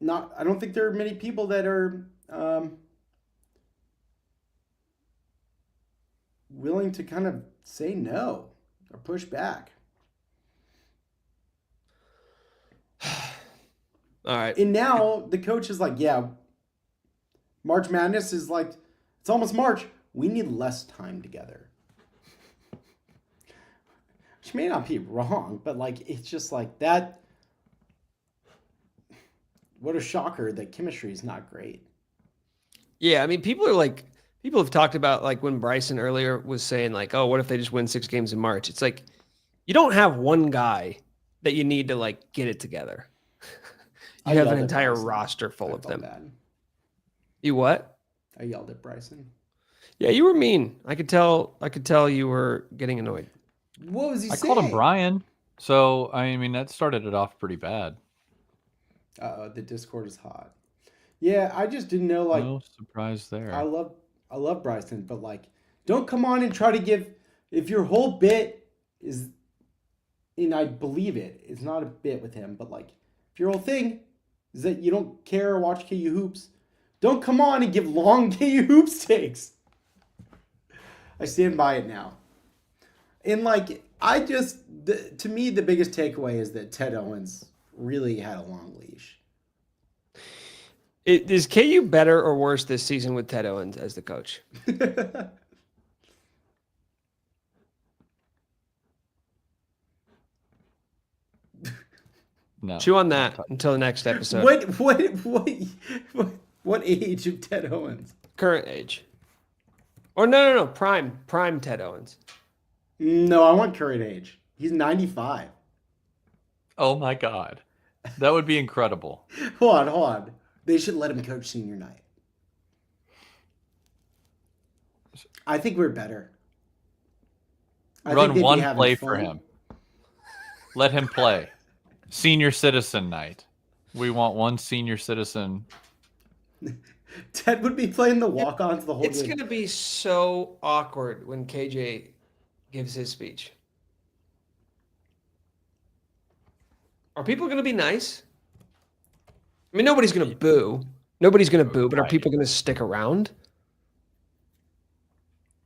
I don't think there are many people that are willing to kind of say no or push back. All right. And now the coach is like, yeah, March Madness is like, it's almost March. We need less time together. Which may not be wrong, but like, it's just like that. what a shocker that chemistry is not great. Yeah, I mean, people have talked about like when Bryson earlier was saying like, oh, what if they just win 6 games in March? It's like you don't have one guy that you need to like get it together. I You have yelled an at entire Bryson. roster full I of felt them. bad. You what? I yelled at Bryson. Yeah, you were mean. I could tell you were getting annoyed. What was he I saying? called him Brian. So, I mean, that started it off pretty bad. The Discord is hot. Yeah, I just didn't know. Like, No surprise there. I love Bryson, but like, don't come on and try to give. If your whole bit is, and I believe it's not a bit with him, but like, if your whole thing is that you don't care or watch KU hoops, don't come on and give long KU hoops takes. I stand by it now. And like, to me, the biggest takeaway is that Ted Owens really had a long leash. Is KU better or worse this season with Ted Owens as the coach? No. Chew on that until the next episode. What age of Ted Owens? Current age. Or no, prime Ted Owens. No, I want current age. He's 95. Oh my God. That would be incredible. Hold on. They should let him coach senior night. I think we're better. Run one play for him. Let him play. Senior citizen night. We want one senior citizen. Ted would be playing the walk-ons the whole It's game. going to be so awkward when KJ gives his speech. Are people going to be nice? I mean, nobody's going to boo. Nobody's going to boo, but are people going to stick around?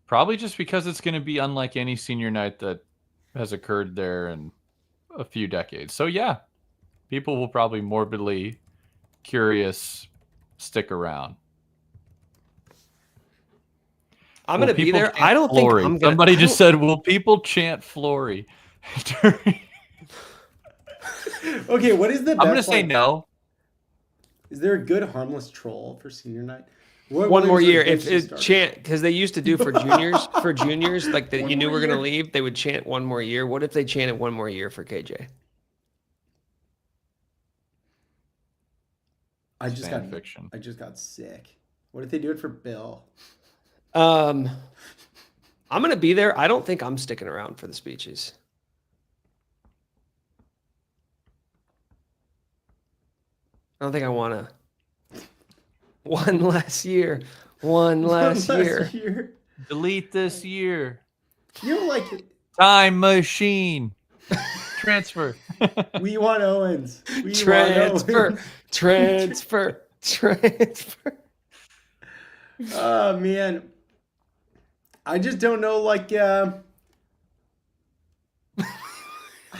Probably just because it's going to be unlike any senior night that has occurred there in a few decades. So yeah, people will probably morbidly curious stick around. I'm going to be there. I don't Flory? think I'm going to. Somebody just said, will people chant Flory? Okay, what is the best? I'm going to say no. Is there a good harmless troll for senior night? One more year, if it chant, because they used to do for juniors, like that you knew were going to leave, they would chant one more year. What if they chanted one more year for KJ? I just got sick. What if they do it for Bill? I'm going to be there. I don't think I'm sticking around for the speeches. I don't think I want to. One less year. Delete this year. You know, like time machine. Transfer. We want Owens. Transfer. Oh man, I just don't know. Like, I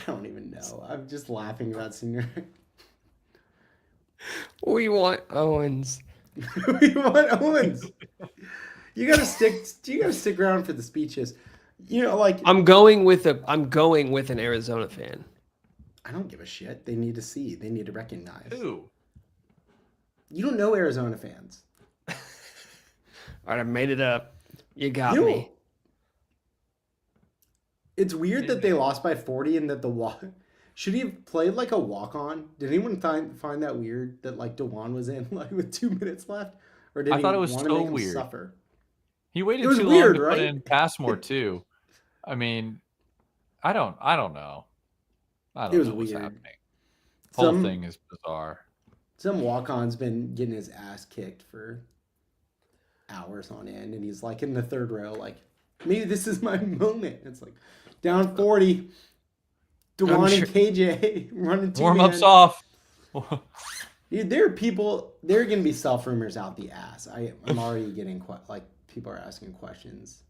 don't even know. I'm just laughing about senior. We want Owens. We want Owens. You gotta stick around for the speeches. You know, like I'm going with an Arizona fan. I don't give a shit. They need to see. They need to recognize. Who? You don't know Arizona fans. All right, I made it up. You got me. It's weird that they lost by 40 and that should he have played like a walk-on? Did anyone find that weird that like DeJuan was in like with 2 minutes left? Or did I thought it was want to so make him weird. Suffer? He waited It was too weird, long to right? put in Passmore too. I mean, I don't know. I It don't was know what's weird. happening. Whole thing is bizarre. Some walk-on's been getting his ass kicked for hours on end, and he's like in the third row, like, maybe this is my moment. It's like down 40. DeJuan and KJ running two Warm-ups off. Dude, there are gonna be self rumors out the ass. I'm already getting people are asking questions.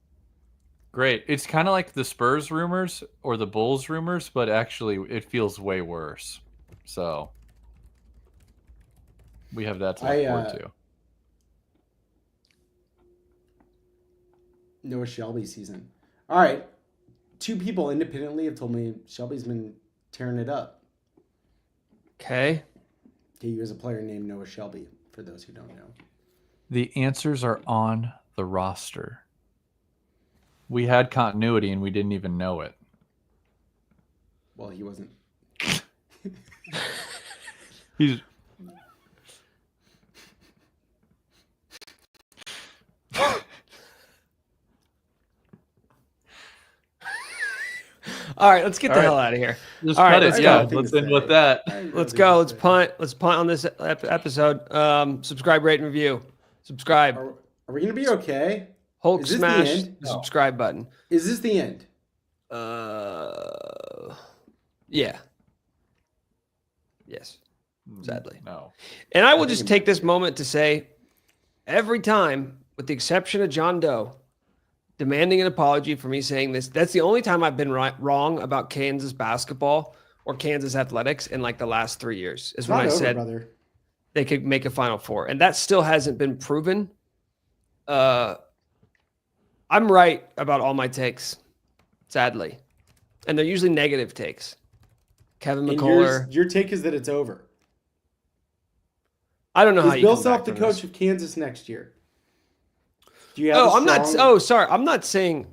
Great. It's kind of like the Spurs rumors or the Bulls rumors, but actually it feels way worse. So we have that to look forward to. Noah Shelby season. All right. 2 people independently have told me Shelby's been tearing it up. Okay. KU has a player named Noah Shelby, for those who don't know. The answers are on the roster. We had continuity and we didn't even know it. Well, he wasn't. He's All right, let's get the All right. hell out of here. just All right, cut let's it. go. Yeah, Nothing let's to end with say. that. Let's go. Let's punt. Let's punt on this episode. Subscribe, rate, and review. Subscribe. Are we going to be okay? Hulk Is this the smash end? the subscribe button. Is this the end? Yeah. Yes. Sadly. No. And I will think just it take might this moment to say, every time, with the exception of John Doe, demanding an apology for me saying this, that's the only time I've been wrong about Kansas basketball or Kansas athletics in like the last 3 years. Is It's when not I over, said brother. they could make a Final Four, and that still hasn't been proven. I'm right about all my takes, sadly, and they're usually negative takes. Kevin And McCullough. your take is that it's over. I don't know how Is you Bill come Self back the from coach this. of Kansas next year? Do you have Oh, a I'm not. strong- Oh, sorry. I'm not saying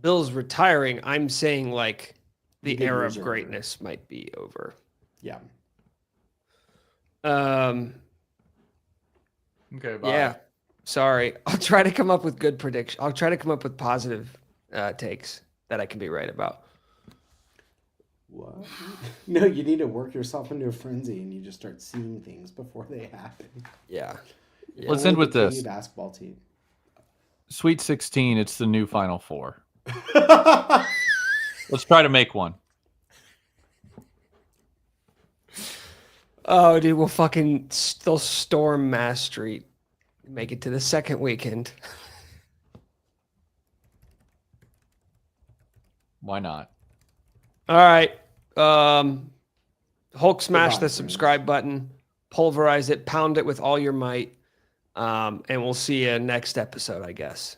Bill's retiring. I'm saying like the Big era years of are over. greatness might be over. Yeah. Okay, bye. Yeah. Sorry. I'll try to come up with good prediction. I'll try to come up with positive takes that I can be right about. What? No, you need to work yourself into a frenzy and you just start seeing things before they happen. Yeah. Let's Only end with the KU this. basketball team. Sweet 16, it's the new Final Four. Let's try to make one. Oh, dude, they'll storm Mass Street, make it to the second weekend. Why not? All right. Hulk smash Goodbye, the friends. subscribe button, pulverize it, pound it with all your might. And we'll see you next episode, I guess.